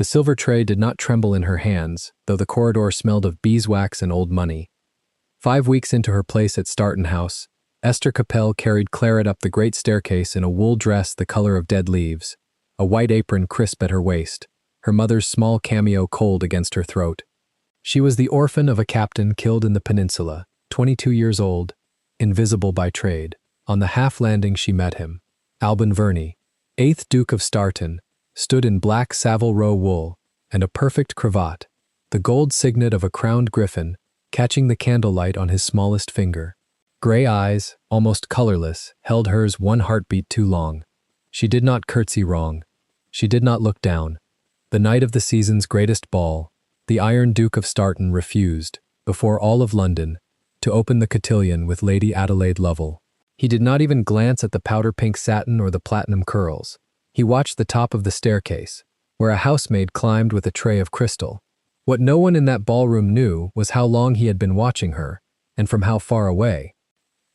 The silver tray did not tremble in her hands, though the corridor smelled of beeswax and old money. 5 weeks into her place at Starton House, Esther Capel carried Claret up the great staircase in a wool dress the color of dead leaves, a white apron crisp at her waist, her mother's small cameo cold against her throat. She was the orphan of a captain killed in the peninsula, 22 years old, invisible by trade. On the half-landing she met him. Alban Verney, 8th Duke of Starton, stood in black Savile Row wool and a perfect cravat, the gold signet of a crowned griffin, catching the candlelight on his smallest finger. Gray eyes, almost colorless, held hers one heartbeat too long. She did not curtsy wrong. She did not look down. The night of the season's greatest ball, the Iron Duke of Starton refused, before all of London, to open the cotillion with Lady Adelaide Lovell. He did not even glance at the powder-pink satin or the platinum curls. He watched the top of the staircase, where a housemaid climbed with a tray of crystal. What no one in that ballroom knew was how long he had been watching her, and from how far away.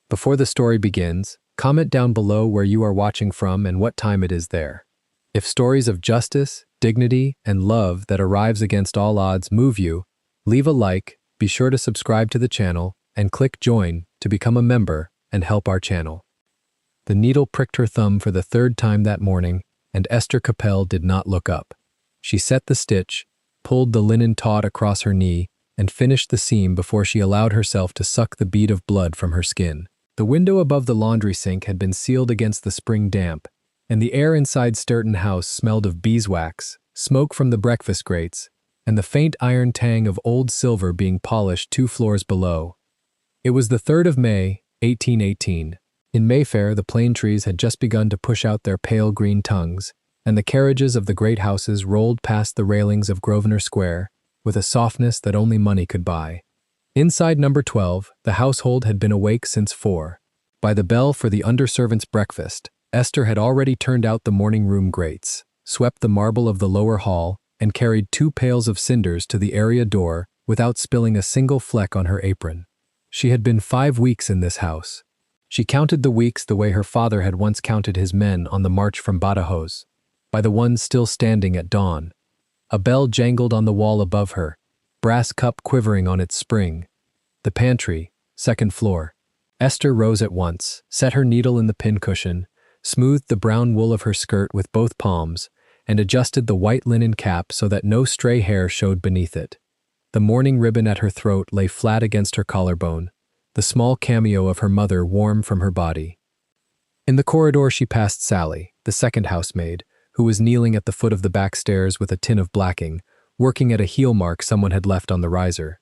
Before the story begins, comment down below where you are watching from and what time it is there. If stories of justice, dignity, and love that arrives against all odds move you, leave a like, be sure to subscribe to the channel, and click join to become a member and help our channel. The needle pricked her thumb for the 3rd time that morning, and Esther Capel did not look up. She set the stitch, pulled the linen taut across her knee, and finished the seam before she allowed herself to suck the bead of blood from her skin. The window above the laundry sink had been sealed against the spring damp, and the air inside Starton House smelled of beeswax, smoke from the breakfast grates, and the faint iron tang of old silver being polished 2 floors below. It was the 3rd of May, 1818. In Mayfair, the plane trees had just begun to push out their pale green tongues, and the carriages of the great houses rolled past the railings of Grosvenor Square with a softness that only money could buy. Inside number 12, the household had been awake since 4. By the bell for the under-servants' breakfast, Esther had already turned out the morning-room grates, swept the marble of the lower hall, and carried 2 pails of cinders to the area door without spilling a single fleck on her apron. She had been 5 weeks in this house. She counted the weeks the way her father had once counted his men on the march from Badajoz, by the ones still standing at dawn. A bell jangled on the wall above her, brass cup quivering on its spring. The pantry, 2nd floor. Esther rose at once, set her needle in the pincushion, smoothed the brown wool of her skirt with both palms, and adjusted the white linen cap so that no stray hair showed beneath it. The mourning ribbon at her throat lay flat against her collarbone, the small cameo of her mother warm from her body. In the corridor she passed Sally, the 2nd housemaid, who was kneeling at the foot of the back stairs with a tin of blacking, working at a heel mark someone had left on the riser.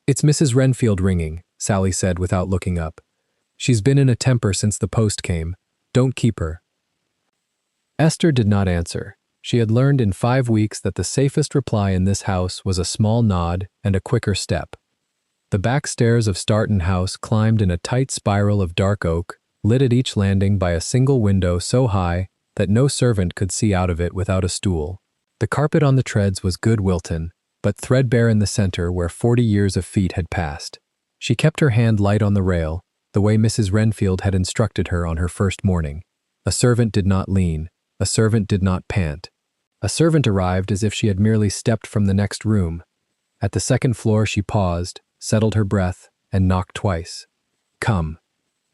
"It's Mrs. Renfield ringing," Sally said without looking up. "She's been in a temper since the post came. Don't keep her." Esther did not answer. She had learned in 5 weeks that the safest reply in this house was a small nod and a quicker step. The back stairs of Starton House climbed in a tight spiral of dark oak, lit at each landing by a single window so high that no servant could see out of it without a stool. The carpet on the treads was good Wilton, but threadbare in the center where 40 years of feet had passed. She kept her hand light on the rail, the way Mrs. Renfield had instructed her on her first morning. A servant did not lean. A servant did not pant. A servant arrived as if she had merely stepped from the next room. At the 2nd floor she paused, settled her breath, and knocked twice. "Come."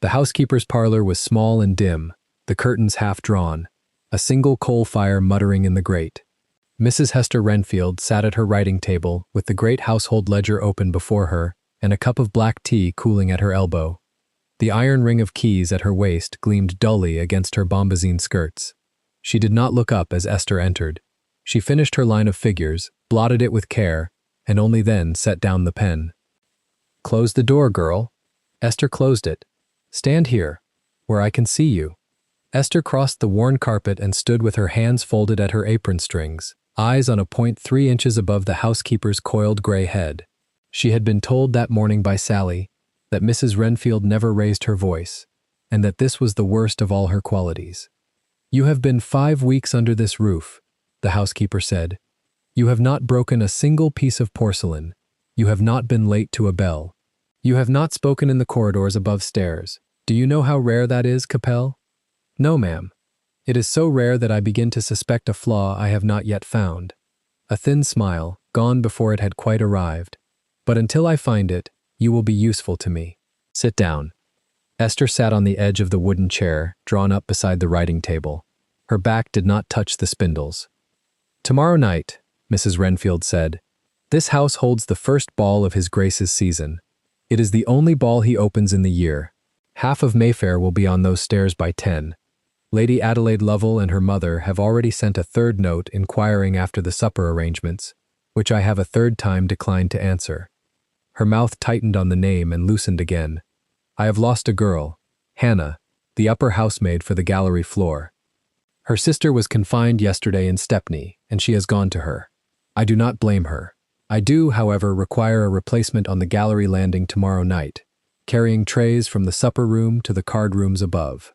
The housekeeper's parlor was small and dim, the curtains half drawn, a single coal fire muttering in the grate. Mrs. Hester Renfield sat at her writing table with the great household ledger open before her and a cup of black tea cooling at her elbow. The iron ring of keys at her waist gleamed dully against her bombazine skirts. She did not look up as Esther entered. She finished her line of figures, blotted it with care, and only then set down the pen. "Close the door, girl." Esther closed it. "Stand here, where I can see you." Esther crossed the worn carpet and stood with her hands folded at her apron strings, eyes on a point 3 inches above the housekeeper's coiled gray head. She had been told that morning by Sally that Mrs. Renfield never raised her voice, and that this was the worst of all her qualities. "You have been 5 weeks under this roof," the housekeeper said. "You have not broken a single piece of porcelain. You have not been late to a bell. You have not spoken in the corridors above stairs. Do you know how rare that is, Capel?" "No, ma'am. It is so rare that I begin to suspect a flaw I have not yet found." A thin smile, gone before it had quite arrived. But until I find it, you will be useful to me. Sit down. Esther sat on the edge of the wooden chair, drawn up beside the writing table. Her back did not touch the spindles. Tomorrow night, Mrs. Renfield said, this house holds the first ball of His Grace's season. It is the only ball he opens in the year. Half of Mayfair will be on those stairs by 10. Lady Adelaide Lovell and her mother have already sent a third note inquiring after the supper arrangements, which I have a third time declined to answer. Her mouth tightened on the name and loosened again. I have lost a girl, Hannah, the upper housemaid for the gallery floor. Her sister was confined yesterday in Stepney, and she has gone to her. I do not blame her. I do, however, require a replacement on the gallery landing tomorrow night, carrying trays from the supper room to the card rooms above.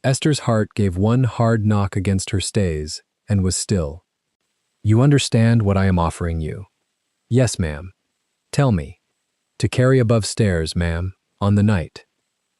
Esther's heart gave one hard knock against her stays, and was still. You understand what I am offering you? Yes, ma'am. Tell me. To carry above stairs, ma'am, on the night.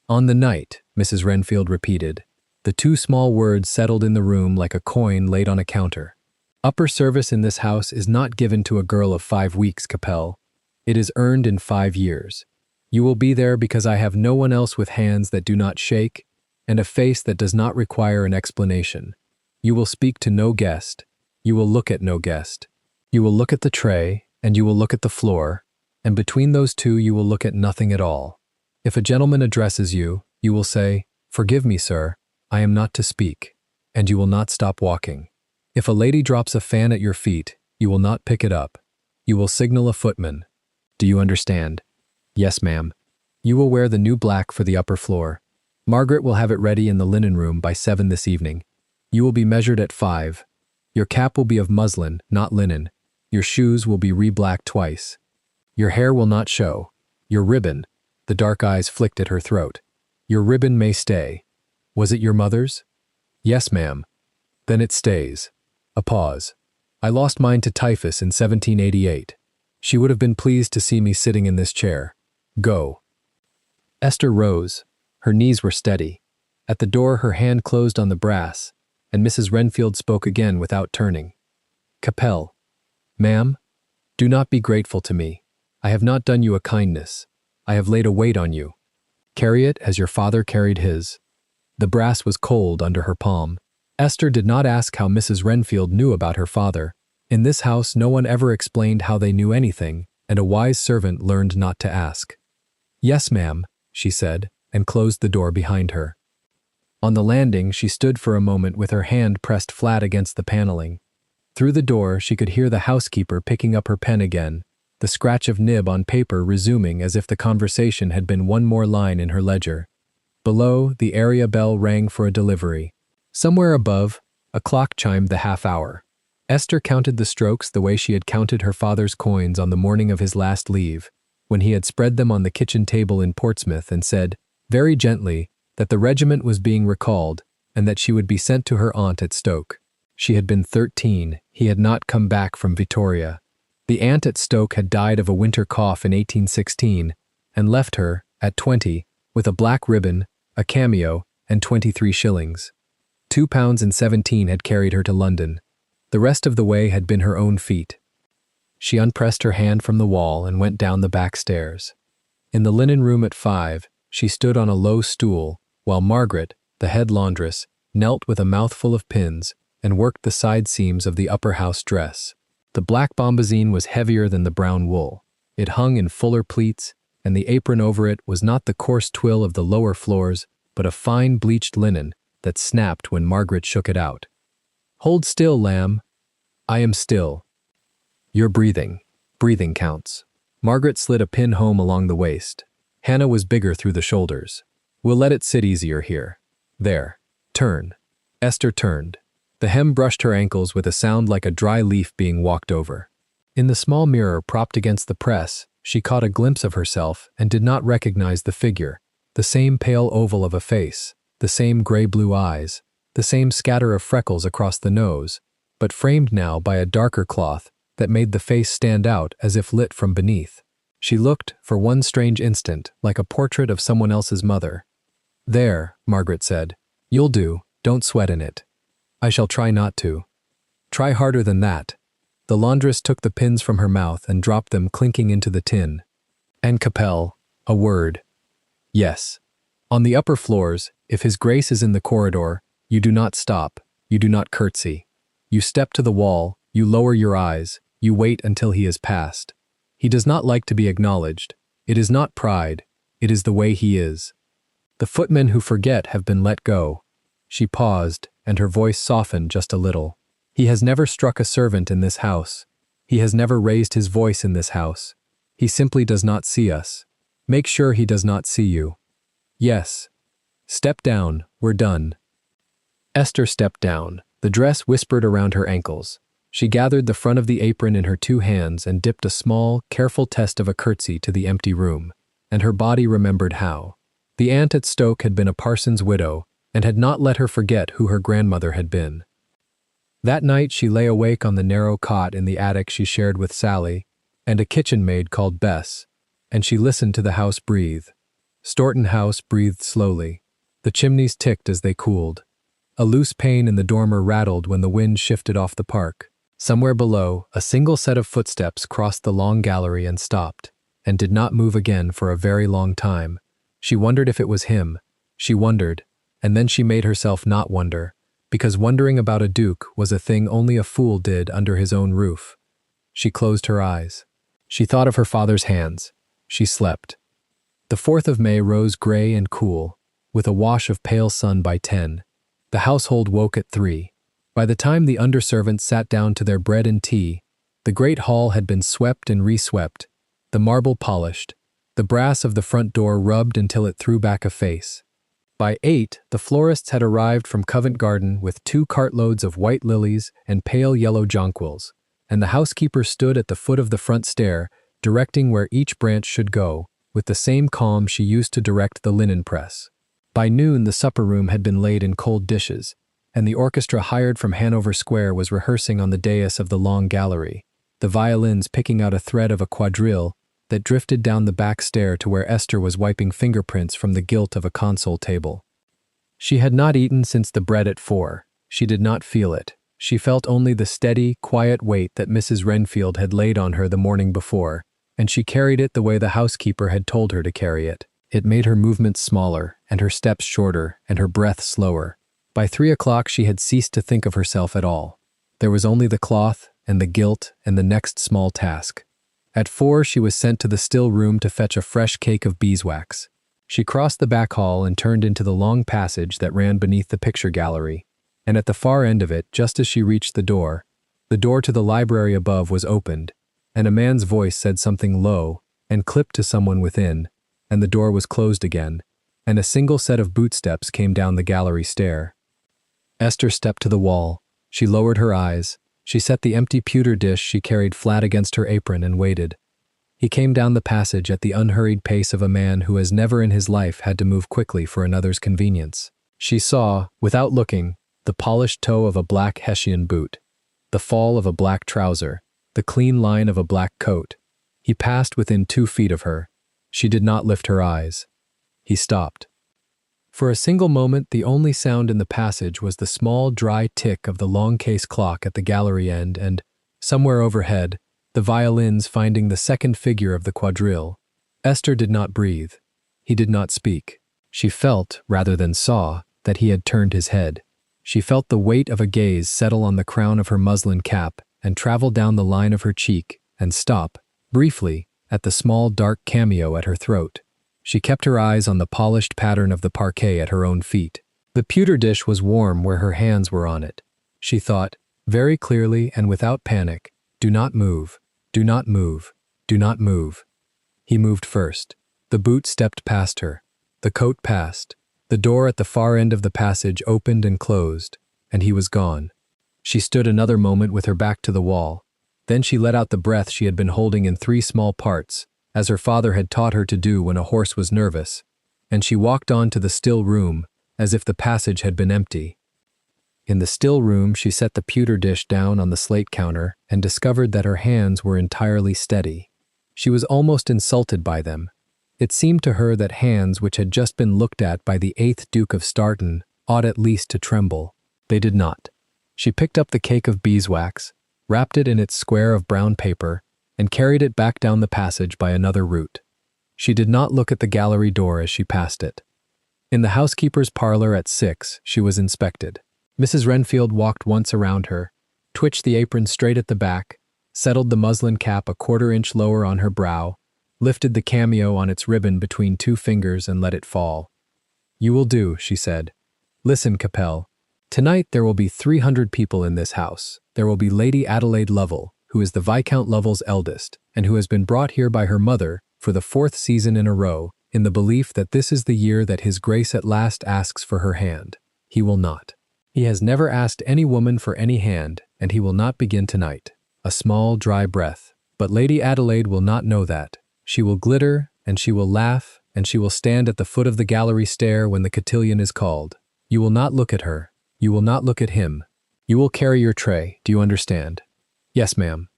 On the night, Mrs. Renfield repeated. The two small words settled in the room like a coin laid on a counter. Upper service in this house is not given to a girl of 5 weeks, Capel. It is earned in 5 years. You will be there because I have no one else with hands that do not shake and a face that does not require an explanation. You will speak to no guest. You will look at no guest. You will look at the tray, and you will look at the floor, and between those two you will look at nothing at all. If a gentleman addresses you, you will say, "Forgive me, sir, I am not to speak," and you will not stop walking. If a lady drops a fan at your feet, you will not pick it up. You will signal a footman. Do you understand? Yes, ma'am. You will wear the new black for the upper floor. Margaret will have it ready in the linen room by 7 this evening. You will be measured at 5. Your cap will be of muslin, not linen. Your shoes will be re-blacked twice. Your hair will not show. Your ribbon, the dark eyes flicked at her throat. Your ribbon may stay. Was it your mother's? Yes, ma'am. Then it stays. A pause. I lost mine to typhus in 1788. She would have been pleased to see me sitting in this chair. Go. Esther rose. Her knees were steady. At the door her hand closed on the brass, and Mrs. Renfield spoke again without turning. Capel. Ma'am, do not be grateful to me. I have not done you a kindness. I have laid a weight on you. Carry it as your father carried his. The brass was cold under her palm. Esther did not ask how Mrs. Renfield knew about her father. In this house no one ever explained how they knew anything, and a wise servant learned not to ask. Yes, ma'am, she said, and closed the door behind her. On the landing she stood for a moment with her hand pressed flat against the paneling. Through the door she could hear the housekeeper picking up her pen again, the scratch of nib on paper resuming as if the conversation had been one more line in her ledger. Below, the area bell rang for a delivery. Somewhere above, a clock chimed the half-hour. Esther counted the strokes the way she had counted her father's coins on the morning of his last leave, when he had spread them on the kitchen table in Portsmouth and said, very gently, that the regiment was being recalled and that she would be sent to her aunt at Stoke. She had been 13. He had not come back from Vittoria. The aunt at Stoke had died of a winter cough in 1816 and left her, at 20, with a black ribbon, a cameo, and 23 shillings. £2.17 had carried her to London. The rest of the way had been her own feat. She unpressed her hand from the wall and went down the back stairs. In the linen room at 5, she stood on a low stool, while Margaret, the head laundress, knelt with a mouthful of pins and worked the side seams of the upper house dress. The black bombazine was heavier than the brown wool. It hung in fuller pleats, and the apron over it was not the coarse twill of the lower floors, but a fine bleached linen that snapped when Margaret shook it out. Hold still, lamb. I am still. You're breathing. Breathing counts. Margaret slid a pin home along the waist. Hannah was bigger through the shoulders. We'll let it sit easier here. There. Turn. Esther turned. The hem brushed her ankles with a sound like a dry leaf being walked over. In the small mirror propped against the press, she caught a glimpse of herself and did not recognize the figure, the same pale oval of a face, the same gray-blue eyes, the same scatter of freckles across the nose, but framed now by a darker cloth that made the face stand out as if lit from beneath. She looked, for one strange instant, like a portrait of someone else's mother. There, Margaret said. You'll do, don't sweat in it. I shall try not to. Try harder than that. The laundress took the pins from her mouth and dropped them clinking into the tin. And Capel, a word. Yes. On the upper floors, if His Grace is in the corridor, you do not stop, you do not curtsy. You step to the wall, you lower your eyes, you wait until he is passed. He does not like to be acknowledged. It is not pride, it is the way he is. The footmen who forget have been let go. She paused, and her voice softened just a little. He has never struck a servant in this house. He has never raised his voice in this house. He simply does not see us. Make sure he does not see you. Yes. Step down, we're done. Esther stepped down. The dress whispered around her ankles. She gathered the front of the apron in her two hands and dipped a small, careful test of a curtsy to the empty room. And her body remembered how. The aunt at Stoke had been a parson's widow and had not let her forget who her grandmother had been. That night she lay awake on the narrow cot in the attic she shared with Sally and a kitchen maid called Bess, and she listened to the house breathe. Stourton House breathed slowly. The chimneys ticked as they cooled. A loose pane in the dormer rattled when the wind shifted off the park. Somewhere below, a single set of footsteps crossed the long gallery and stopped, and did not move again for a very long time. She wondered if it was him. She wondered, and then she made herself not wonder, because wondering about a duke was a thing only a fool did under his own roof. She closed her eyes. She thought of her father's hands. She slept. The 4th of May rose gray and cool, with a wash of pale sun by 10. The household woke at 3. By the time the underservants sat down to their bread and tea, the great hall had been swept and reswept, the marble polished, the brass of the front door rubbed until it threw back a face. By 8, the florists had arrived from Covent Garden with 2 cartloads of white lilies and pale yellow jonquils, and the housekeeper stood at the foot of the front stair, directing where each branch should go, with the same calm she used to direct the linen press. By noon the supper room had been laid in cold dishes, and the orchestra hired from Hanover Square was rehearsing on the dais of the long gallery, the violins picking out a thread of a quadrille that drifted down the back stair to where Esther was wiping fingerprints from the gilt of a console table. She had not eaten since the bread at 4. She did not feel it. She felt only the steady, quiet weight that Mrs. Renfield had laid on her the morning before, and she carried it the way the housekeeper had told her to carry it. It made her movements smaller, and her steps shorter, and her breath slower. By 3 o'clock she had ceased to think of herself at all. There was only the cloth, and the gilt, and the next small task. At 4 she was sent to the still room to fetch a fresh cake of beeswax. She crossed the back hall and turned into the long passage that ran beneath the picture gallery, and at the far end of it, just as she reached the door to the library above was opened, and a man's voice said something low and clipped to someone within, and the door was closed again, and a single set of bootsteps came down the gallery stair. Esther stepped to the wall. She lowered her eyes. She set the empty pewter dish she carried flat against her apron and waited. He came down the passage at the unhurried pace of a man who has never in his life had to move quickly for another's convenience. She saw, without looking, the polished toe of a black Hessian boot, the fall of a black trouser, the clean line of a black coat. He passed within 2 feet of her. She did not lift her eyes. He stopped. For a single moment, the only sound in the passage was the small, dry tick of the long case clock at the gallery end and, somewhere overhead, the violins finding the second figure of the quadrille. Esther did not breathe. He did not speak. She felt, rather than saw, that he had turned his head. She felt the weight of a gaze settle on the crown of her muslin cap and travel down the line of her cheek and stop, briefly, at the small dark cameo at her throat. She kept her eyes on the polished pattern of the parquet at her own feet. The pewter dish was warm where her hands were on it. She thought, very clearly and without panic, do not move, do not move, do not move. He moved first. The boot stepped past her. The coat passed. The door at the far end of the passage opened and closed, and he was gone. She stood another moment with her back to the wall. Then she let out the breath she had been holding in 3 small parts, as her father had taught her to do when a horse was nervous, and she walked on to the still room, as if the passage had been empty. In the still room, she set the pewter dish down on the slate counter and discovered that her hands were entirely steady. She was almost insulted by them. It seemed to her that hands which had just been looked at by the 8th Duke of Stourton ought at least to tremble. They did not. She picked up the cake of beeswax. wrapped it in its square of brown paper, and carried it back down the passage by another route. She did not look at the gallery door as she passed it. In the housekeeper's parlor at 6, she was inspected. Mrs. Renfield walked once around her, twitched the apron straight at the back, settled the muslin cap a quarter-inch lower on her brow, lifted the cameo on its ribbon between 2 fingers and let it fall. "You will do," she said. "Listen, Capel. Tonight there will be 300 people in this house. There will be Lady Adelaide Lovell, who is the Viscount Lovell's eldest, and who has been brought here by her mother for the 4th season in a row, in the belief that this is the year that His Grace at last asks for her hand. He will not. He has never asked any woman for any hand, and he will not begin tonight." A small, dry breath. "But Lady Adelaide will not know that. She will glitter, and she will laugh, and she will stand at the foot of the gallery stair when the cotillion is called. You will not look at her. You will not look at him. You will carry your tray, do you understand?" "Yes, ma'am."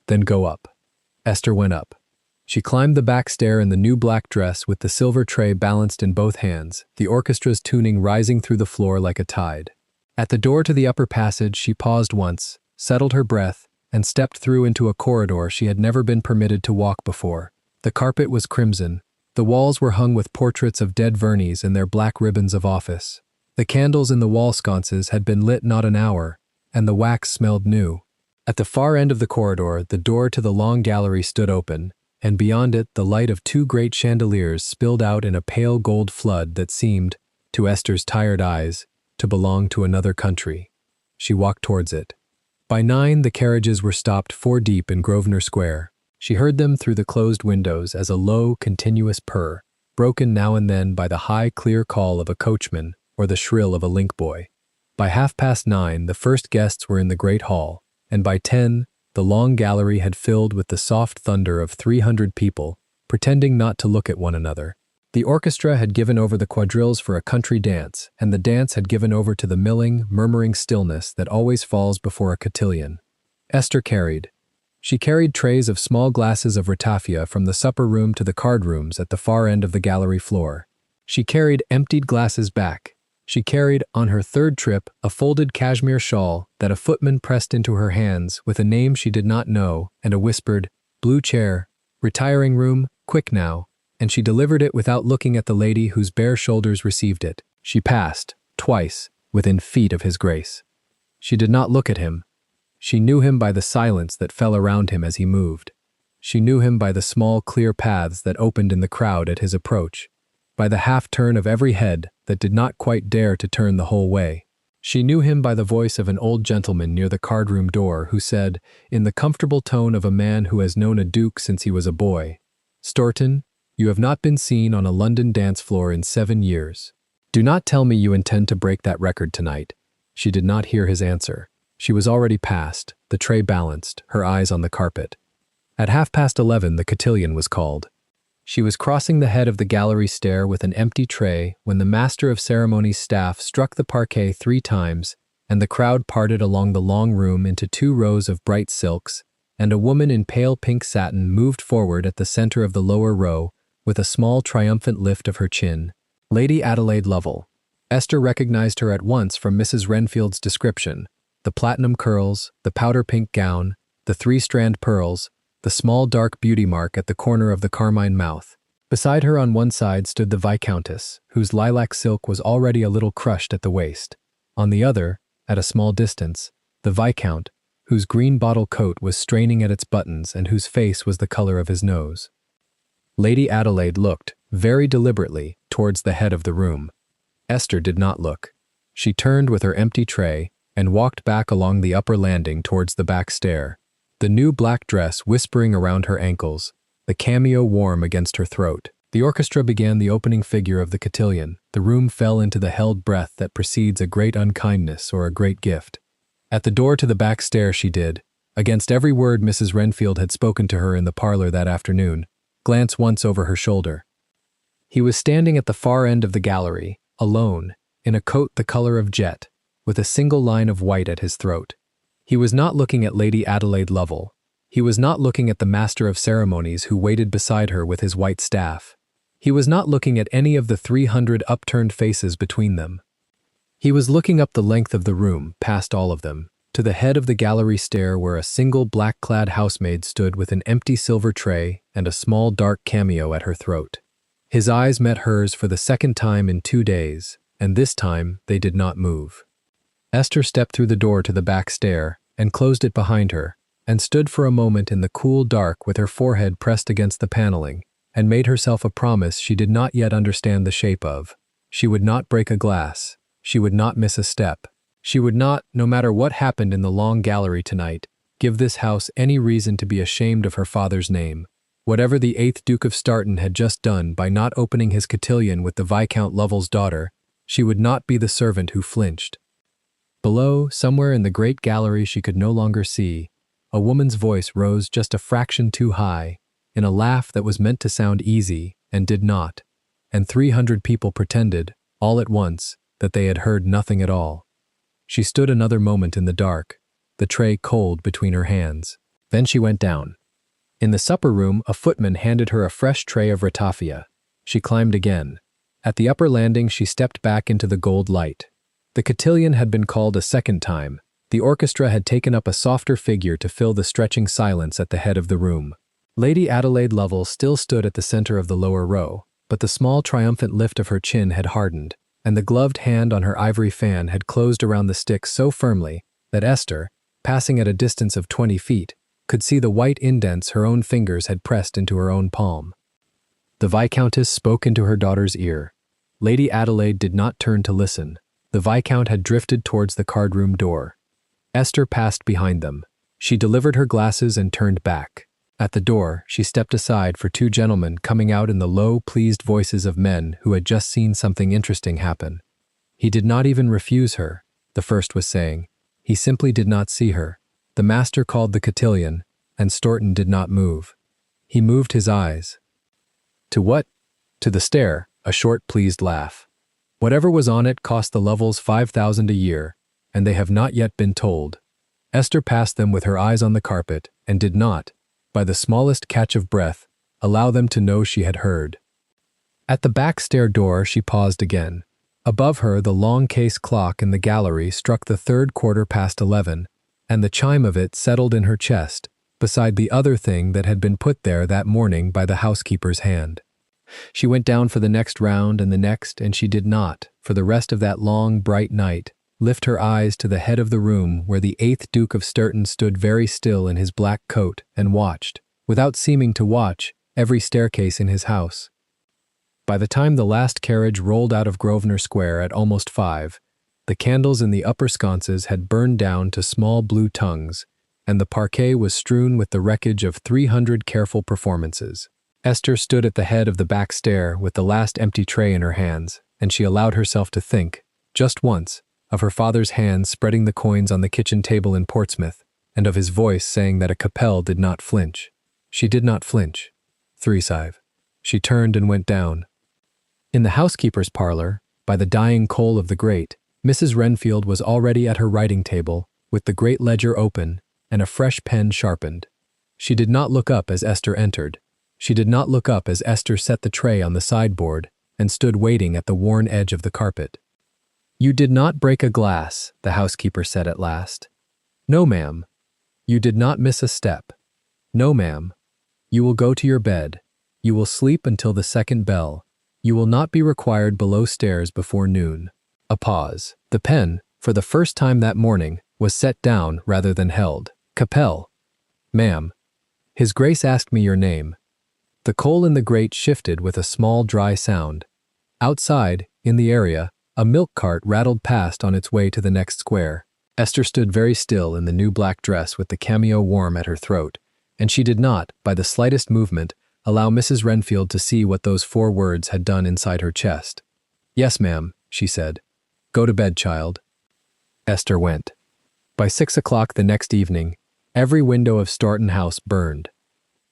"Then go up." Esther went up. She climbed the back stair in the new black dress with the silver tray balanced in both hands, the orchestra's tuning rising through the floor like a tide. At the door to the upper passage she paused once, settled her breath, and stepped through into a corridor she had never been permitted to walk before. The carpet was crimson. The walls were hung with portraits of dead Verneys in their black ribbons of office. The candles in the wall sconces had been lit not an hour, and the wax smelled new. At the far end of the corridor, the door to the long gallery stood open, and beyond it the light of 2 great chandeliers spilled out in a pale gold flood that seemed, to Esther's tired eyes, to belong to another country. She walked towards it. By 9 the carriages were stopped 4 deep in Grosvenor Square. She heard them through the closed windows as a low, continuous purr, broken now and then by the high, clear call of a coachman or the shrill of a link boy. By 9:30 the first guests were in the great hall, and by 10 the long gallery had filled with the soft thunder of 300 people, pretending not to look at one another. The orchestra had given over the quadrilles for a country dance, and the dance had given over to the milling, murmuring stillness that always falls before a cotillion. Esther carried. She carried trays of small glasses of ratafia from the supper room to the card rooms at the far end of the gallery floor. She carried emptied glasses back. She carried, on her 3rd trip, a folded cashmere shawl that a footman pressed into her hands with a name she did not know and a whispered, "Blue chair, retiring room, quick now," and she delivered it without looking at the lady whose bare shoulders received it. She passed, twice, within feet of His Grace. She did not look at him. She knew him by the silence that fell around him as he moved. She knew him by the small, clear paths that opened in the crowd at his approach, by the half-turn of every head that did not quite dare to turn the whole way. She knew him by the voice of an old gentleman near the card-room door who said, in the comfortable tone of a man who has known a duke since he was a boy, "Stourton, you have not been seen on a London dance floor in 7 years. Do not tell me you intend to break that record tonight." She did not hear his answer. She was already past, the tray balanced, her eyes on the carpet. At 11:30 the cotillion was called. She was crossing the head of the gallery stair with an empty tray when the master of ceremonies' staff struck the parquet 3 times, and the crowd parted along the long room into 2 rows of bright silks, and a woman in pale pink satin moved forward at the center of the lower row with a small triumphant lift of her chin. Lady Adelaide Lovell. Esther recognized her at once from Mrs. Renfield's description: the platinum curls, the powder-pink gown, the 3-strand pearls, the small dark beauty mark at the corner of the carmine mouth. Beside her on one side stood the Viscountess, whose lilac silk was already a little crushed at the waist. On the other, at a small distance, the Viscount, whose green bottle coat was straining at its buttons and whose face was the color of his nose. Lady Adelaide looked, very deliberately, towards the head of the room. Esther did not look. She turned with her empty tray and walked back along the upper landing towards the back stair, the new black dress whispering around her ankles, the cameo warm against her throat. The orchestra began the opening figure of the cotillion. The room fell into the held breath that precedes a great unkindness or a great gift. At the door to the back stair she did, against every word Mrs. Renfield had spoken to her in the parlor that afternoon, glance once over her shoulder. He was standing at the far end of the gallery, alone, in a coat the color of jet, with a single line of white at his throat. He was not looking at Lady Adelaide Lovell. He was not looking at the master of ceremonies who waited beside her with his white staff. He was not looking at any of the 300 upturned faces between them. He was looking up the length of the room, past all of them. to the head of the gallery stair where a single black-clad housemaid stood with an empty silver tray and a small dark cameo at her throat. His eyes met hers for the second time in 2 days, and this time they did not move. Esther stepped through the door to the back stair and closed it behind her, and stood for a moment in the cool dark with her forehead pressed against the paneling, and made herself a promise she did not yet understand the shape of. She would not break a glass. She would not miss a step. She would not, no matter what happened in the long gallery tonight, give this house any reason to be ashamed of her father's name. Whatever the 8th Duke of Starton had just done by not opening his cotillion with the Viscount Lovell's daughter, she would not be the servant who flinched. Below, somewhere in the great gallery she could no longer see, a woman's voice rose just a fraction too high, in a laugh that was meant to sound easy and did not, and 300 people pretended, all at once, that they had heard nothing at all. She stood another moment in the dark, the tray cold between her hands. Then she went down. In the supper room, a footman handed her a fresh tray of ratafia. She climbed again. At the upper landing, she stepped back into the gold light. The cotillion had been called a second time. The orchestra had taken up a softer figure to fill the stretching silence at the head of the room. Lady Adelaide Lovell still stood at the center of the lower row, but the small triumphant lift of her chin had hardened, and the gloved hand on her ivory fan had closed around the stick so firmly that Esther, passing at a distance of 20 feet, could see the white indents her own fingers had pressed into her own palm. The Viscountess spoke into her daughter's ear. Lady Adelaide did not turn to listen. The Viscount had drifted towards the card-room door. Esther passed behind them. She delivered her glasses and turned back. At the door, she stepped aside for 2 gentlemen coming out in the low, pleased voices of men who had just seen something interesting happen. He did not even refuse her, the first was saying. He simply did not see her. The master called the cotillion, and Staunton did not move. He moved his eyes. To what? To the stair, a short, pleased laugh. Whatever was on it cost the Lovells $5,000 a year, and they have not yet been told. Esther passed them with her eyes on the carpet, and did not, by the smallest catch of breath, allow them to know she had heard. At the back stair door she paused again. Above her the long case clock in the gallery struck the 11:03, and the chime of it settled in her chest, beside the other thing that had been put there that morning by the housekeeper's hand. She went down for the next round and the next, and she did not, for the rest of that long, bright night, lift her eyes to the head of the room where the 8th Duke of Sturton stood very still in his black coat and watched, without seeming to watch, every staircase in his house. By the time the last carriage rolled out of Grosvenor Square at almost 5, the candles in the upper sconces had burned down to small blue tongues, and the parquet was strewn with the wreckage of 300 careful performances. Esther stood at the head of the back stair with the last empty tray in her hands, and she allowed herself to think, just once, of her father's hands spreading the coins on the kitchen table in Portsmouth, and of his voice saying that a Capel did not flinch. She did not flinch. 3-5. She turned and went down. In the housekeeper's parlor, by the dying coal of the grate, Mrs. Renfield was already at her writing table, with the great ledger open and a fresh pen sharpened. She did not look up as Esther entered. She did not look up as Esther set the tray on the sideboard and stood waiting at the worn edge of the carpet. "You did not break a glass," the housekeeper said at last. "No, ma'am." "You did not miss a step." "No, ma'am." "You will go to your bed. You will sleep until the second bell. You will not be required below stairs before noon." A pause. The pen, for the first time that morning, was set down rather than held. "Capel." "Ma'am." "His Grace asked me your name." The coal in the grate shifted with a small dry sound. Outside, in the area, a milk cart rattled past on its way to the next square. Esther stood very still in the new black dress with the cameo warm at her throat, and she did not, by the slightest movement, allow Mrs. Renfield to see what those 4 words had done inside her chest. "Yes, ma'am," she said. "Go to bed, child." Esther went. By 6 o'clock the next evening, every window of Staunton House burned.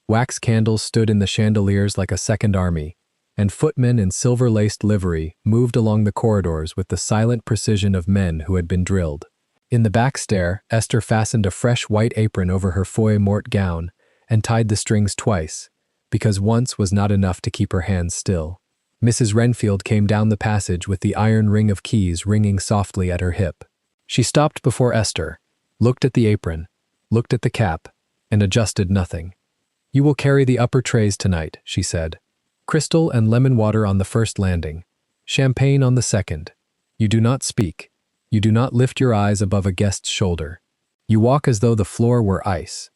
Wax candles stood in the chandeliers like a second army, and footmen in silver-laced livery moved along the corridors with the silent precision of men who had been drilled. In the back stair, Esther fastened a fresh white apron over her feuille morte gown and tied the strings twice, because once was not enough to keep her hands still. Mrs. Renfield came down the passage with the iron ring of keys ringing softly at her hip. She stopped before Esther, looked at the apron, looked at the cap, and adjusted nothing. "You will carry the upper trays tonight," she said. "Crystal and lemon water on the first landing. Champagne on the second. You do not speak. You do not lift your eyes above a guest's shoulder. You walk as though the floor were ice."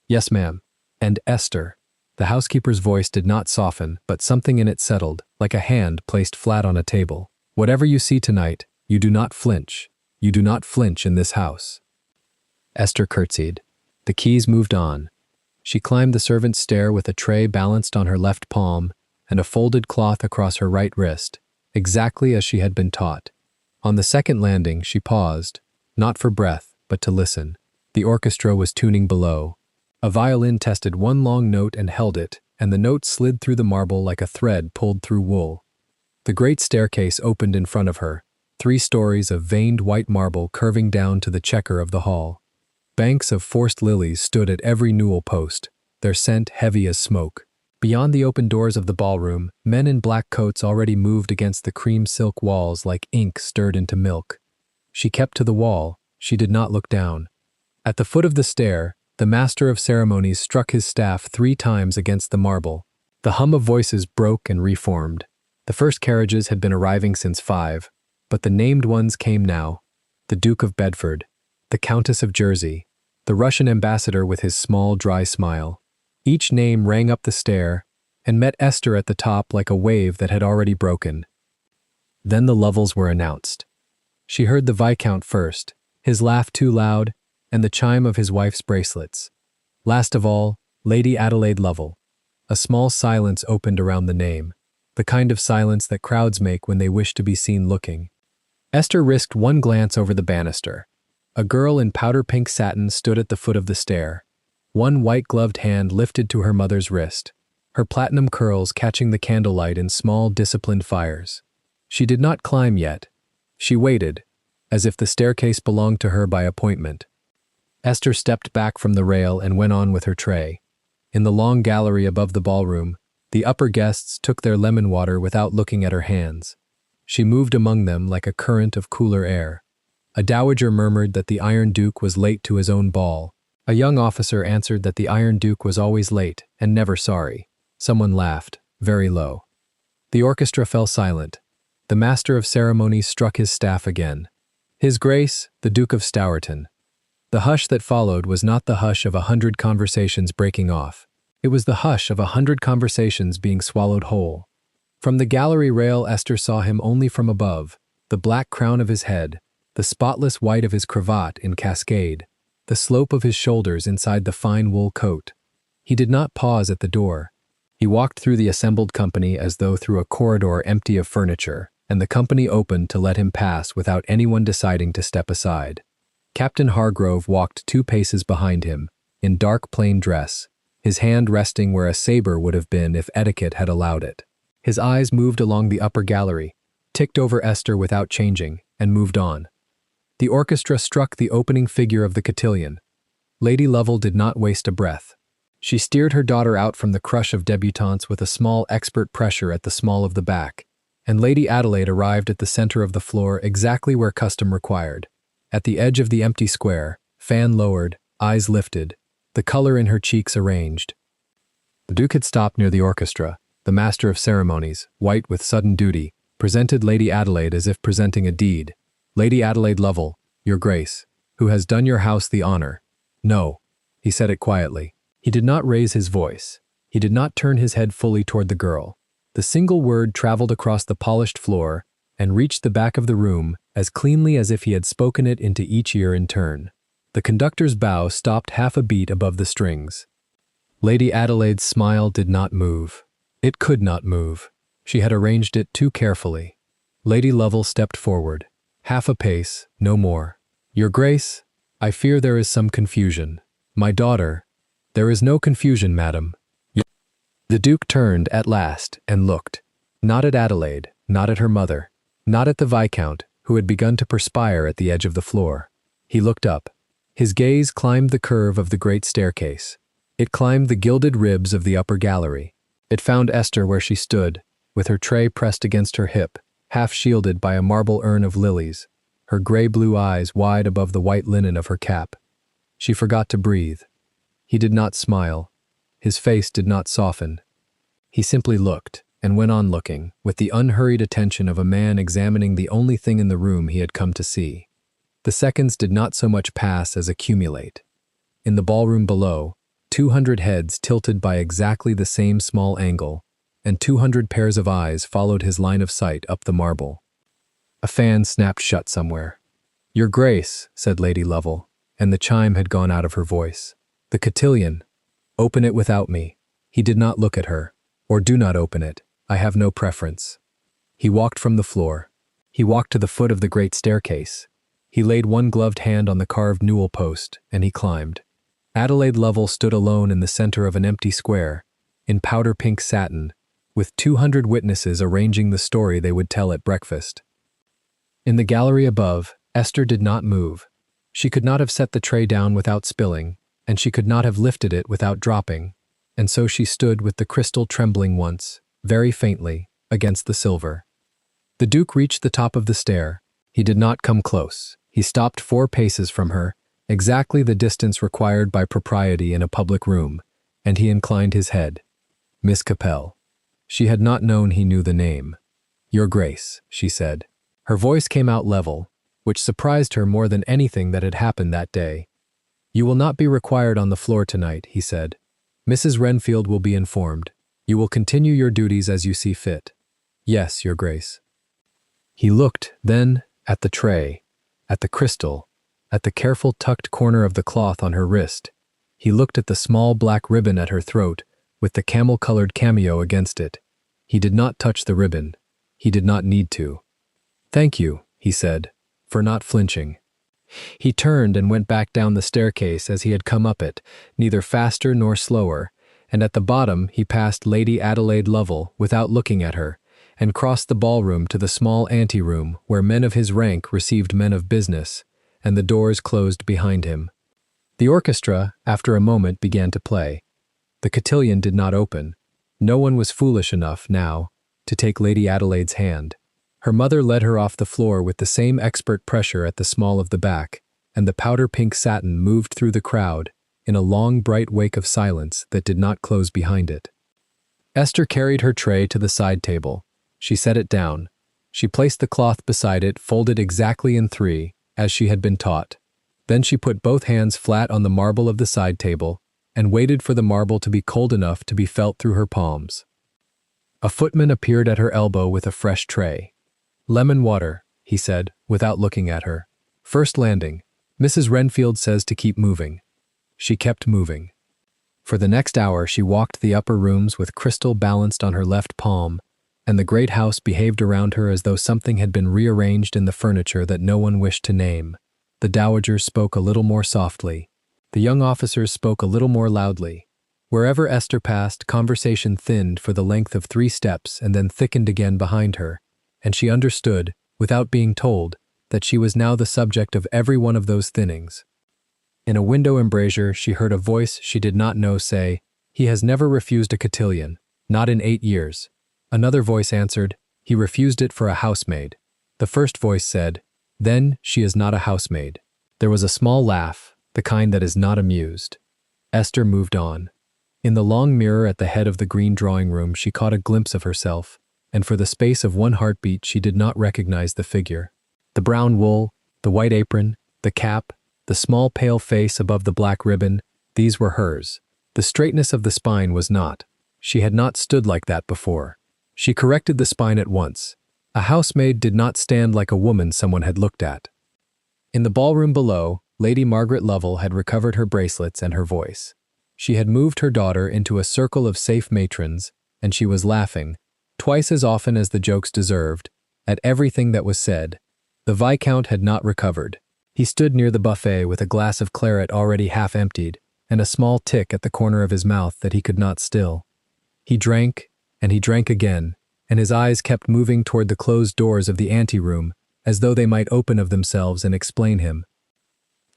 "Yes, ma'am." "And Esther." The housekeeper's voice did not soften, but something in it settled, like a hand placed flat on a table. "Whatever you see tonight, you do not flinch. You do not flinch in this house." Esther curtsied. The keys moved on. She climbed the servant's stair with a tray balanced on her left palm and a folded cloth across her right wrist, exactly as she had been taught. On the second landing, she paused, not for breath, but to listen. The orchestra was tuning below. A violin tested one long note and held it, and the note slid through the marble like a thread pulled through wool. The great staircase opened in front of her, 3 stories of veined white marble curving down to the checker of the hall. Banks of forced lilies stood at every newel post, their scent heavy as smoke. Beyond the open doors of the ballroom, men in black coats already moved against the cream silk walls like ink stirred into milk. She kept to the wall. She did not look down. At the foot of the stair, the master of ceremonies struck his staff 3 times against the marble. The hum of voices broke and reformed. The first carriages had been arriving since 5, but the named ones came now. The Duke of Bedford, the Countess of Jersey, the Russian ambassador with his small, dry smile. Each name rang up the stair and met Esther at the top like a wave that had already broken. Then the Lovels were announced. She heard the Viscount first, his laugh too loud, and the chime of his wife's bracelets. Last of all, Lady Adelaide Lovell. A small silence opened around the name, the kind of silence that crowds make when they wish to be seen looking. Esther risked one glance over the banister. A girl in powder-pink satin stood at the foot of the stair, one white-gloved hand lifted to her mother's wrist, her platinum curls catching the candlelight in small, disciplined fires. She did not climb yet. She waited, as if the staircase belonged to her by appointment. Esther stepped back from the rail and went on with her tray. In the long gallery above the ballroom, the upper guests took their lemon water without looking at her hands. She moved among them like a current of cooler air. A dowager murmured that the Iron Duke was late to his own ball. A young officer answered that the Iron Duke was always late and never sorry. Someone laughed, very low. The orchestra fell silent. The master of ceremonies struck his staff again. His Grace, the Duke of Stourton. The hush that followed was not the hush of 100 conversations breaking off. It was the hush of 100 conversations being swallowed whole. From the gallery rail, Esther saw him only from above, the black crown of his head, the spotless white of his cravat in cascade, the slope of his shoulders inside the fine wool coat. He did not pause at the door. He walked through the assembled company as though through a corridor empty of furniture, and the company opened to let him pass without anyone deciding to step aside. Captain Hargrove walked 2 paces behind him, in dark plain dress, his hand resting where a saber would have been if etiquette had allowed it. His eyes moved along the upper gallery, ticked over Esther without changing, and moved on. The orchestra struck the opening figure of the cotillion. Lady Lovell did not waste a breath. She steered her daughter out from the crush of debutantes with a small expert pressure at the small of the back, and Lady Adelaide arrived at the center of the floor exactly where custom required. At the edge of the empty square, fan lowered, eyes lifted, the color in her cheeks arranged. The Duke had stopped near the orchestra. The master of ceremonies, white with sudden duty, presented Lady Adelaide as if presenting a deed. "Lady Adelaide Lovell, your Grace, who has done your house the honor." "No," he said it quietly. He did not raise his voice. He did not turn his head fully toward the girl. The single word traveled across the polished floor and reached the back of the room as cleanly as if he had spoken it into each ear in turn. The conductor's bow stopped half a beat above the strings. Lady Adelaide's smile did not move. It could not move. She had arranged it too carefully. Lady Lovell stepped forward. Half a pace, no more. "Your Grace, I fear there is some confusion. My daughter—" "There is no confusion, madam." The Duke turned at last and looked. Not at Adelaide, not at her mother, not at the Viscount, who had begun to perspire at the edge of the floor. He looked up. His gaze climbed the curve of the great staircase. It climbed the gilded ribs of the upper gallery. It found Esther where she stood, with her tray pressed against her hip, half shielded by a marble urn of lilies, her gray-blue eyes wide above the white linen of her cap. She forgot to breathe. He did not smile. His face did not soften. He simply looked, and went on looking, with the unhurried attention of a man examining the only thing in the room he had come to see. The seconds did not so much pass as accumulate. In the ballroom below, 200 heads tilted by exactly the same small angle, and 200 pairs of eyes followed his line of sight up the marble. A fan snapped shut somewhere. "Your Grace," said Lady Lovell, and the chime had gone out of her voice. "The cotillion. Open it without me." He did not look at her. "Or do not open it. I have no preference." He walked from the floor. He walked to the foot of the great staircase. He laid one gloved hand on the carved newel post, and he climbed. Adelaide Lovell stood alone in the center of an empty square, in powder-pink satin, with 200 witnesses arranging the story they would tell at breakfast. In the gallery above, Esther did not move. She could not have set the tray down without spilling, and she could not have lifted it without dropping, and so she stood with the crystal trembling once, very faintly, against the silver. The Duke reached the top of the stair. He did not come close. He stopped 4 paces from her, exactly the distance required by propriety in a public room, and he inclined his head. "Miss Capel." She had not known he knew the name. "Your Grace," she said. Her voice came out level, which surprised her more than anything that had happened that day. "You will not be required on the floor tonight," he said. "Mrs. Renfield will be informed. You will continue your duties as you see fit." "Yes, Your Grace." He looked, then, at the tray, at the crystal, at the careful tucked corner of the cloth on her wrist. He looked at the small black ribbon at her throat, with the camel-colored cameo against it. He did not touch the ribbon. He did not need to. "Thank you," he said, "for not flinching." He turned and went back down the staircase as he had come up it, neither faster nor slower, and at the bottom he passed Lady Adelaide Lovell without looking at her, and crossed the ballroom to the small anteroom where men of his rank received men of business, and the doors closed behind him. The orchestra, after a moment, began to play. The cotillion did not open. No one was foolish enough, now, to take Lady Adelaide's hand. Her mother led her off the floor with the same expert pressure at the small of the back, and the powder-pink satin moved through the crowd in a long, bright wake of silence that did not close behind it. Esther carried her tray to the side table. She set it down. She placed the cloth beside it, folded exactly in 3, as she had been taught. Then she put both hands flat on the marble of the side table and waited for the marble to be cold enough to be felt through her palms. A footman appeared at her elbow with a fresh tray. "Lemon water," he said, without looking at her. "First landing. Mrs. Renfield says to keep moving." She kept moving. For the next hour she walked the upper rooms with crystal balanced on her left palm, and the great house behaved around her as though something had been rearranged in the furniture that no one wished to name. The dowagers spoke a little more softly. The young officers spoke a little more loudly. Wherever Esther passed, conversation thinned for the length of 3 steps and then thickened again behind her, and she understood, without being told, that she was now the subject of every one of those thinnings. In a window embrasure she heard a voice she did not know say, "He has never refused a cotillion, not in 8 years. Another voice answered, "He refused it for a housemaid." The first voice said, "Then she is not a housemaid." There was a small laugh, the kind that is not amused. Esther moved on. In the long mirror at the head of the green drawing-room she caught a glimpse of herself, and for the space of one heartbeat she did not recognize the figure. The brown wool, the white apron, the cap, the small pale face above the black ribbon, these were hers. The straightness of the spine was not. She had not stood like that before. She corrected the spine at once. A housemaid did not stand like a woman someone had looked at. In the ballroom below, Lady Margaret Lovell had recovered her bracelets and her voice. She had moved her daughter into a circle of safe matrons, and she was laughing, twice as often as the jokes deserved, at everything that was said. The Viscount had not recovered. He stood near the buffet with a glass of claret already half emptied, and a small tick at the corner of his mouth that he could not still. He drank, and he drank again, and his eyes kept moving toward the closed doors of the anteroom, as though they might open of themselves and explain him.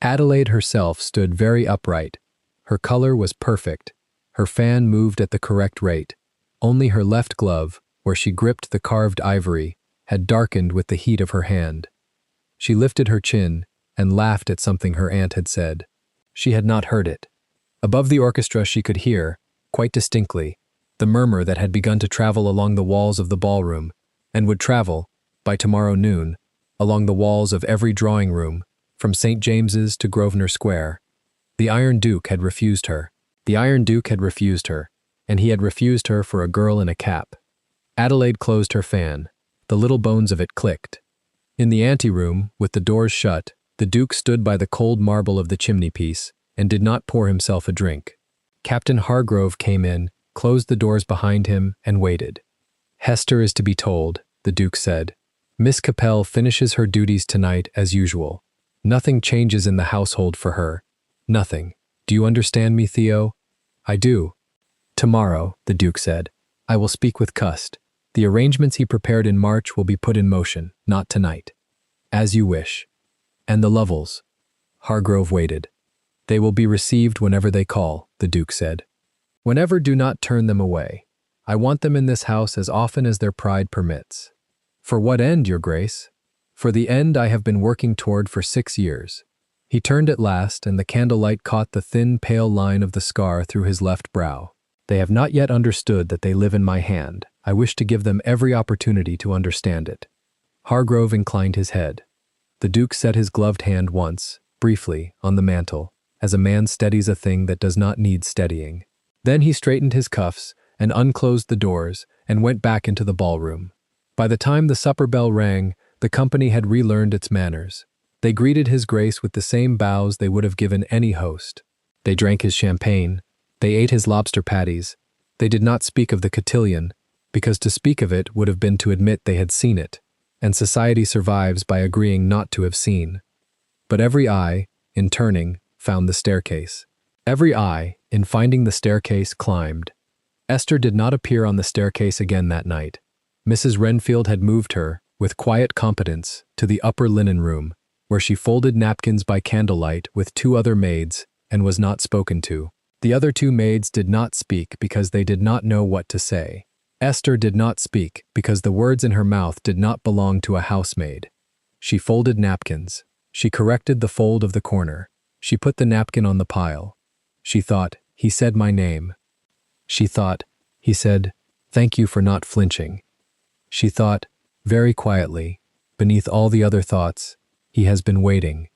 Adelaide herself stood very upright. Her color was perfect. Her fan moved at the correct rate. Only her left glove, where she gripped the carved ivory, had darkened with the heat of her hand. She lifted her chin and laughed at something her aunt had said. She had not heard it. Above the orchestra she could hear, quite distinctly, the murmur that had begun to travel along the walls of the ballroom, and would travel, by tomorrow noon, along the walls of every drawing room, from St. James's to Grosvenor Square. The Iron Duke had refused her. The Iron Duke had refused her, and he had refused her for a girl in a cap. Adelaide closed her fan. The little bones of it clicked. In the anteroom, with the doors shut, the Duke stood by the cold marble of the chimney-piece and did not pour himself a drink. Captain Hargrove came in, closed the doors behind him, and waited. "Hester is to be told," the Duke said. "Miss Capel finishes her duties tonight as usual. Nothing changes in the household for her. Nothing. Do you understand me, Theo?" "I do." "Tomorrow," the Duke said, "I will speak with Cust. The arrangements he prepared in March will be put in motion, not tonight." "As you wish." "And the Lovels?" Hargrove waited. "They will be received whenever they call," the Duke said. "Whenever, do not turn them away. I want them in this house as often as their pride permits." "For what end, your Grace?" "For the end I have been working toward for 6 years." He turned at last, and the candlelight caught the thin, pale line of the scar through his left brow. "They have not yet understood that they live in my hand. I wish to give them every opportunity to understand it." Hargrove inclined his head. The Duke set his gloved hand once, briefly, on the mantel, as a man steadies a thing that does not need steadying. Then he straightened his cuffs and unclosed the doors and went back into the ballroom. By the time the supper bell rang, the company had relearned its manners. They greeted his Grace with the same bows they would have given any host. They drank his champagne. They ate his lobster patties. They did not speak of the cotillion, because to speak of it would have been to admit they had seen it, and society survives by agreeing not to have seen. But every eye, in turning, found the staircase. Every eye, in finding the staircase, climbed. Esther did not appear on the staircase again that night. Mrs. Renfield had moved her, with quiet competence, to the upper linen room, where she folded napkins by candlelight with 2 other maids, and was not spoken to. The other 2 maids did not speak because they did not know what to say. Esther did not speak because the words in her mouth did not belong to a housemaid. She folded napkins. She corrected the fold of the corner. She put the napkin on the pile. She thought, "He said my name." She thought, "He said, 'Thank you for not flinching.'" She thought, very quietly, beneath all the other thoughts, "He has been waiting."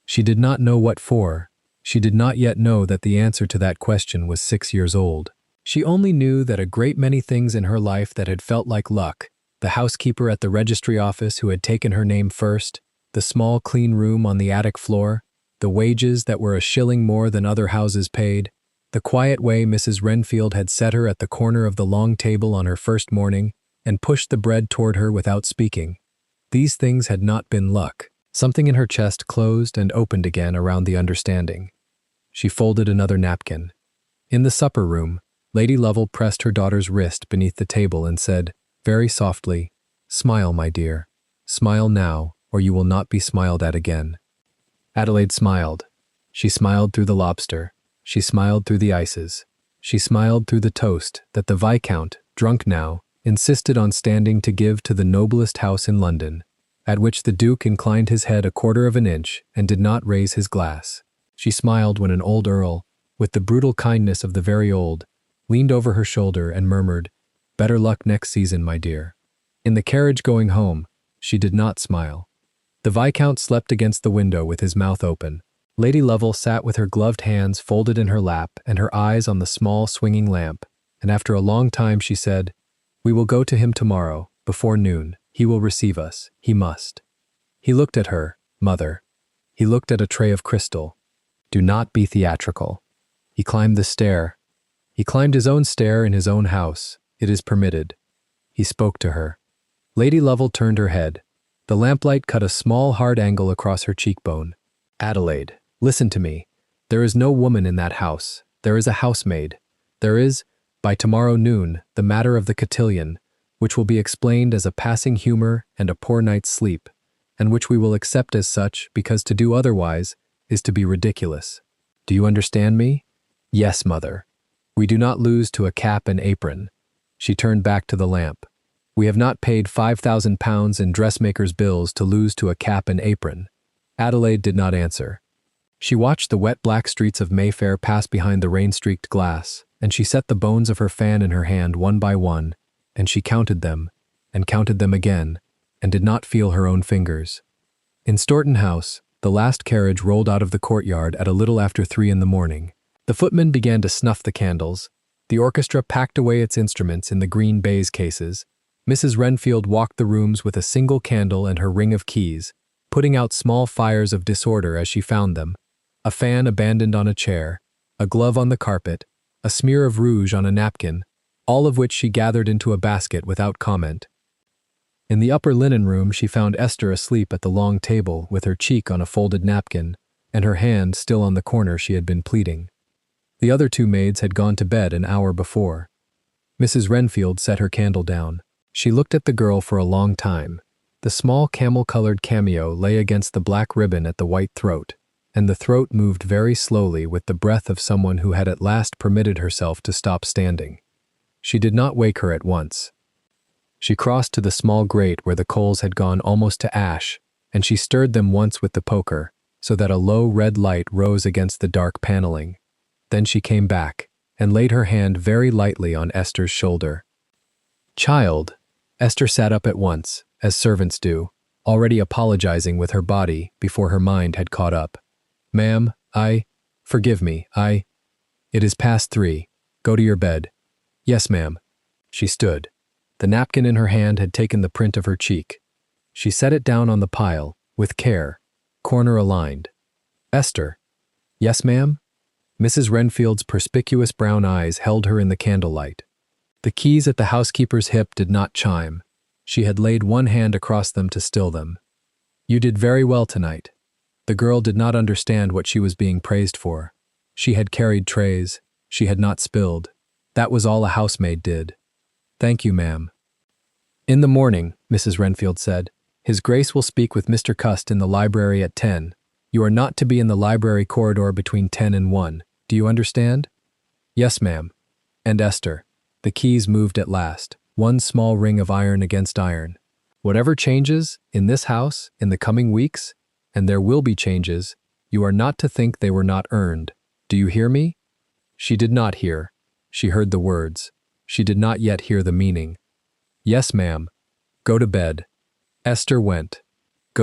She did not know what for. She did not yet know that the answer to that question was 6 years old. She only knew that a great many things in her life that had felt like luck, the housekeeper at the registry office who had taken her name first, the small clean room on the attic floor, the wages that were a shilling more than other houses paid, the quiet way Mrs. Renfield had set her at the corner of the long table on her first morning and pushed the bread toward her without speaking. These things had not been luck. Something in her chest closed and opened again around the understanding. She folded another napkin. In the supper room, Lady Lovell pressed her daughter's wrist beneath the table and said, very softly, "Smile, my dear. Smile now, or you will not be smiled at again." Adelaide smiled. She smiled through the lobster. She smiled through the ices. She smiled through the toast that the Viscount, drunk now, insisted on standing to give to the noblest house in London, at which the Duke inclined his head 1/4 of an inch and did not raise his glass. She smiled when an old earl, with the brutal kindness of the very old, leaned over her shoulder and murmured, "Better luck next season, my dear." In the carriage going home, she did not smile. The Viscount slept against the window with his mouth open. Lady Lovell sat with her gloved hands folded in her lap and her eyes on the small swinging lamp, and after a long time she said, "We will go to him tomorrow, before noon. He will receive us. He must." He looked at her, "Mother." He looked at a tray of crystal. "Do not be theatrical." He climbed the stair. He climbed his own stair in his own house. It is permitted. He spoke to her. Lady Lovell turned her head. The lamplight cut a small hard angle across her cheekbone. "Adelaide, listen to me. There is no woman in that house. There is a housemaid. There is, by tomorrow noon, the matter of the cotillion, which will be explained as a passing humor and a poor night's sleep, and which we will accept as such because to do otherwise is to be ridiculous. Do you understand me?" "Yes, mother." "We do not lose to a cap and apron." She turned back to the lamp. "We have not paid £5,000 in dressmakers' bills to lose to a cap and apron." Adelaide did not answer. She watched the wet black streets of Mayfair pass behind the rain-streaked glass, and she set the bones of her fan in her hand one by one, and she counted them, and counted them again, and did not feel her own fingers. In Stourton House, the last carriage rolled out of the courtyard at a little after 3 in the morning. The footman began to snuff the candles. The orchestra packed away its instruments in the green baize cases. Mrs. Renfield walked the rooms with a single candle and her ring of keys, putting out small fires of disorder as she found them. A fan abandoned on a chair, a glove on the carpet, a smear of rouge on a napkin, all of which she gathered into a basket without comment. In the upper linen room she found Esther asleep at the long table with her cheek on a folded napkin and her hand still on the corner she had been pleating. The other 2 maids had gone to bed an hour before. Mrs. Renfield set her candle down. She looked at the girl for a long time. The small camel-colored cameo lay against the black ribbon at the white throat, and the throat moved very slowly with the breath of someone who had at last permitted herself to stop standing. She did not wake her at once. She crossed to the small grate where the coals had gone almost to ash, and she stirred them once with the poker, so that a low red light rose against the dark paneling. Then she came back, and laid her hand very lightly on Esther's shoulder. "Child," Esther sat up at once, as servants do, already apologizing with her body before her mind had caught up. "Ma'am, forgive me, it is past 3. Go to your bed." "Yes, ma'am." She stood. The napkin in her hand had taken the print of her cheek. She set it down on the pile, with care, corner aligned. "Esther." "Yes, ma'am?" Mrs. Renfield's perspicuous brown eyes held her in the candlelight. The keys at the housekeeper's hip did not chime. She had laid one hand across them to still them. "You did very well tonight." The girl did not understand what she was being praised for. She had carried trays. She had not spilled. That was all a housemaid did. "Thank you, ma'am." "In the morning," Mrs. Renfield said, "His Grace will speak with Mr. Cust in the library at 10. You are not to be in the library corridor between 10 and 1. Do you understand?" "Yes, ma'am." And Esther. The keys moved at last, one small ring of iron against iron. "Whatever changes, in this house, in the coming weeks, and there will be changes, you are not to think they were not earned. Do you hear me?" She did not hear. She heard the words. She did not yet hear the meaning. "Yes, ma'am. Go to bed." Esther went. Go.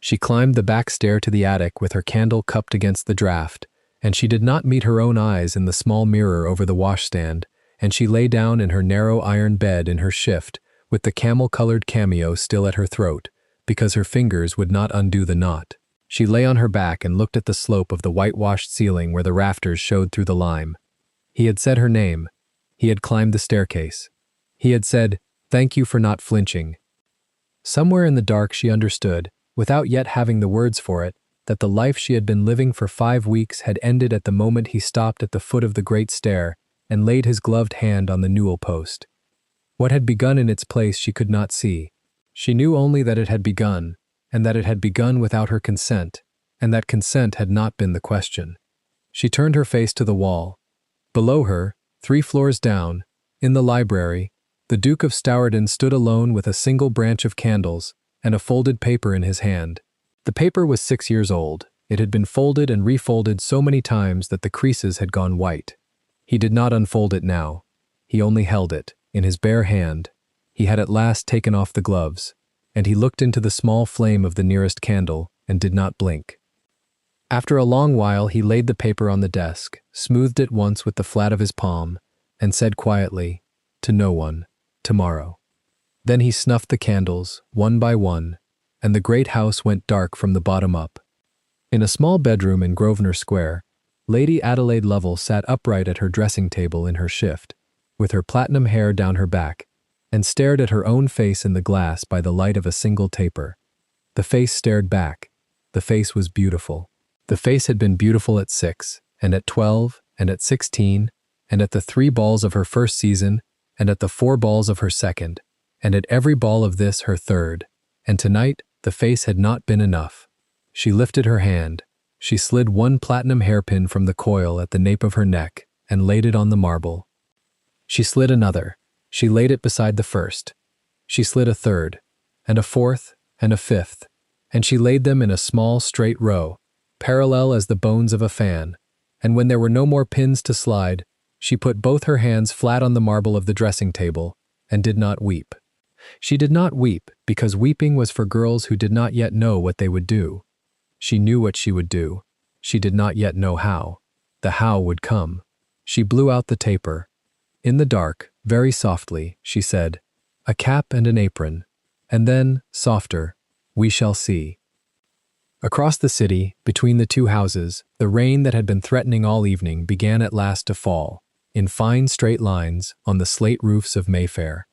She climbed the back stair to the attic with her candle cupped against the draught, and she did not meet her own eyes in the small mirror over the washstand, and she lay down in her narrow iron bed in her shift, with the camel-colored cameo still at her throat, because her fingers would not undo the knot. She lay on her back and looked at the slope of the whitewashed ceiling where the rafters showed through the lime. He had said her name. He had climbed the staircase. He had said, "Thank you for not flinching." Somewhere in the dark she understood, without yet having the words for it, that the life she had been living for 5 weeks had ended at the moment he stopped at the foot of the great stair and laid his gloved hand on the newel post. What had begun in its place she could not see. She knew only that it had begun, and that it had begun without her consent, and that consent had not been the question. She turned her face to the wall. Below her, 3 floors down, in the library, the Duke of Stourton stood alone with a single branch of candles and a folded paper in his hand. The paper was 6 years old. It had been folded and refolded so many times that the creases had gone white. He did not unfold it now. He only held it, in his bare hand. He had at last taken off the gloves, and he looked into the small flame of the nearest candle and did not blink. After a long while he laid the paper on the desk, smoothed it once with the flat of his palm, and said quietly, "To no one, tomorrow." Then he snuffed the candles, one by one, and the great house went dark from the bottom up. In a small bedroom in Grosvenor Square, Lady Adelaide Lovell sat upright at her dressing table in her shift, with her platinum hair down her back, and stared at her own face in the glass by the light of a single taper. The face stared back. The face was beautiful. The face had been beautiful at 6, and at 12, and at 16, and at the 3 balls of her first season, and at the 4 balls of her second, and at every ball of this her third, and tonight the face had not been enough. She lifted her hand. She slid one platinum hairpin from the coil at the nape of her neck and laid it on the marble. She slid another. She laid it beside the first. She slid a third, and a fourth, and a fifth, and she laid them in a small straight row, parallel as the bones of a fan, and when there were no more pins to slide, she put both her hands flat on the marble of the dressing table and did not weep. She did not weep because weeping was for girls who did not yet know what they would do. She knew what she would do. She did not yet know how. The how would come. She blew out the taper. In the dark, very softly, she said, "A cap and an apron." And then, softer, "We shall see." Across the city, between the two houses, the rain that had been threatening all evening began at last to fall, in fine straight lines, on the slate roofs of Mayfair.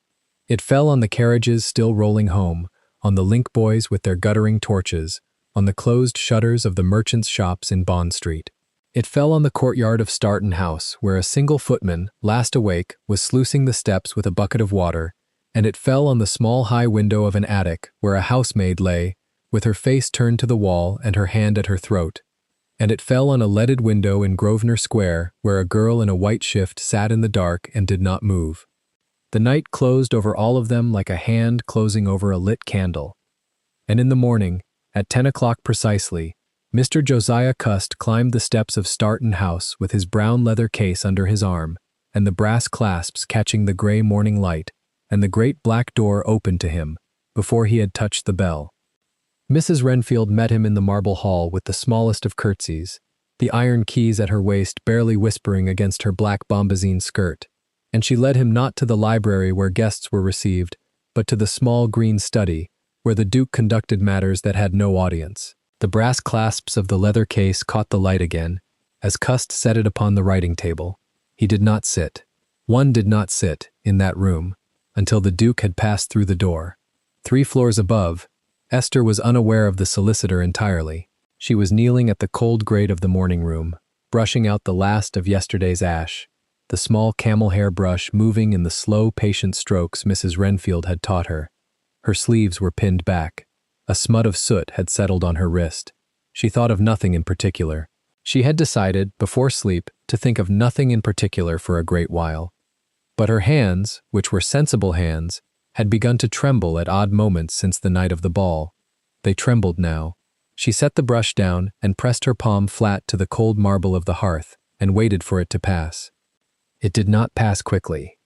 It fell on the carriages still rolling home, on the link boys with their guttering torches, on the closed shutters of the merchants' shops in Bond Street. It fell on the courtyard of Starton House, where a single footman, last awake, was sluicing the steps with a bucket of water, and it fell on the small high window of an attic, where a housemaid lay, with her face turned to the wall and her hand at her throat. And it fell on a leaded window in Grosvenor Square, where a girl in a white shift sat in the dark and did not move. The night closed over all of them like a hand closing over a lit candle. And in the morning, at 10 o'clock precisely, Mr. Josiah Cust climbed the steps of Starton House with his brown leather case under his arm, and the brass clasps catching the gray morning light, and the great black door opened to him, before he had touched the bell. Mrs. Renfield met him in the marble hall with the smallest of curtsies, the iron keys at her waist barely whispering against her black bombazine skirt, and she led him not to the library where guests were received, but to the small green study, where the Duke conducted matters that had no audience. The brass clasps of the leather case caught the light again, as Cust set it upon the writing table. He did not sit. One did not sit, in that room, until the Duke had passed through the door. 3 floors above, Esther was unaware of the solicitor entirely. She was kneeling at the cold grate of the morning room, brushing out the last of yesterday's ash, the small camel hair brush moving in the slow, patient strokes Mrs. Renfield had taught her. Her sleeves were pinned back. A smut of soot had settled on her wrist. She thought of nothing in particular. She had decided, before sleep, to think of nothing in particular for a great while. But her hands, which were sensible hands, had begun to tremble at odd moments since the night of the ball. They trembled now. She set the brush down and pressed her palm flat to the cold marble of the hearth and waited for it to pass. It did not pass quickly.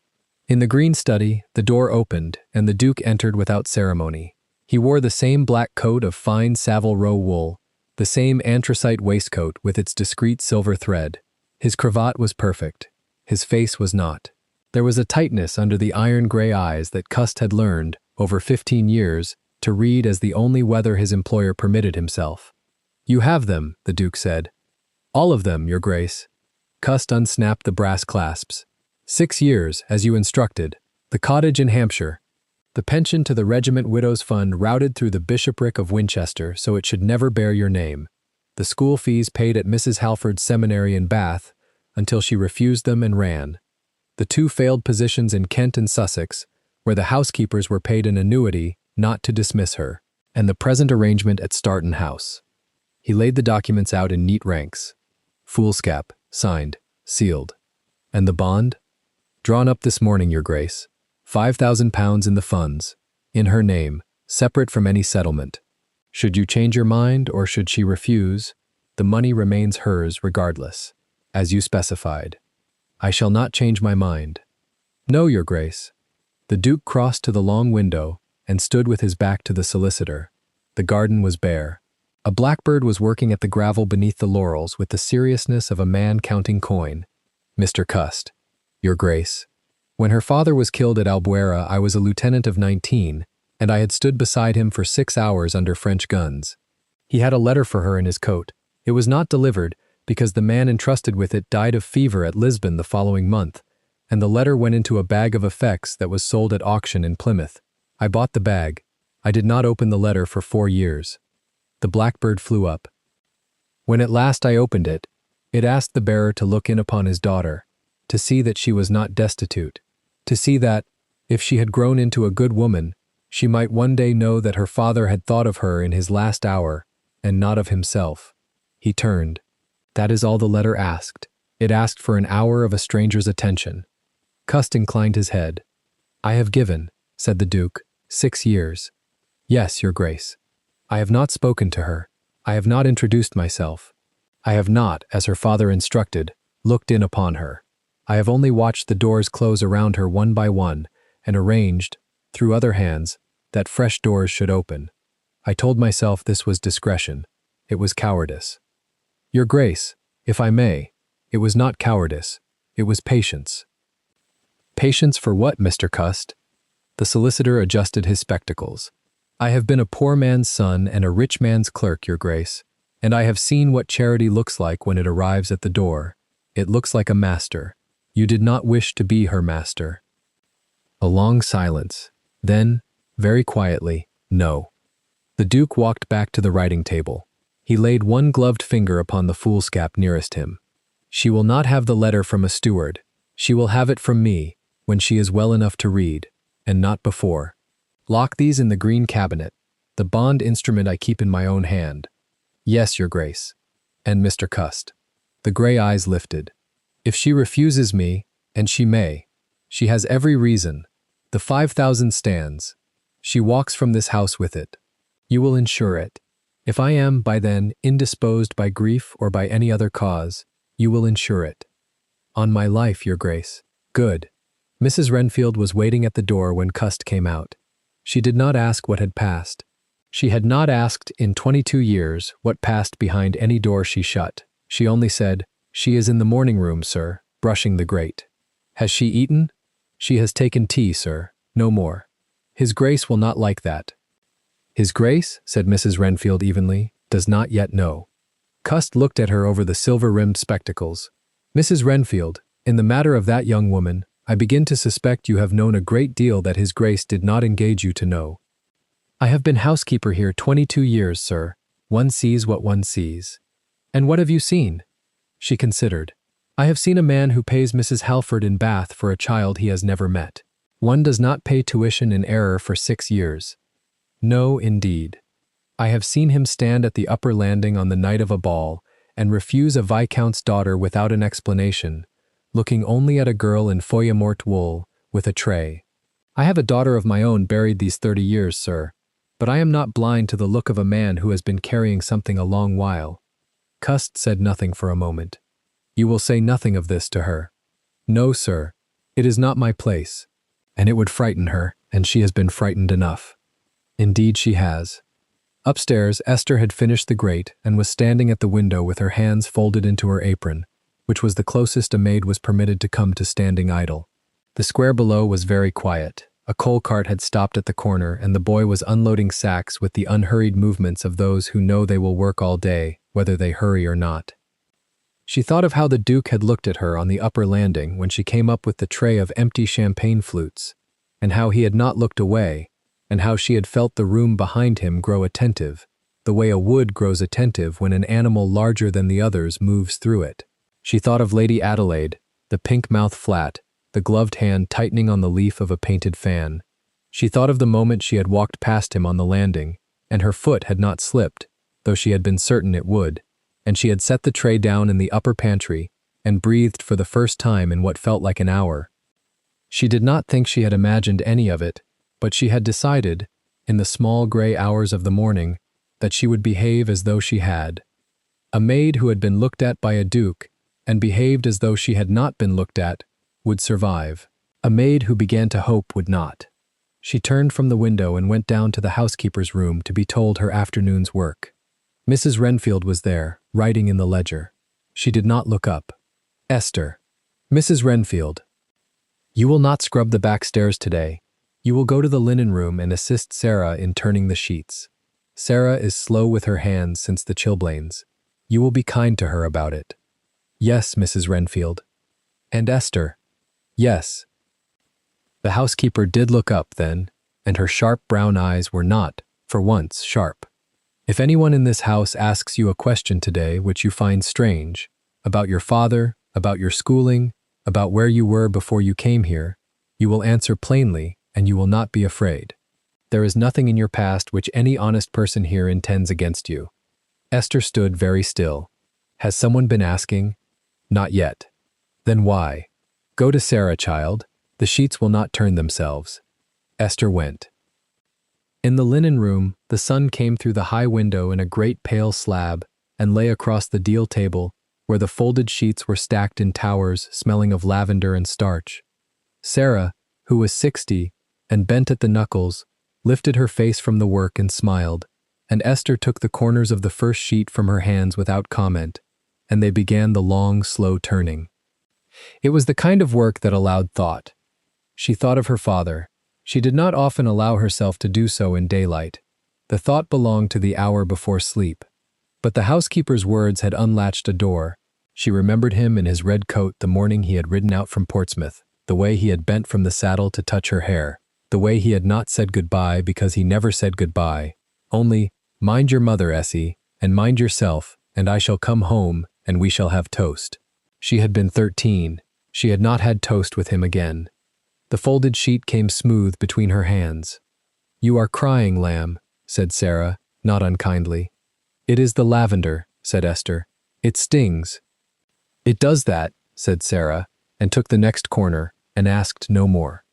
In the green study, the door opened and the Duke entered without ceremony. He wore the same black coat of fine Savile Row wool, the same anthracite waistcoat with its discreet silver thread. His cravat was perfect. His face was not. There was a tightness under the iron-gray eyes that Cust had learned, over 15 years, to read as the only weather his employer permitted himself. "You have them," the Duke said. "All of them, Your Grace." Cust unsnapped the brass clasps. 6 years, as you instructed. The cottage in Hampshire. The pension to the Regiment Widows' Fund routed through the Bishopric of Winchester so it should never bear your name. The school fees paid at Mrs. Halford's seminary in Bath until she refused them and ran. The 2 failed positions in Kent and Sussex, where the housekeepers were paid an annuity not to dismiss her, and the present arrangement at Starton House. He laid the documents out in neat ranks. Foolscap, signed, sealed. And the bond? Drawn up this morning, Your Grace. £5,000 in the funds, in her name, separate from any settlement. Should you change your mind or should she refuse, the money remains hers regardless, as you specified. I shall not change my mind. No, Your Grace. The Duke crossed to the long window and stood with his back to the solicitor. The garden was bare. A blackbird was working at the gravel beneath the laurels with the seriousness of a man counting coin. Mr. Cust. Your Grace. When her father was killed at Albuera, I was a lieutenant of 19, and I had stood beside him for 6 hours under French guns. He had a letter for her in his coat. It was not delivered, because the man entrusted with it died of fever at Lisbon the following month, and the letter went into a bag of effects that was sold at auction in Plymouth. I bought the bag. I did not open the letter for 4 years. The blackbird flew up. When at last I opened it, it asked the bearer to look in upon his daughter, to see that she was not destitute, to see that, if she had grown into a good woman, she might one day know that her father had thought of her in his last hour, and not of himself. He turned. That is all the letter asked. It asked for an hour of a stranger's attention. Cust inclined his head. I have given, said the Duke, 6 years. Yes, Your Grace. I have not spoken to her. I have not introduced myself. I have not, as her father instructed, looked in upon her. I have only watched the doors close around her one by one, and arranged, through other hands, that fresh doors should open. I told myself this was discretion. It was cowardice. Your Grace, if I may, it was not cowardice. It was patience. Patience for what, Mr. Cust? The solicitor adjusted his spectacles. I have been a poor man's son and a rich man's clerk, Your Grace, and I have seen what charity looks like when it arrives at the door. It looks like a master. You did not wish to be her master. A long silence. Then, very quietly, no. The Duke walked back to the writing table. He laid one gloved finger upon the foolscap nearest him. She will not have the letter from a steward. She will have it from me, when she is well enough to read, and not before. Lock these in the green cabinet, the bond instrument I keep in my own hand. Yes, Your Grace. And Mr. Cust. The gray eyes lifted. If she refuses me, and she may, she has every reason. The 5,000 stands. She walks from this house with it. You will insure it. If I am, by then, indisposed by grief or by any other cause, you will insure it. On my life, Your Grace. Good. Mrs. Renfield was waiting at the door when Cust came out. She did not ask what had passed. She had not asked in 22 years what passed behind any door she shut. She only said, "She is in the morning room, sir, brushing the grate." Has she eaten? She has taken tea, sir, no more. His Grace will not like that. His Grace, said Mrs. Renfield evenly, does not yet know. Cust looked at her over the silver-rimmed spectacles. Mrs. Renfield, in the matter of that young woman, I begin to suspect you have known a great deal that His Grace did not engage you to know. I have been housekeeper here 22 years, sir. One sees what one sees. And what have you seen? She considered. I have seen a man who pays Mrs. Halford in Bath for a child he has never met. One does not pay tuition in error for 6 years. No, indeed. I have seen him stand at the upper landing on the night of a ball and refuse a viscount's daughter without an explanation, looking only at a girl in feuillemort wool, with a tray. I have a daughter of my own buried these 30 years, sir, but I am not blind to the look of a man who has been carrying something a long while. Cust said nothing for a moment. You will say nothing of this to her. No, sir, it is not my place, and it would frighten her, and she has been frightened enough. Indeed she has. Upstairs, Esther had finished the grate and was standing at the window with her hands folded into her apron, which was the closest a maid was permitted to come to standing idle. The square below was very quiet. A coal cart had stopped at the corner, and the boy was unloading sacks with the unhurried movements of those who know they will work all day, whether they hurry or not. She thought of how the Duke had looked at her on the upper landing when she came up with the tray of empty champagne flutes, and how he had not looked away, and how she had felt the room behind him grow attentive, the way a wood grows attentive when an animal larger than the others moves through it. She thought of Lady Adelaide, the pink mouth flat, the gloved hand tightening on the leaf of a painted fan. She thought of the moment she had walked past him on the landing, and her foot had not slipped, though she had been certain it would, and she had set the tray down in the upper pantry and breathed for the first time in what felt like an hour. She did not think she had imagined any of it, but she had decided, in the small gray hours of the morning, that she would behave as though she had. A maid who had been looked at by a duke and behaved as though she had not been looked at would survive. A maid who began to hope would not. She turned from the window and went down to the housekeeper's room to be told her afternoon's work. Mrs. Renfield was there, writing in the ledger. She did not look up. Esther. Mrs. Renfield. You will not scrub the back stairs today. You will go to the linen room and assist Sarah in turning the sheets. Sarah is slow with her hands since the chilblains. You will be kind to her about it. Yes, Mrs. Renfield. And Esther. Yes. The housekeeper did look up then, and her sharp brown eyes were not, for once, sharp. If anyone in this house asks you a question today which you find strange, about your father, about your schooling, about where you were before you came here, you will answer plainly, and you will not be afraid. There is nothing in your past which any honest person here intends against you. Esther stood very still. Has someone been asking? Not yet. Then why? Go to Sarah, child. The sheets will not turn themselves. Esther went. In the linen room, the sun came through the high window in a great pale slab, and lay across the deal table, where the folded sheets were stacked in towers smelling of lavender and starch. Sarah, who was 60 and bent at the knuckles, lifted her face from the work and smiled, and Esther took the corners of the first sheet from her hands without comment, and they began the long, slow turning. It was the kind of work that allowed thought. She thought of her father. She did not often allow herself to do so in daylight. The thought belonged to the hour before sleep. But the housekeeper's words had unlatched a door. She remembered him in his red coat the morning he had ridden out from Portsmouth, the way he had bent from the saddle to touch her hair, the way he had not said goodbye because he never said goodbye, only, "Mind your mother, Essie, and mind yourself, and I shall come home, and we shall have toast." She had been 13. She had not had toast with him again. The folded sheet came smooth between her hands. "You are crying, lamb," said Sarah, not unkindly. "It is the lavender," said Esther. "It stings." "It does that," said Sarah, and took the next corner, and asked no more.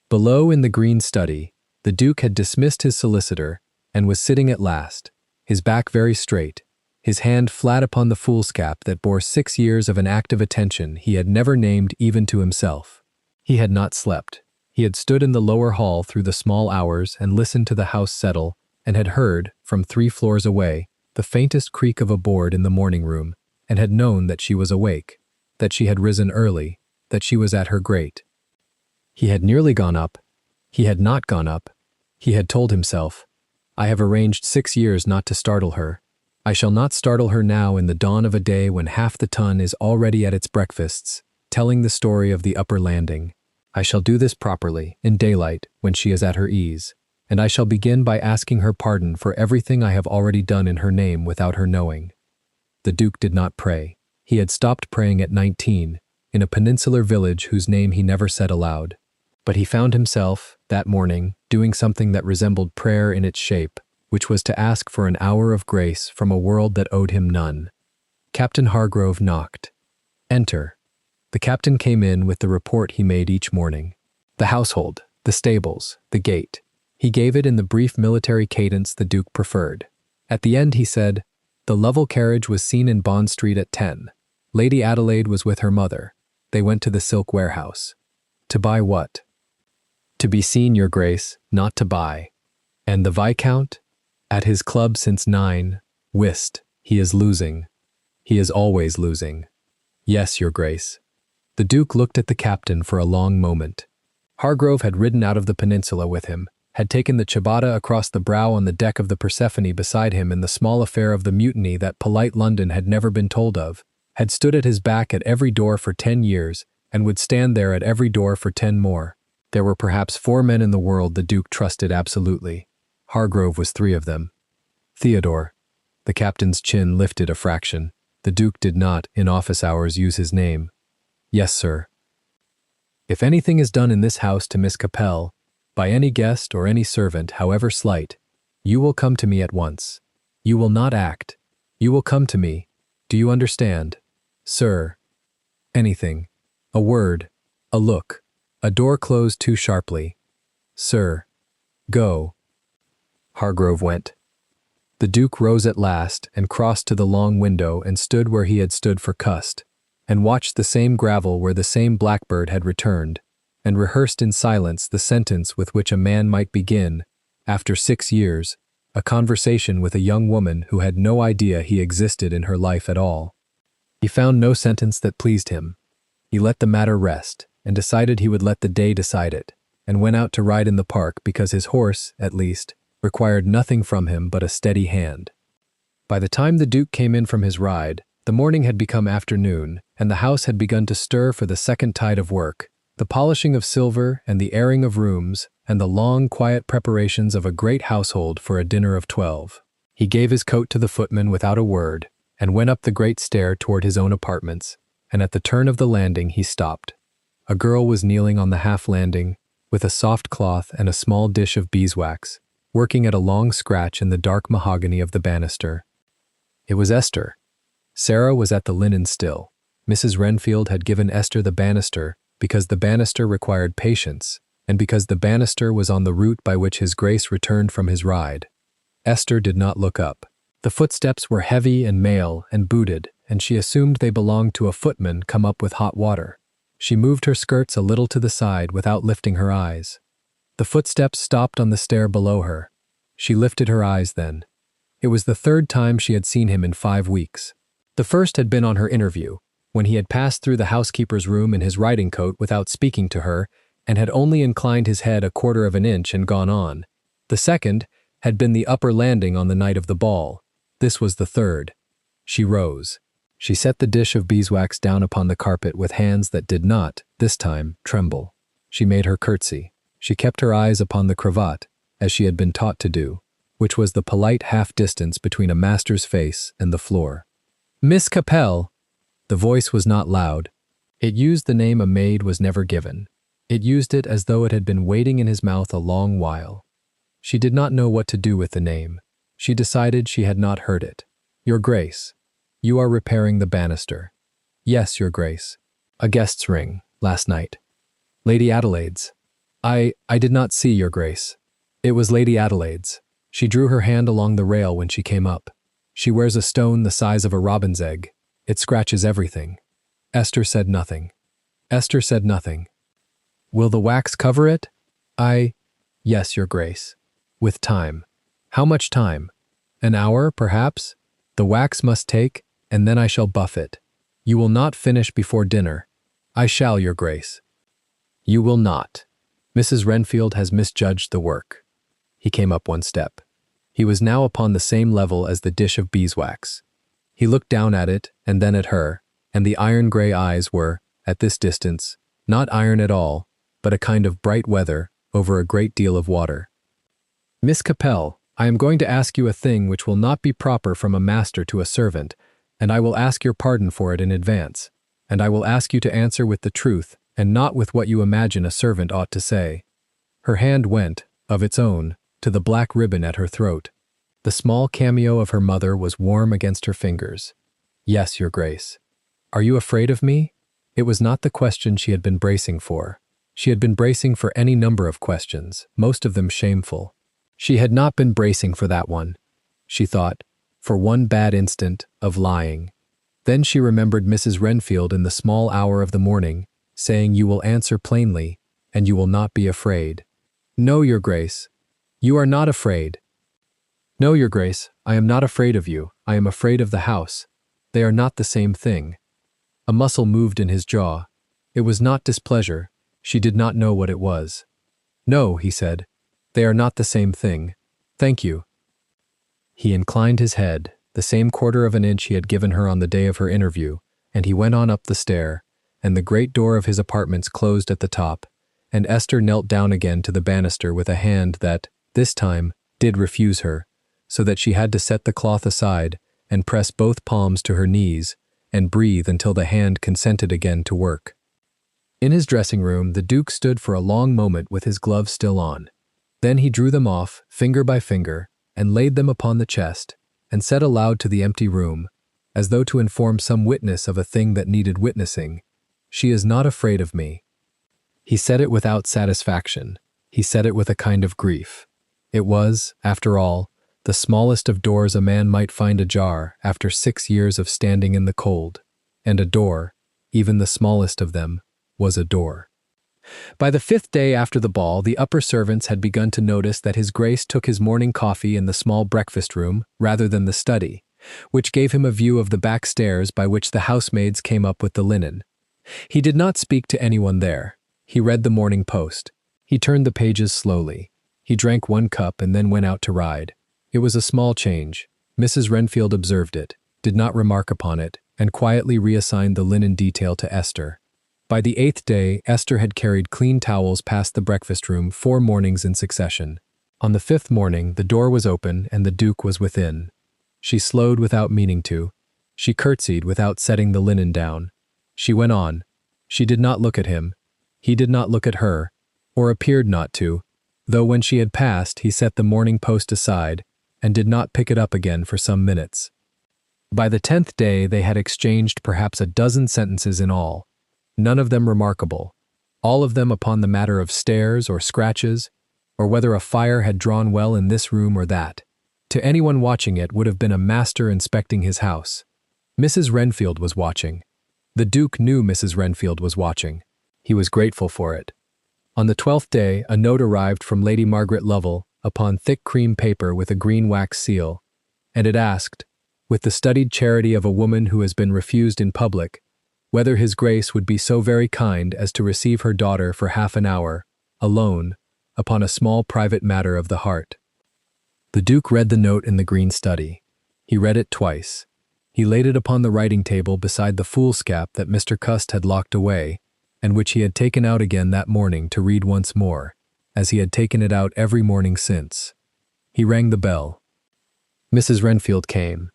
Below in the green study, the Duke had dismissed his solicitor, and was sitting at last, his back very straight, his hand flat upon the foolscap that bore 6 years of an active attention he had never named even to himself. He had not slept. He had stood in the lower hall through the small hours and listened to the house settle, and had heard, from 3 floors away, the faintest creak of a board in the morning room, and had known that she was awake, that she had risen early, that she was at her grate. He had nearly gone up. He had not gone up. He had told himself, "I have arranged 6 years not to startle her. I shall not startle her now in the dawn of a day when half the ton is already at its breakfasts, telling the story of the upper landing. I shall do this properly, in daylight, when she is at her ease, and I shall begin by asking her pardon for everything I have already done in her name without her knowing." The Duke did not pray. He had stopped praying at 19, in a peninsular village whose name he never said aloud. But he found himself, that morning, doing something that resembled prayer in its shape, which was to ask for an hour of grace from a world that owed him none. Captain Hargrove knocked. "Enter." The captain came in with the report he made each morning. The household, the stables, the gate. He gave it in the brief military cadence the Duke preferred. At the end he said, "The Lovell carriage was seen in Bond Street at 10. Lady Adelaide was with her mother. They went to the silk warehouse." "To buy what?" "To be seen, your grace, not to buy." "And the Viscount?" "At his club since 9. Whist. He is losing." "He is always losing." "Yes, your grace." The Duke looked at the captain for a long moment. Hargrove had ridden out of the peninsula with him, had taken the ciabatta across the brow on the deck of the Persephone beside him in the small affair of the mutiny that polite London had never been told of, had stood at his back at every door for 10 years, and would stand there at every door for 10 more. There were perhaps 4 men in the world the Duke trusted absolutely. Hargrove was 3 of them. "Theodore." The captain's chin lifted a fraction. The Duke did not, in office hours, use his name. "Yes, sir." "If anything is done in this house to Miss Capel, by any guest or any servant, however slight, you will come to me at once. You will not act. You will come to me. Do you understand? Sir. Anything. A word. A look. A door closed too sharply. Sir. Go." Hargrove went. The Duke rose at last and crossed to the long window and stood where he had stood for Cust, and watched the same gravel where the same blackbird had returned, and rehearsed in silence the sentence with which a man might begin, after 6 years, a conversation with a young woman who had no idea he existed in her life at all. He found no sentence that pleased him. He let the matter rest, and decided he would let the day decide it, and went out to ride in the park because his horse, at least, required nothing from him but a steady hand. By the time the Duke came in from his ride, the morning had become afternoon, and the house had begun to stir for the second tide of work, the polishing of silver and the airing of rooms, and the long, quiet preparations of a great household for a dinner of 12. He gave his coat to the footman without a word, and went up the great stair toward his own apartments, and at the turn of the landing he stopped. A girl was kneeling on the half-landing, with a soft cloth and a small dish of beeswax, working at a long scratch in the dark mahogany of the banister. It was Esther. Sarah was at the linen still. Mrs. Renfield had given Esther the banister because the banister required patience, and because the banister was on the route by which his grace returned from his ride. Esther did not look up. The footsteps were heavy and male and booted, and she assumed they belonged to a footman come up with hot water. She moved her skirts a little to the side without lifting her eyes. The footsteps stopped on the stair below her. She lifted her eyes then. It was the third time she had seen him in 5 weeks. The first had been on her interview, when he had passed through the housekeeper's room in his riding coat without speaking to her, and had only inclined his head 1/4 of an inch and gone on. The second had been the upper landing on the night of the ball. This was the third. She rose. She set the dish of beeswax down upon the carpet with hands that did not, this time, tremble. She made her curtsy. She kept her eyes upon the cravat, as she had been taught to do, which was the polite half-distance between a master's face and the floor. "Miss Capel!" The voice was not loud. It used the name a maid was never given. It used it as though it had been waiting in his mouth a long while. She did not know what to do with the name. She decided she had not heard it. "Your Grace, you are repairing the banister." "Yes, Your Grace. A guest's ring, last night." "Lady Adelaide's." I did not see, Your Grace." "It was Lady Adelaide's. She drew her hand along the rail when she came up. She wears a stone the size of a robin's egg. It scratches everything." Esther said nothing. Esther said nothing. "Will the wax cover it?" Yes, Your Grace. With time." "How much time?" "An hour, perhaps. The wax must take, and then I shall buff it. You will not finish before dinner." "I shall, Your Grace." "You will not. Mrs. Renfield has misjudged the work." He came up 1 step. He was now upon the same level as the dish of beeswax. He looked down at it and then at her, and the iron-gray eyes were, at this distance, not iron at all, but a kind of bright weather over a great deal of water. "Miss Capel, I am going to ask you a thing which will not be proper from a master to a servant, and I will ask your pardon for it in advance, and I will ask you to answer with the truth and not with what you imagine a servant ought to say." Her hand went, of its own, to the black ribbon at her throat. The small cameo of her mother was warm against her fingers. "Yes, Your Grace." "Are you afraid of me?" It was not the question she had been bracing for. She had been bracing for any number of questions, most of them shameful. She had not been bracing for that one. She thought, for one bad instant, of lying. Then she remembered Mrs. Renfield in the small hour of the morning, saying, "You will answer plainly, and you will not be afraid." "No, Your Grace. You are not afraid." "No, Your Grace, I am not afraid of you. I am afraid of the house. They are not the same thing." A muscle moved in his jaw. It was not displeasure. She did not know what it was. "No," he said. "They are not the same thing. Thank you." He inclined his head, the same 1/4 of an inch he had given her on the day of her interview, and he went on up the stair, and the great door of his apartments closed at the top, and Esther knelt down again to the banister with a hand that, this time, did refuse her, so that she had to set the cloth aside and press both palms to her knees and breathe until the hand consented again to work. In his dressing room, the Duke stood for a long moment with his gloves still on. Then he drew them off, finger by finger, and laid them upon the chest, and said aloud to the empty room, as though to inform some witness of a thing that needed witnessing, "She is not afraid of me." He said it without satisfaction. He said it with a kind of grief. It was, after all, the smallest of doors a man might find ajar after 6 years of standing in the cold, and a door, even the smallest of them, was a door. By the 5th day after the ball, the upper servants had begun to notice that his Grace took his morning coffee in the small breakfast room rather than the study, which gave him a view of the back stairs by which the housemaids came up with the linen. He did not speak to anyone there. He read the Morning Post. He turned the pages slowly. He drank 1 cup and then went out to ride. It was a small change. Mrs. Renfield observed it, did not remark upon it, and quietly reassigned the linen detail to Esther. By the 8th day, Esther had carried clean towels past the breakfast room 4 mornings in succession. On the 5th morning, the door was open and the Duke was within. She slowed without meaning to. She curtsied without setting the linen down. She went on. She did not look at him. He did not look at her, or appeared not to, though when she had passed, he set the Morning Post aside and did not pick it up again for some minutes. By the 10th day, they had exchanged perhaps a dozen sentences in all, none of them remarkable, all of them upon the matter of stairs or scratches, or whether a fire had drawn well in this room or that. To anyone watching it would have been a master inspecting his house. Mrs. Renfield was watching. The Duke knew Mrs. Renfield was watching. He was grateful for it. On the 12th day, a note arrived from Lady Margaret Lovell upon thick cream paper with a green wax seal, and it asked, with the studied charity of a woman who has been refused in public, whether His Grace would be so very kind as to receive her daughter for half an hour, alone, upon a small private matter of the heart. The Duke read the note in the green study. He read it twice. He laid it upon the writing table beside the foolscap that Mr. Cust had locked away, and which he had taken out again that morning to read once more, as he had taken it out every morning since. He rang the bell. Mrs. Renfield came.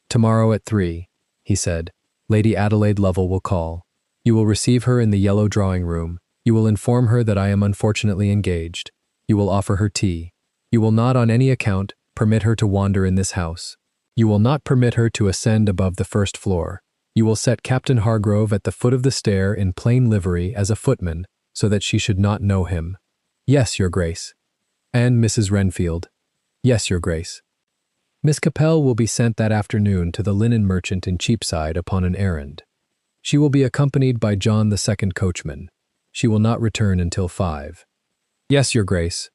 "Tomorrow at 3, he said, "Lady Adelaide Lovell will call. You will receive her in the yellow drawing-room. You will inform her that I am unfortunately engaged. You will offer her tea. You will not on any account permit her to wander in this house. You will not permit her to ascend above the first floor. You will set Captain Hargrove at the foot of the stair in plain livery as a footman, so that she should not know him. Yes, Your Grace. And Mrs. Renfield. Yes, Your Grace. Miss Capel will be sent that afternoon to the linen merchant in Cheapside upon an errand. She will be accompanied by John the second coachman. She will not return until 5. Yes, Your Grace.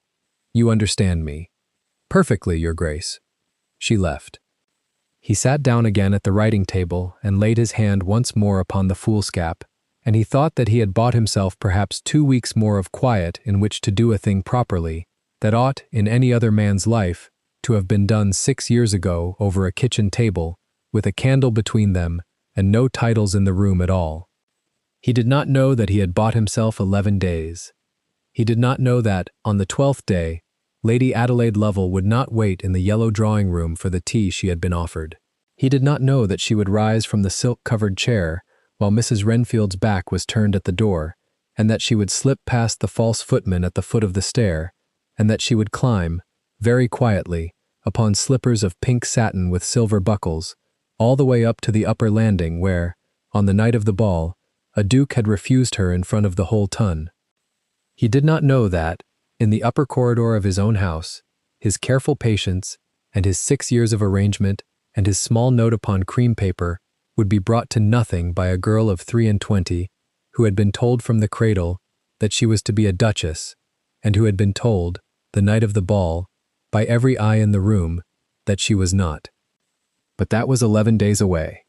You understand me. Perfectly, Your Grace. She left. He sat down again at the writing table and laid his hand once more upon the foolscap, and he thought that he had bought himself perhaps 2 weeks more of quiet in which to do a thing properly, that ought, in any other man's life, to have been done 6 years ago over a kitchen table, with a candle between them, and no titles in the room at all. He did not know that he had bought himself 11 days. He did not know that, on the 12th day, Lady Adelaide Lovell would not wait in the yellow drawing-room for the tea she had been offered. He did not know that she would rise from the silk-covered chair while Mrs. Renfield's back was turned at the door, and that she would slip past the false footman at the foot of the stair, and that she would climb, very quietly, upon slippers of pink satin with silver buckles, all the way up to the upper landing where, on the night of the ball, a duke had refused her in front of the whole ton. He did not know that, in the upper corridor of his own house, his careful patience, and his 6 years of arrangement, and his small note upon cream paper would be brought to nothing by a girl of 23, who had been told from the cradle that she was to be a duchess, and who had been told, the night of the ball, by every eye in the room, that she was not. But that was 11 days away.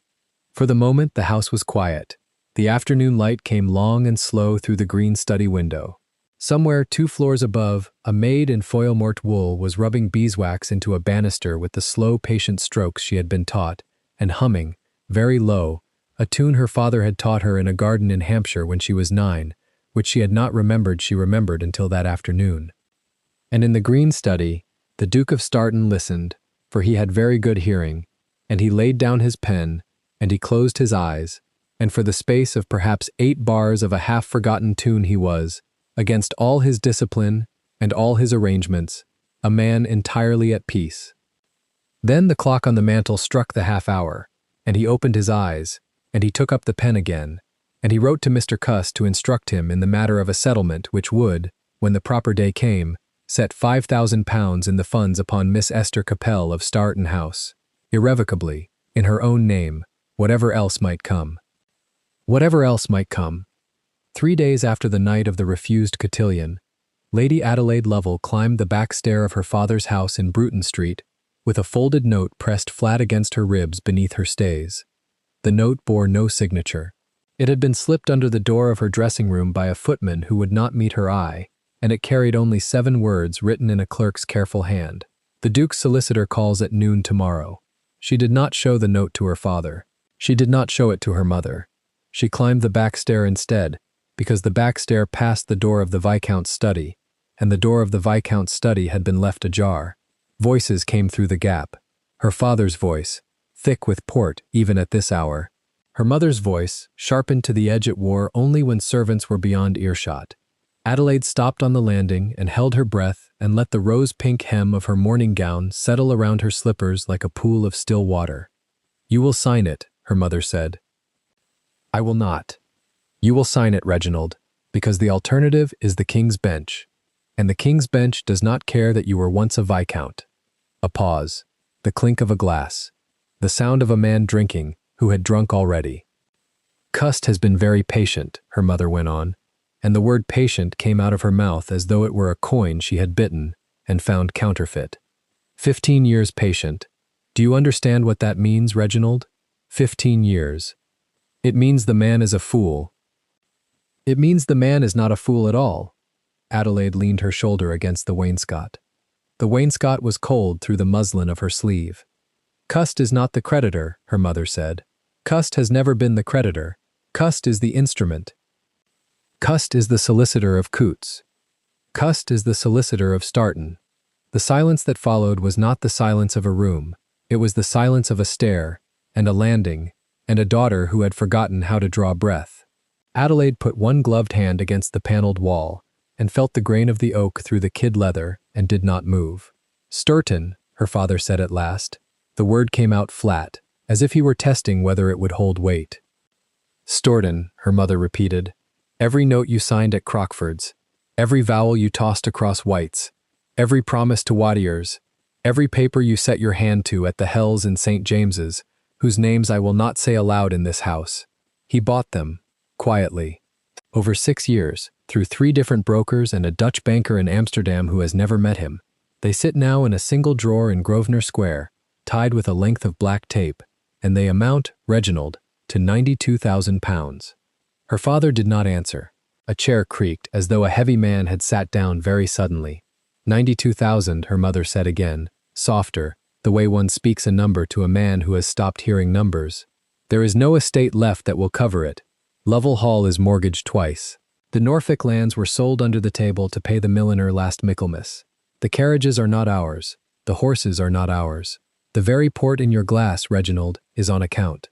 For the moment the house was quiet. The afternoon light came long and slow through the green study window. Somewhere 2 floors above, a maid in foil-mort wool was rubbing beeswax into a banister with the slow, patient strokes she had been taught, and humming, very low, a tune her father had taught her in a garden in Hampshire when she was 9, which she had not remembered she remembered until that afternoon. And in the green study, the Duke of Starton listened, for he had very good hearing, and he laid down his pen, and he closed his eyes, and for the space of perhaps 8 bars of a half-forgotten tune he was, against all his discipline and all his arrangements, a man entirely at peace. Then the clock on the mantel struck the half-hour, and he opened his eyes, and he took up the pen again, and he wrote to Mr. Cust to instruct him in the matter of a settlement which would, when the proper day came, set £5,000 in the funds upon Miss Esther Capel of Starton House, irrevocably, in her own name, whatever else might come. Whatever else might come. 3 days after the night of the refused cotillion, Lady Adelaide Lovell climbed the back stair of her father's house in Bruton Street, with a folded note pressed flat against her ribs beneath her stays. The note bore no signature. It had been slipped under the door of her dressing-room by a footman who would not meet her eye, and it carried only 7 words written in a clerk's careful hand. The Duke's solicitor calls at noon tomorrow. She did not show the note to her father. She did not show it to her mother. She climbed the back stair instead, because the back stair passed the door of the Viscount's study, and the door of the Viscount's study had been left ajar. Voices came through the gap. Her father's voice, thick with port even at this hour. Her mother's voice, sharpened to the edge it wore only when servants were beyond earshot. Adelaide stopped on the landing and held her breath and let the rose-pink hem of her morning gown settle around her slippers like a pool of still water. "You will sign it," her mother said. "I will not. You will sign it, Reginald, because the alternative is the King's Bench, and the King's Bench does not care that you were once a Viscount." A pause. The clink of a glass. The sound of a man drinking, who had drunk already. Cust has been very patient, her mother went on, and the word patient came out of her mouth as though it were a coin she had bitten and found counterfeit. 15 years patient. Do you understand what that means, Reginald? 15 years. It means the man is a fool. It means the man is not a fool at all. Adelaide leaned her shoulder against the wainscot. The wainscot was cold through the muslin of her sleeve. Cust is not the creditor, her mother said. Cust has never been the creditor. Cust is the instrument. Cust is the solicitor of Coutts. Cust is the solicitor of Starton. The silence that followed was not the silence of a room. It was the silence of a stair, and a landing, and a daughter who had forgotten how to draw breath. Adelaide put one gloved hand against the paneled wall, and felt the grain of the oak through the kid leather, and did not move. Sturton, her father said at last. The word came out flat, as if he were testing whether it would hold weight. Storton, her mother repeated. Every note you signed at Crockford's, every vowel you tossed across White's, every promise to Wattier's, every paper you set your hand to at the Hells in St. James's, whose names I will not say aloud in this house. He bought them, quietly, over 6 years, through 3 different brokers and a Dutch banker in Amsterdam who has never met him. They sit now in a single drawer in Grosvenor Square, tied with a length of black tape, and they amount, Reginald, to £92,000. Her father did not answer. A chair creaked as though a heavy man had sat down very suddenly. 92,000, her mother said again, softer, the way one speaks a number to a man who has stopped hearing numbers. There is no estate left that will cover it. Lovell Hall is mortgaged twice. The Norfolk lands were sold under the table to pay the milliner last Michaelmas. The carriages are not ours. The horses are not ours. The very port in your glass, Reginald, is on account.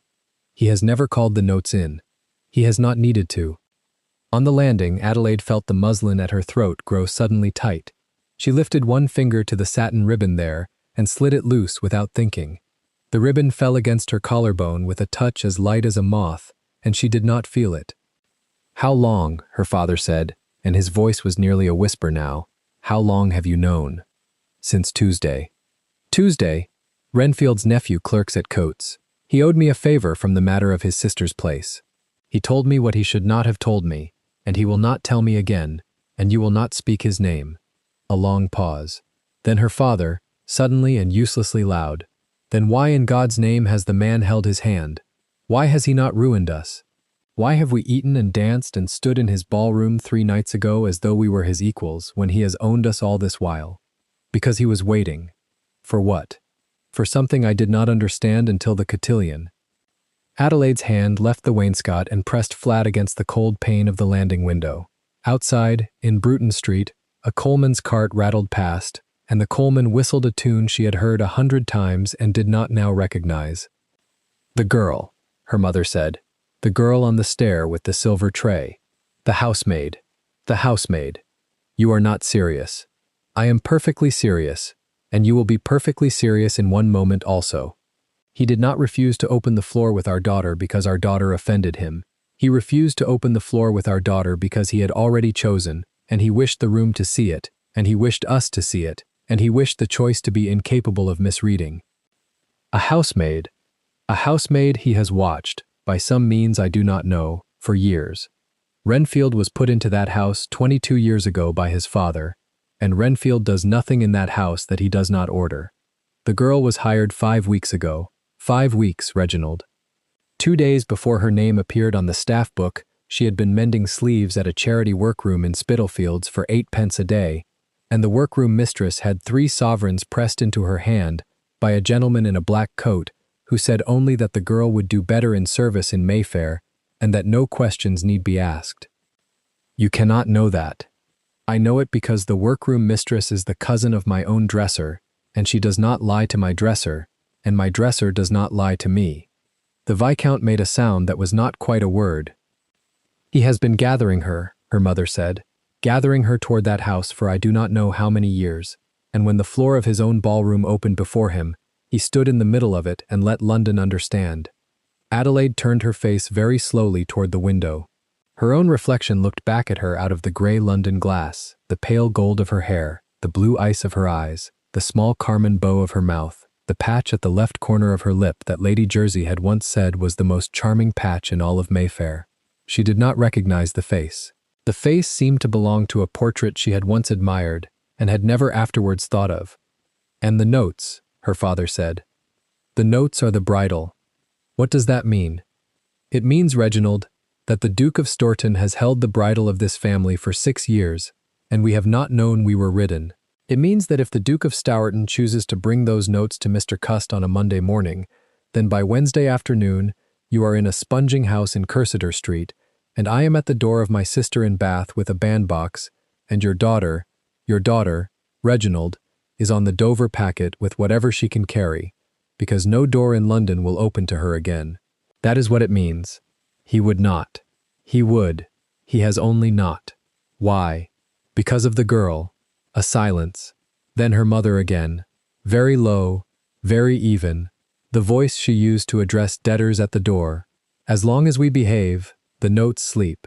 He has never called the notes in. He has not needed to. On the landing, Adelaide felt the muslin at her throat grow suddenly tight. She lifted one finger to the satin ribbon there and slid it loose without thinking. The ribbon fell against her collarbone with a touch as light as a moth, and she did not feel it. How long, her father said, and his voice was nearly a whisper now, how long have you known? Since Tuesday. Tuesday? Renfield's nephew clerks at Coates. He owed me a favor from the matter of his sister's place. He told me what he should not have told me, and he will not tell me again, and you will not speak his name. A long pause. Then her father, suddenly and uselessly loud. Then why in God's name has the man held his hand? Why has he not ruined us? Why have we eaten and danced and stood in his ballroom 3 nights ago as though we were his equals when he has owned us all this while? Because he was waiting. For what? For something I did not understand until the cotillion. Adelaide's hand left the wainscot and pressed flat against the cold pane of the landing window. Outside, in Bruton Street, a coalman's cart rattled past, and the coalman whistled a tune she had heard 100 times and did not now recognize. The girl, her mother said. The girl on the stair with the silver tray. The housemaid. The housemaid. You are not serious. I am perfectly serious, and you will be perfectly serious in one moment also. He did not refuse to open the floor with our daughter because our daughter offended him. He refused to open the floor with our daughter because he had already chosen, and he wished the room to see it, and he wished us to see it, and he wished the choice to be incapable of misreading. A housemaid he has watched, by some means I do not know, for years. Renfield was put into that house 22 years ago by his father, and Renfield does nothing in that house that he does not order. The girl was hired 5 weeks ago. 5 weeks, Reginald. 2 days before her name appeared on the staff book, she had been mending sleeves at a charity workroom in Spitalfields for 8 pence a day, and the workroom mistress had 3 sovereigns pressed into her hand by a gentleman in a black coat who said only that the girl would do better in service in Mayfair and that no questions need be asked. You cannot know that. I know it because the workroom mistress is the cousin of my own dresser, and she does not lie to my dresser, and my dresser does not lie to me. The Viscount made a sound that was not quite a word. He has been gathering her, her mother said, gathering her toward that house for I do not know how many years, and when the floor of his own ballroom opened before him, he stood in the middle of it and let London understand. Adelaide turned her face very slowly toward the window. Her own reflection looked back at her out of the grey London glass, the pale gold of her hair, the blue ice of her eyes, the small carmine bow of her mouth, the patch at the left corner of her lip that Lady Jersey had once said was the most charming patch in all of Mayfair. She did not recognize the face. The face seemed to belong to a portrait she had once admired and had never afterwards thought of. And the notes, her father said. The notes are the bridal. What does that mean? It means, Reginald, that the Duke of Stourton has held the bridle of this family for 6 years, and we have not known we were ridden. It means that if the Duke of Stourton chooses to bring those notes to Mr. Cust on a Monday morning, then by Wednesday afternoon you are in a sponging house in Cursitor Street, and I am at the door of my sister in Bath with a bandbox, and your daughter, Reginald, is on the Dover packet with whatever she can carry, because no door in London will open to her again. That is what it means. He would not. He would. He has only not. Why? Because of the girl. A silence. Then her mother again. Very low, very even. The voice she used to address debtors at the door. As long as we behave, the notes sleep.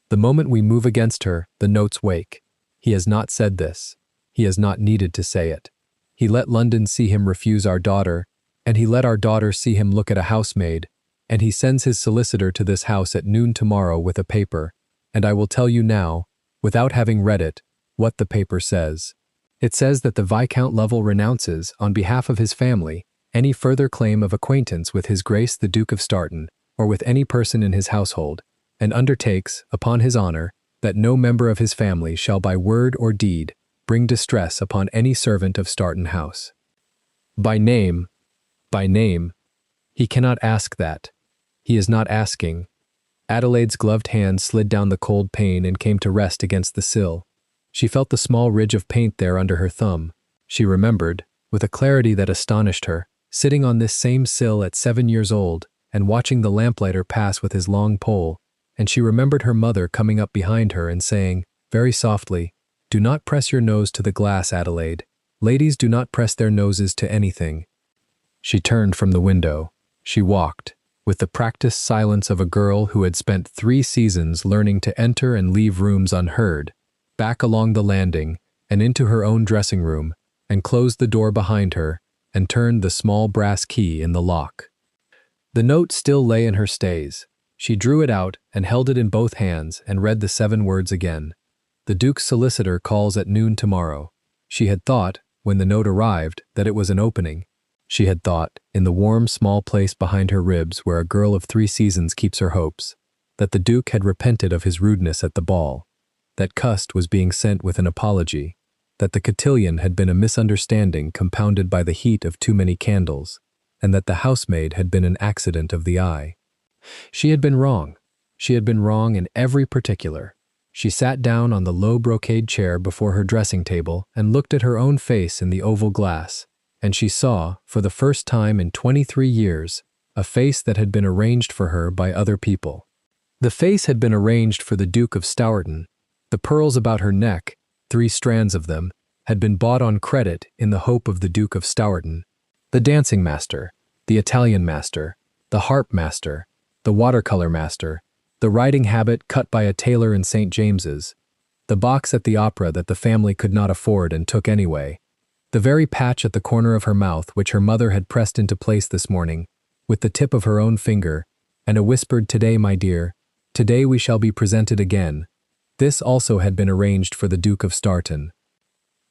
The moment we move against her, the notes wake. He has not said this. He has not needed to say it. He let London see him refuse our daughter, and he let our daughter see him look at a housemaid, and he sends his solicitor to this house at noon tomorrow with a paper, and I will tell you now, without having read it, what the paper says. It says that the Viscount Lovel renounces, on behalf of his family, any further claim of acquaintance with His Grace the Duke of Stourton, or with any person in his household, and undertakes, upon his honor, that no member of his family shall by word or deed bring distress upon any servant of Stourton House. By name, he cannot ask that. He is not asking. Adelaide's gloved hand slid down the cold pane and came to rest against the sill. She felt the small ridge of paint there under her thumb. She remembered, with a clarity that astonished her, sitting on this same sill at 7 years old and watching the lamplighter pass with his long pole, and she remembered her mother coming up behind her and saying, very softly, "Do not press your nose to the glass, Adelaide. Ladies do not press their noses to anything." She turned from the window. She walked, with the practiced silence of a girl who had spent 3 seasons learning to enter and leave rooms unheard, back along the landing and into her own dressing room, and closed the door behind her and turned the small brass key in the lock. The note still lay in her stays. She drew it out and held it in both hands and read the 7 words again. The Duke's solicitor calls at noon tomorrow. She had thought, when the note arrived, that it was an opening. She had thought, in the warm, small place behind her ribs where a girl of 3 seasons keeps her hopes, that the Duke had repented of his rudeness at the ball, that Cust was being sent with an apology, that the cotillion had been a misunderstanding compounded by the heat of too many candles, and that the housemaid had been an accident of the eye. She had been wrong. She had been wrong in every particular. She sat down on the low brocade chair before her dressing table and looked at her own face in the oval glass, and she saw, for the first time in 23 years, a face that had been arranged for her by other people. The face had been arranged for the Duke of Stourton. The pearls about her neck, 3 strands of them, had been bought on credit in the hope of the Duke of Stourton. The dancing master, the Italian master, the harp master, the watercolor master, the riding habit cut by a tailor in St. James's, the box at the opera that the family could not afford and took anyway, the very patch at the corner of her mouth which her mother had pressed into place this morning, with the tip of her own finger, and a whispered, "Today, my dear, today we shall be presented again." This also had been arranged for the Duke of Stourton.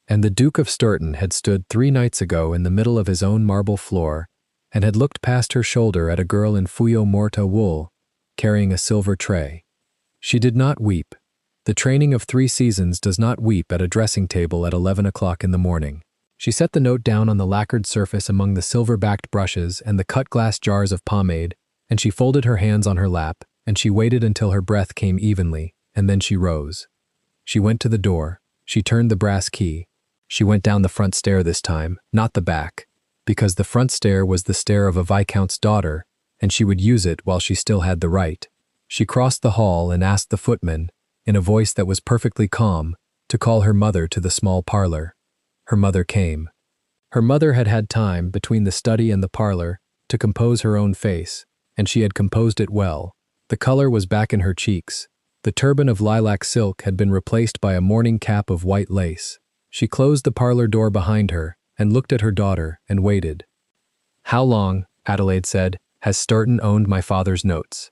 And the Duke of Stourton had stood 3 nights ago in the middle of his own marble floor, and had looked past her shoulder at a girl in Fuyot Morta wool, carrying a silver tray. She did not weep. The training of 3 seasons does not weep at a dressing table at 11 o'clock in the morning. She set the note down on the lacquered surface among the silver-backed brushes and the cut-glass jars of pomade, and she folded her hands on her lap, and she waited until her breath came evenly, and then she rose. She went to the door. She turned the brass key. She went down the front stair this time, not the back, because the front stair was the stair of a viscount's daughter, and she would use it while she still had the right. She crossed the hall and asked the footman, in a voice that was perfectly calm, to call her mother to the small parlor. Her mother came. Her mother had had time, between the study and the parlor, to compose her own face, and she had composed it well. The color was back in her cheeks. The turban of lilac silk had been replaced by a morning cap of white lace. She closed the parlor door behind her and looked at her daughter and waited. "How long," Adelaide said, "has Sturton owned my father's notes?"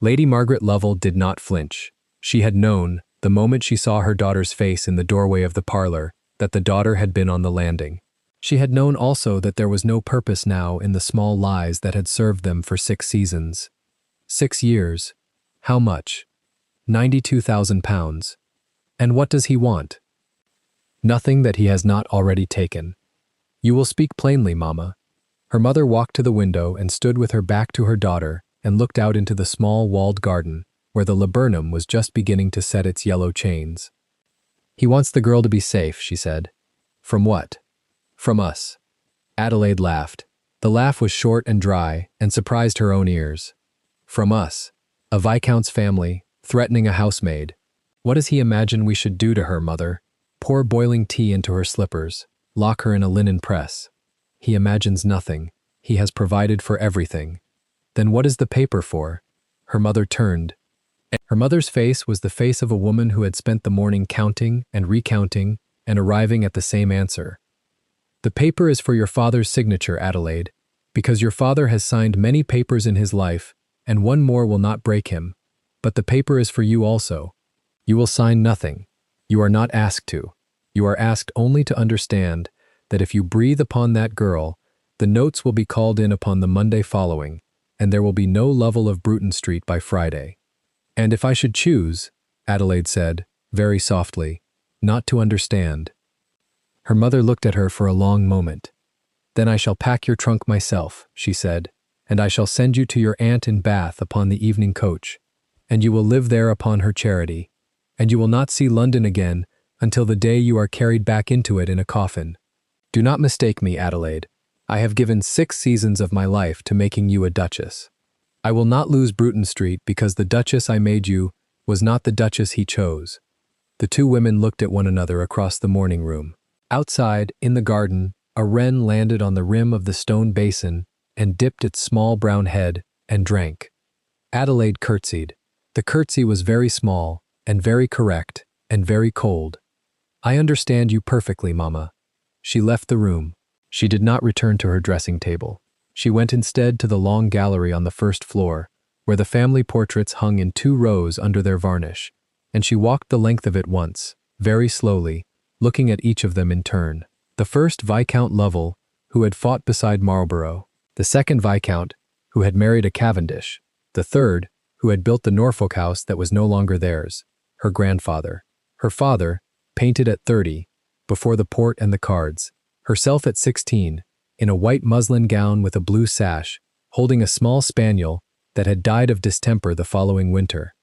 Lady Margaret Lovell did not flinch. She had known, the moment she saw her daughter's face in the doorway of the parlor, that the daughter had been on the landing. She had known also that there was no purpose now in the small lies that had served them for 6 seasons. 6 years. How much? £92,000. And what does he want? Nothing that he has not already taken. You will speak plainly, Mamma. Her mother walked to the window and stood with her back to her daughter and looked out into the small walled garden where the laburnum was just beginning to set its yellow chains. He wants the girl to be safe, she said. From what? From us. Adelaide laughed. The laugh was short and dry and surprised her own ears. From us. A viscount's family, threatening a housemaid. What does he imagine we should do to her, Mother? Pour boiling tea into her slippers, lock her in a linen press. He imagines nothing. He has provided for everything. Then what is the paper for? Her mother turned. Her mother's face was the face of a woman who had spent the morning counting and recounting and arriving at the same answer. The paper is for your father's signature, Adelaide, because your father has signed many papers in his life, and one more will not break him. But the paper is for you also. You will sign nothing. You are not asked to. You are asked only to understand that if you breathe upon that girl, the notes will be called in upon the Monday following, and there will be no Lovell of Bruton Street by Friday. And if I should choose, Adelaide said, very softly, not to understand. Her mother looked at her for a long moment. Then I shall pack your trunk myself, she said, and I shall send you to your aunt in Bath upon the evening coach, and you will live there upon her charity, and you will not see London again until the day you are carried back into it in a coffin. Do not mistake me, Adelaide. I have given 6 seasons of my life to making you a duchess. I will not lose Bruton Street because the duchess I made you was not the duchess he chose. The two women looked at one another across the morning room. Outside, in the garden, a wren landed on the rim of the stone basin and dipped its small brown head and drank. Adelaide curtsied. The curtsy was very small and very correct and very cold. I understand you perfectly, Mamma. She left the room. She did not return to her dressing table. She went instead to the long gallery on the first floor, where the family portraits hung in 2 rows under their varnish, and she walked the length of it once, very slowly, looking at each of them in turn. The first Viscount Lovell, who had fought beside Marlborough, the second Viscount, who had married a Cavendish, the third, who had built the Norfolk house that was no longer theirs, her grandfather, her father, painted at 30, before the port and the cards, herself at 16, in a white muslin gown with a blue sash, holding a small spaniel that had died of distemper the following winter.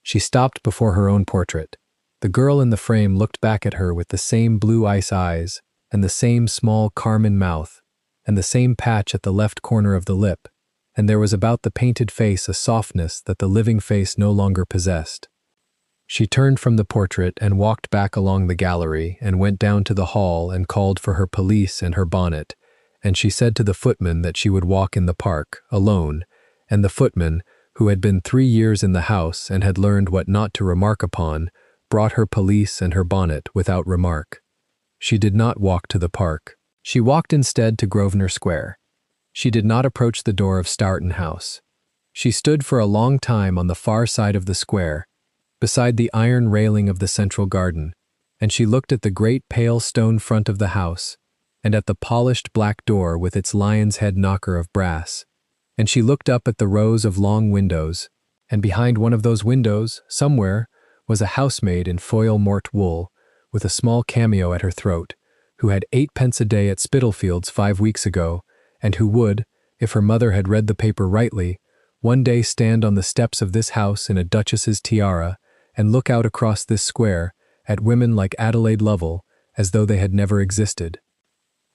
She stopped before her own portrait. The girl in the frame looked back at her with the same blue ice eyes, and the same small carmine mouth, and the same patch at the left corner of the lip, and there was about the painted face a softness that the living face no longer possessed. She turned from the portrait and walked back along the gallery and went down to the hall and called for her pelisse and her bonnet, and she said to the footman that she would walk in the park, alone, and the footman, who had been 3 years in the house and had learned what not to remark upon, brought her pelisse and her bonnet without remark. She did not walk to the park. She walked instead to Grosvenor Square. She did not approach the door of Stoughton House. She stood for a long time on the far side of the square, beside the iron railing of the central garden, and she looked at the great pale stone front of the house, and at the polished black door with its lion's head knocker of brass, and she looked up at the rows of long windows, and behind one of those windows, somewhere, was a housemaid in foil mort wool, with a small cameo at her throat, who had 8 pence a day at Spitalfields 5 weeks ago, and who would, if her mother had read the paper rightly, one day stand on the steps of this house in a duchess's tiara and look out across this square at women like Adelaide Lovell as though they had never existed.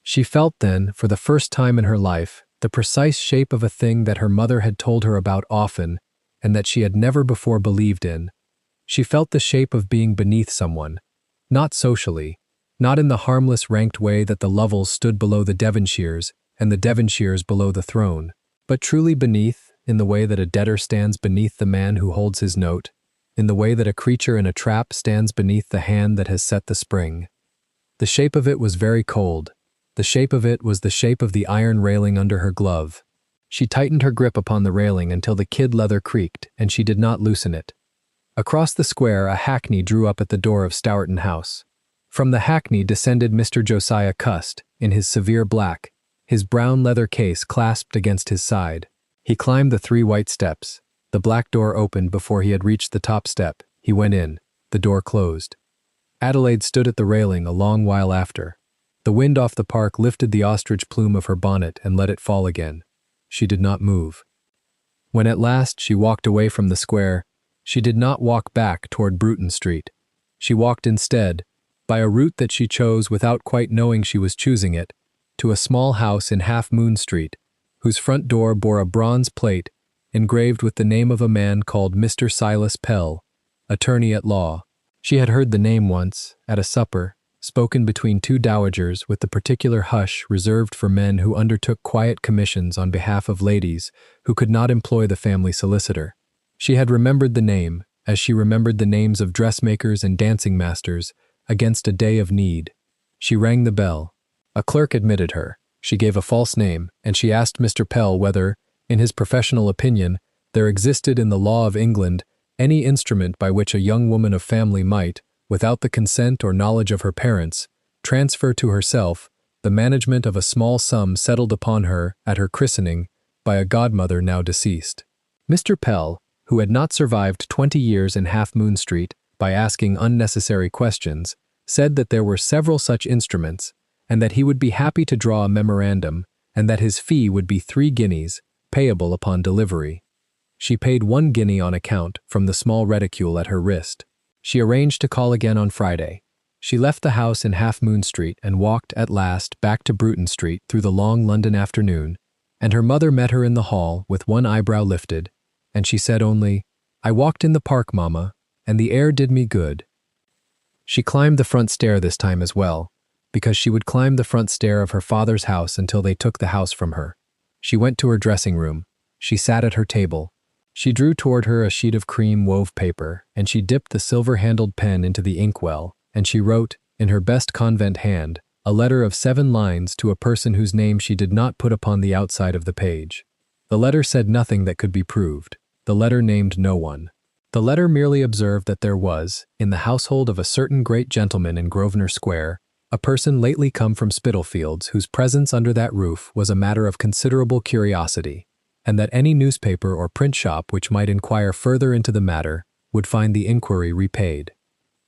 She felt then, for the first time in her life, the precise shape of a thing that her mother had told her about often and that she had never before believed in. She felt the shape of being beneath someone, not socially, not in the harmless ranked way that the Lovells stood below the Devonshires and the Devonshires below the throne, but truly beneath, in the way that a debtor stands beneath the man who holds his note, in the way that a creature in a trap stands beneath the hand that has set the spring. The shape of it was very cold, The shape of it was the shape of the iron railing under her glove. She tightened her grip upon the railing until the kid leather creaked, and she did not loosen it. Across the square, a hackney drew up at the door of Stourton House. From the hackney descended Mr. Josiah Cust, in his severe black, his brown leather case clasped against his side. He climbed the 3 white steps. The black door opened before he had reached the top step. He went in. The door closed. Adelaide stood at the railing a long while after. The wind off the park lifted the ostrich plume of her bonnet and let it fall again. She did not move. When at last she walked away from the square, she did not walk back toward Bruton Street. She walked instead, by a route that she chose without quite knowing she was choosing it, to a small house in Half Moon Street, whose front door bore a bronze plate engraved with the name of a man called Mr. Silas Pell, attorney at law. She had heard the name once, at a supper, spoken between 2 dowagers with the particular hush reserved for men who undertook quiet commissions on behalf of ladies who could not employ the family solicitor. She had remembered the name, as she remembered the names of dressmakers and dancing masters, against a day of need. She rang the bell. A clerk admitted her. She gave a false name, and she asked Mr. Pell whether, in his professional opinion, there existed in the law of England any instrument by which a young woman of family might, without the consent or knowledge of her parents, transfer to herself the management of a small sum settled upon her at her christening by a godmother now deceased. Mr. Pell, who had not survived 20 years in Half Moon Street by asking unnecessary questions, said that there were several such instruments, and that he would be happy to draw a memorandum, and that his fee would be 3 guineas, payable upon delivery. She paid 1 guinea on account from the small reticule at her wrist. She arranged to call again on Friday. She left the house in Half Moon Street and walked, at last, back to Bruton Street through the long London afternoon, and her mother met her in the hall with one eyebrow lifted, and she said only, "I walked in the park, Mamma, and the air did me good." She climbed the front stair this time as well, because she would climb the front stair of her father's house until they took the house from her. She went to her dressing room. She sat at her table. She drew toward her a sheet of cream wove paper, and she dipped the silver-handled pen into the inkwell, and she wrote, in her best convent hand, a letter of 7 lines to a person whose name she did not put upon the outside of the page. The letter said nothing that could be proved. The letter named no one. The letter merely observed that there was, in the household of a certain great gentleman in Grosvenor Square, a person lately come from Spitalfields whose presence under that roof was a matter of considerable curiosity, and that any newspaper or print shop which might inquire further into the matter would find the inquiry repaid.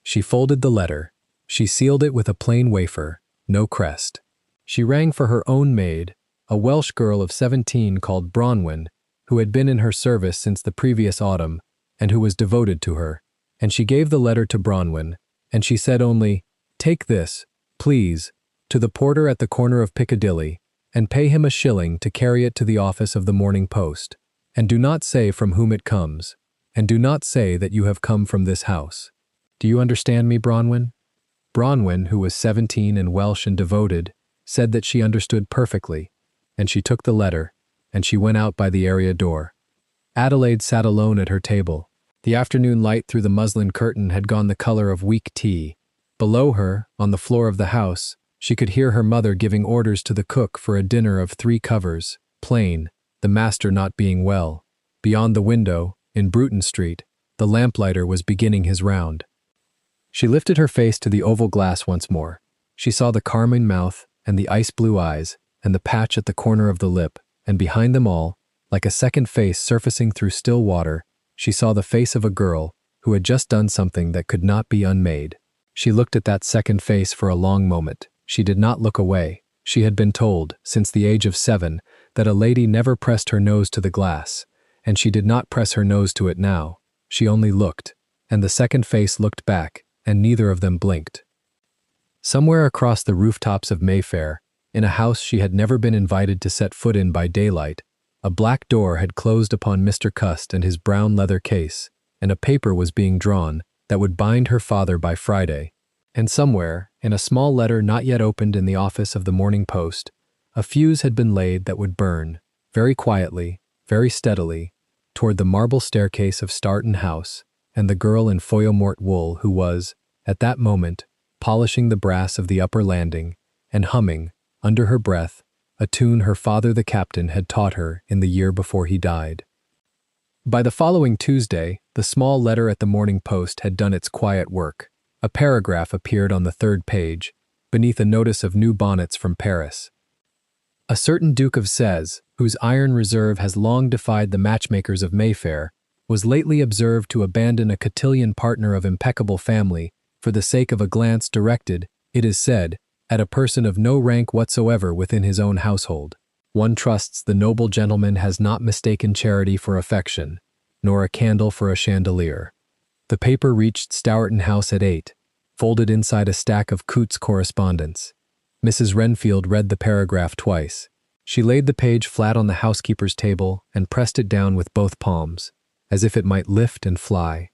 She folded the letter. She sealed it with a plain wafer, no crest. She rang for her own maid, a Welsh girl of 17 called Bronwyn, who had been in her service since the previous autumn, and who was devoted to her, and she gave the letter to Bronwyn, and she said only, "Take this, please, to the porter at the corner of Piccadilly, and pay him a shilling to carry it to the office of the Morning Post, and do not say from whom it comes, and do not say that you have come from this house. Do you understand me, Bronwyn?" Bronwyn, who was 17 and Welsh and devoted, said that she understood perfectly, and she took the letter, and she went out by the area door. Adelaide sat alone at her table. The afternoon light through the muslin curtain had gone the color of weak tea. Below her, on the floor of the house, she could hear her mother giving orders to the cook for a dinner of 3 covers, plain, the master not being well. Beyond the window, in Bruton Street, the lamplighter was beginning his round. She lifted her face to the oval glass once more. She saw the carmine mouth and the ice-blue eyes and the patch at the corner of the lip, and behind them all, like a second face surfacing through still water, she saw the face of a girl who had just done something that could not be unmade. She looked at that second face for a long moment. She did not look away. She had been told, since the age of 7, that a lady never pressed her nose to the glass, and she did not press her nose to it now. She only looked, and the second face looked back, and neither of them blinked. Somewhere across the rooftops of Mayfair, in a house she had never been invited to set foot in by daylight, a black door had closed upon Mr. Cust and his brown leather case, and a paper was being drawn that would bind her father by Friday. And somewhere, in a small letter not yet opened in the office of the Morning Post, a fuse had been laid that would burn, very quietly, very steadily, toward the marble staircase of Stourton House and the girl in Foyomort wool who was, at that moment, polishing the brass of the upper landing and humming, under her breath, a tune her father the captain had taught her in the year before he died. By the following Tuesday, the small letter at the Morning Post had done its quiet work. A paragraph appeared on the 3rd page, beneath a notice of new bonnets from Paris. A certain Duke of Sez, whose iron reserve has long defied the matchmakers of Mayfair, was lately observed to abandon a cotillion partner of impeccable family for the sake of a glance directed, it is said, at a person of no rank whatsoever within his own household. One trusts the noble gentleman has not mistaken charity for affection, nor a candle for a chandelier. The paper reached Stourton House at 8, folded inside a stack of Coote's correspondence. Mrs. Renfield read the paragraph twice. She laid the page flat on the housekeeper's table and pressed it down with both palms, as if it might lift and fly.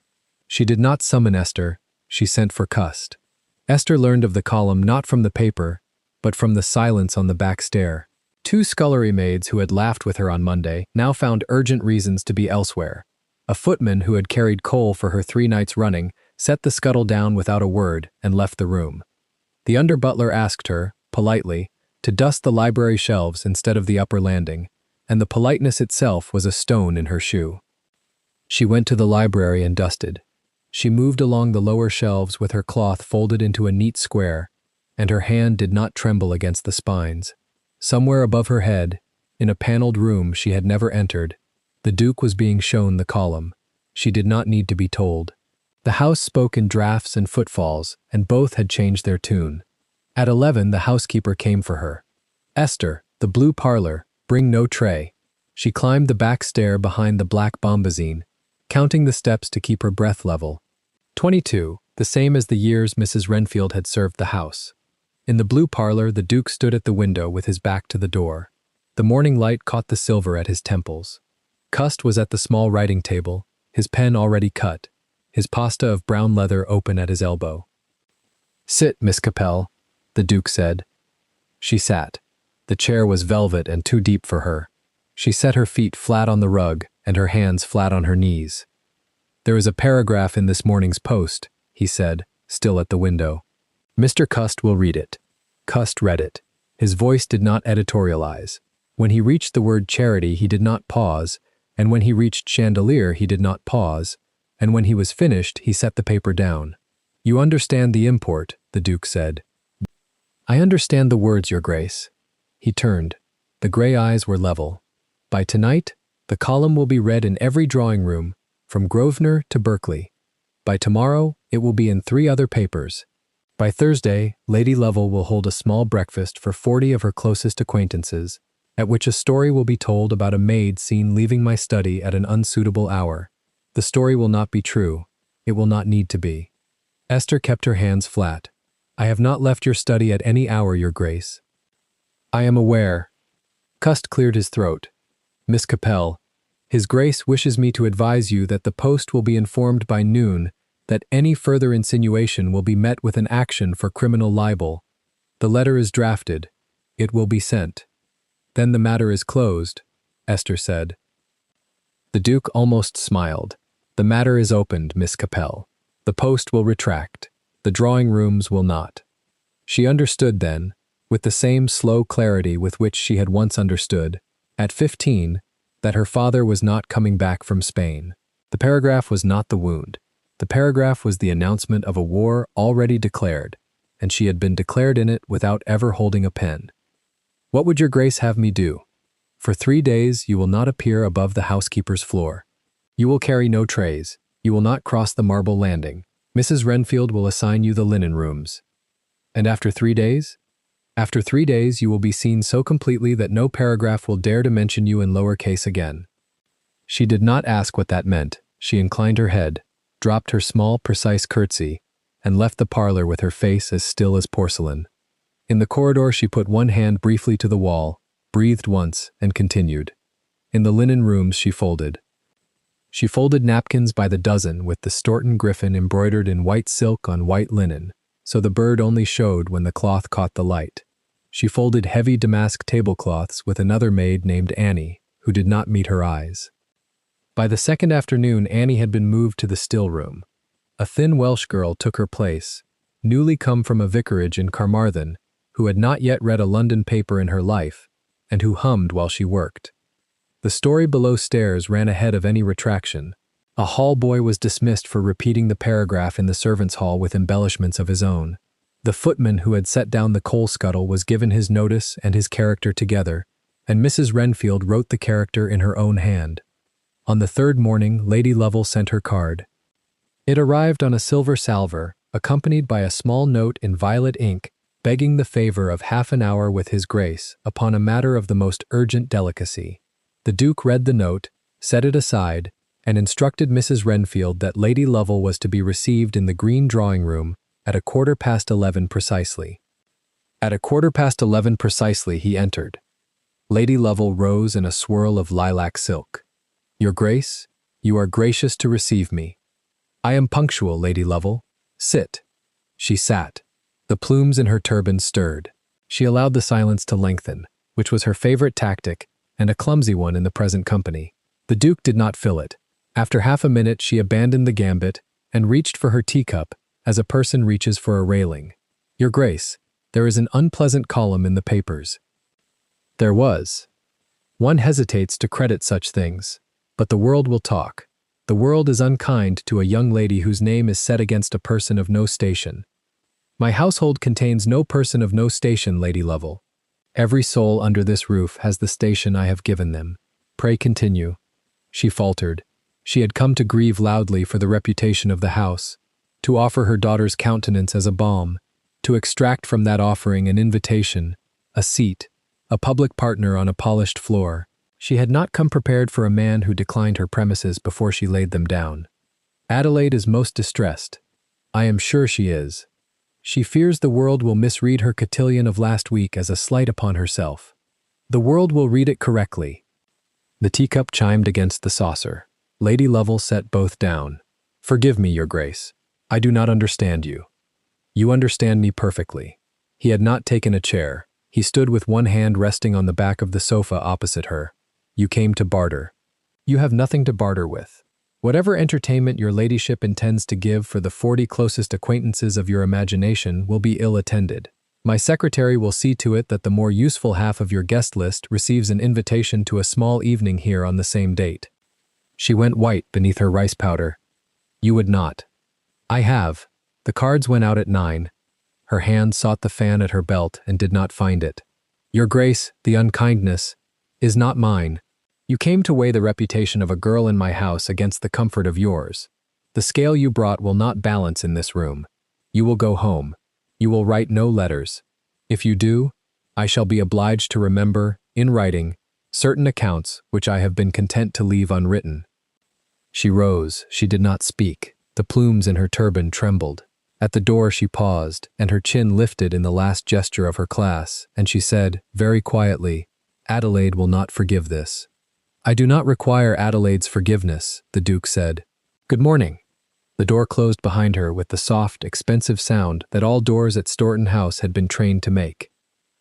She did not summon Esther, she sent for Cust. Esther learned of the column not from the paper, but from the silence on the back stair. 2 scullery maids who had laughed with her on Monday now found urgent reasons to be elsewhere. A footman who had carried coal for her 3 nights running set the scuttle down without a word and left the room. The under-butler asked her, politely, to dust the library shelves instead of the upper landing, and the politeness itself was a stone in her shoe. She went to the library and dusted. She moved along the lower shelves with her cloth folded into a neat square, and her hand did not tremble against the spines. Somewhere above her head, in a paneled room she had never entered, the Duke was being shown the column. She did not need to be told. The house spoke in draughts and footfalls, and both had changed their tune. At 11 the housekeeper came for her. Esther, the blue parlor, bring no tray. She climbed the back stair behind the black bombazine, counting the steps to keep her breath level. 22, the same as the years Mrs. Renfield had served the house. In the blue parlor the Duke stood at the window with his back to the door. The morning light caught the silver at his temples. Cust was at the small writing table, his pen already cut, his pasta of brown leather open at his elbow. "Sit, Miss Capel," the Duke said. She sat. The chair was velvet and too deep for her. She set her feet flat on the rug and her hands flat on her knees. "There is a paragraph in this morning's Post," he said, still at the window. "Mr. Cust will read it." Cust read it. His voice did not editorialize. When he reached the word charity, he did not pause, and when he reached chandelier, he did not pause, and when he was finished, he set the paper down. "You understand the import," the Duke said. "I understand the words, Your Grace." He turned. The gray eyes were level. "By tonight, the column will be read in every drawing-room, from Grosvenor to Berkeley. By tomorrow, it will be in 3 other papers. By Thursday, Lady Lovell will hold a small breakfast for 40 of her closest acquaintances, at which a story will be told about a maid seen leaving my study at an unsuitable hour. The story will not be true. It will not need to be." Esther kept her hands flat. "I have not left your study at any hour, Your Grace." "I am aware." Cust cleared his throat. "Miss Capel, His Grace wishes me to advise you that the Post will be informed by noon that any further insinuation will be met with an action for criminal libel. The letter is drafted. It will be sent." "Then the matter is closed," Esther said. The Duke almost smiled. "The matter is opened, Miss Capel. The Post will retract. The drawing-rooms will not." She understood then, with the same slow clarity with which she had once understood, at 15, that her father was not coming back from Spain. The paragraph was not the wound. The paragraph was the announcement of a war already declared, and she had been declared in it without ever holding a pen. "What would Your Grace have me do? For 3 days you will not appear above the housekeeper's floor. You will carry no trays. You will not cross the marble landing. Mrs. Renfield will assign you the linen rooms. And after 3 days? After 3 days you will be seen so completely that no paragraph will dare to mention you in lower case again." She did not ask what that meant. She inclined her head, dropped her small, precise curtsy, and left the parlor with her face as still as porcelain. In the corridor she put one hand briefly to the wall, breathed once, and continued. In the linen rooms she folded. She folded napkins by the dozen with the Stourton griffin embroidered in white silk on white linen, so the bird only showed when the cloth caught the light. She folded heavy damask tablecloths with another maid named Annie, who did not meet her eyes. By the second afternoon Annie had been moved to the still room. A thin Welsh girl took her place, newly come from a vicarage in Carmarthen, who had not yet read a London paper in her life, and who hummed while she worked. The story below stairs ran ahead of any retraction. A hall boy was dismissed for repeating the paragraph in the servants' hall with embellishments of his own. The footman who had set down the coal scuttle was given his notice and his character together, and Mrs. Renfield wrote the character in her own hand. On the third morning, Lady Lovell sent her card. It arrived on a silver salver, accompanied by a small note in violet ink, begging the favor of half an hour with his grace upon a matter of the most urgent delicacy. The Duke read the note, set it aside, and instructed Mrs. Renfield that Lady Lovell was to be received in the green drawing-room at 11:15 precisely. At 11:15 precisely he entered. Lady Lovell rose in a swirl of lilac silk. "Your Grace, you are gracious to receive me." "I am punctual, Lady Lovell. Sit." She sat. The plumes in her turban stirred. She allowed the silence to lengthen, which was her favorite tactic and a clumsy one in the present company. The Duke did not fill it. After half a minute she abandoned the gambit and reached for her teacup as a person reaches for a railing. "Your Grace, there is an unpleasant column in the papers." There was. One hesitates to credit such things, but the world will talk. The world is unkind to a young lady whose name is set against a person of no station. "My household contains no person of no station, Lady Lovell. Every soul under this roof has the station I have given them. Pray continue." She faltered. She had come to grieve loudly for the reputation of the house, to offer her daughter's countenance as a balm, to extract from that offering an invitation, a seat, a public partner on a polished floor. She had not come prepared for a man who declined her premises before she laid them down. Adelaide is most distressed. I am sure she is. She fears the world will misread her cotillion of last week as a slight upon herself. The world will read it correctly. The teacup chimed against the saucer. Lady Lovell set both down. "Forgive me, Your Grace. I do not understand you." "You understand me perfectly." He had not taken a chair. He stood with one hand resting on the back of the sofa opposite her. "You came to barter." "You have nothing to barter with. Whatever entertainment your ladyship intends to give for the 40 closest acquaintances of your imagination will be ill-attended. My secretary will see to it that the more useful half of your guest list receives an invitation to a small evening here on the same date." She went white beneath her rice powder. "You would not." "I have." The cards went out at 9. Her hand sought the fan at her belt and did not find it. "Your Grace, the unkindness is not mine. You came to weigh the reputation of a girl in my house against the comfort of yours. The scale you brought will not balance in this room. You will go home. You will write no letters. If you do, I shall be obliged to remember, in writing, certain accounts which I have been content to leave unwritten." She rose. She did not speak. The plumes in her turban trembled. At the door she paused, and her chin lifted in the last gesture of her class, and she said, very quietly, "Adelaide will not forgive this." "I do not require Adelaide's forgiveness," the Duke said. "Good morning." The door closed behind her with the soft, expensive sound that all doors at Stourton House had been trained to make.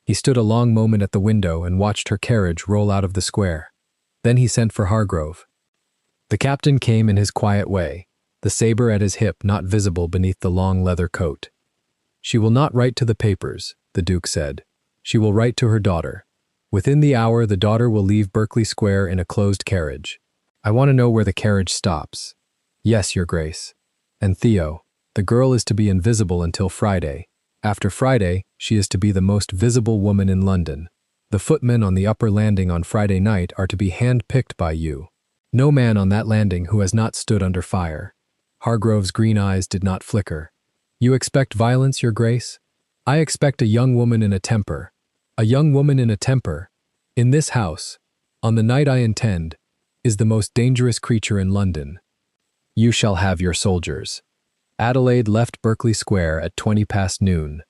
He stood a long moment at the window and watched her carriage roll out of the square. Then he sent for Hargrove. The captain came in his quiet way, the saber at his hip not visible beneath the long leather coat. "She will not write to the papers," the Duke said. "She will write to her daughter. Within the hour, the daughter will leave Berkeley Square in a closed carriage. I want to know where the carriage stops." "Yes, Your Grace." "And Theo, the girl is to be invisible until Friday. After Friday, she is to be the most visible woman in London. The footmen on the upper landing on Friday night are to be hand-picked by you. No man on that landing who has not stood under fire." Hargrove's green eyes did not flicker. "You expect violence, Your Grace?" "I expect a young woman in a temper. A young woman in a temper, in this house, on the night I intend, is the most dangerous creature in London. You shall have your soldiers." Adelaide left Berkeley Square at 20 past noon.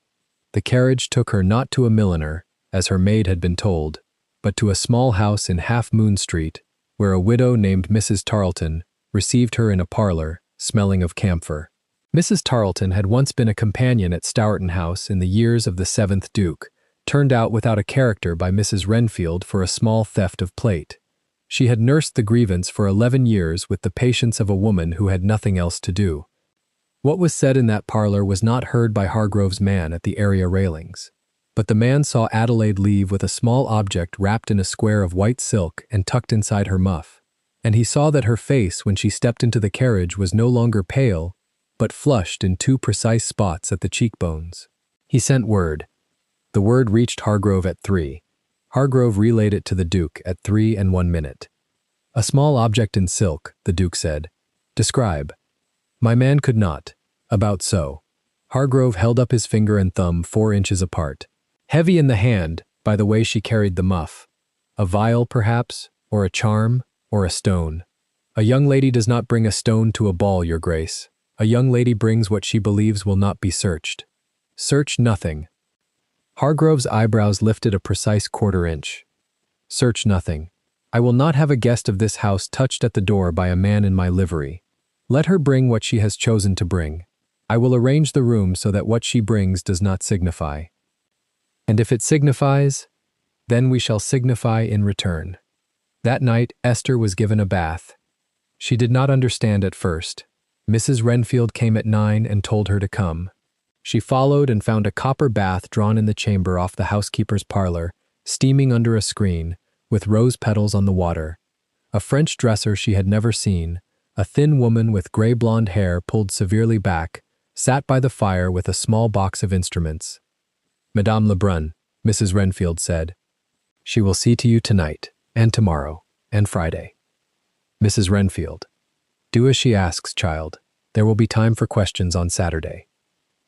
The carriage took her not to a milliner, as her maid had been told, but to a small house in Half Moon Street, where a widow named Mrs. Tarleton received her in a parlor, smelling of camphor. Mrs. Tarleton had once been a companion at Stourton House in the years of the 7th Duke, turned out without a character by Mrs. Renfield for a small theft of plate. She had nursed the grievance for 11 years with the patience of a woman who had nothing else to do. What was said in that parlor was not heard by Hargrove's man at the area railings. But the man saw Adelaide leave with a small object wrapped in a square of white silk and tucked inside her muff, and he saw that her face when she stepped into the carriage was no longer pale, but flushed in 2 precise spots at the cheekbones. He sent word. The word reached Hargrove at 3. Hargrove relayed it to the Duke at 3:01. A small object in silk, the Duke said. Describe. My man could not. About so. Hargrove held up his finger and thumb 4 inches apart. Heavy in the hand, by the way she carried the muff. A vial, perhaps, or a charm, or a stone. A young lady does not bring a stone to a ball, your grace. A young lady brings what she believes will not be searched. Search nothing. Hargrove's eyebrows lifted a precise 1/4 inch. Search nothing. I will not have a guest of this house touched at the door by a man in my livery. Let her bring what she has chosen to bring. I will arrange the room so that what she brings does not signify. And if it signifies, then we shall signify in return. That night, Esther was given a bath. She did not understand at first. Mrs. Renfield came at 9 and told her to come. She followed and found a copper bath drawn in the chamber off the housekeeper's parlor, steaming under a screen, with rose petals on the water. A French dresser she had never seen, a thin woman with gray blonde hair pulled severely back, sat by the fire with a small box of instruments. Madame Lebrun, Mrs. Renfield said, she will see to you tonight, and tomorrow, and Friday. Mrs. Renfield, do as she asks, child. There will be time for questions on Saturday.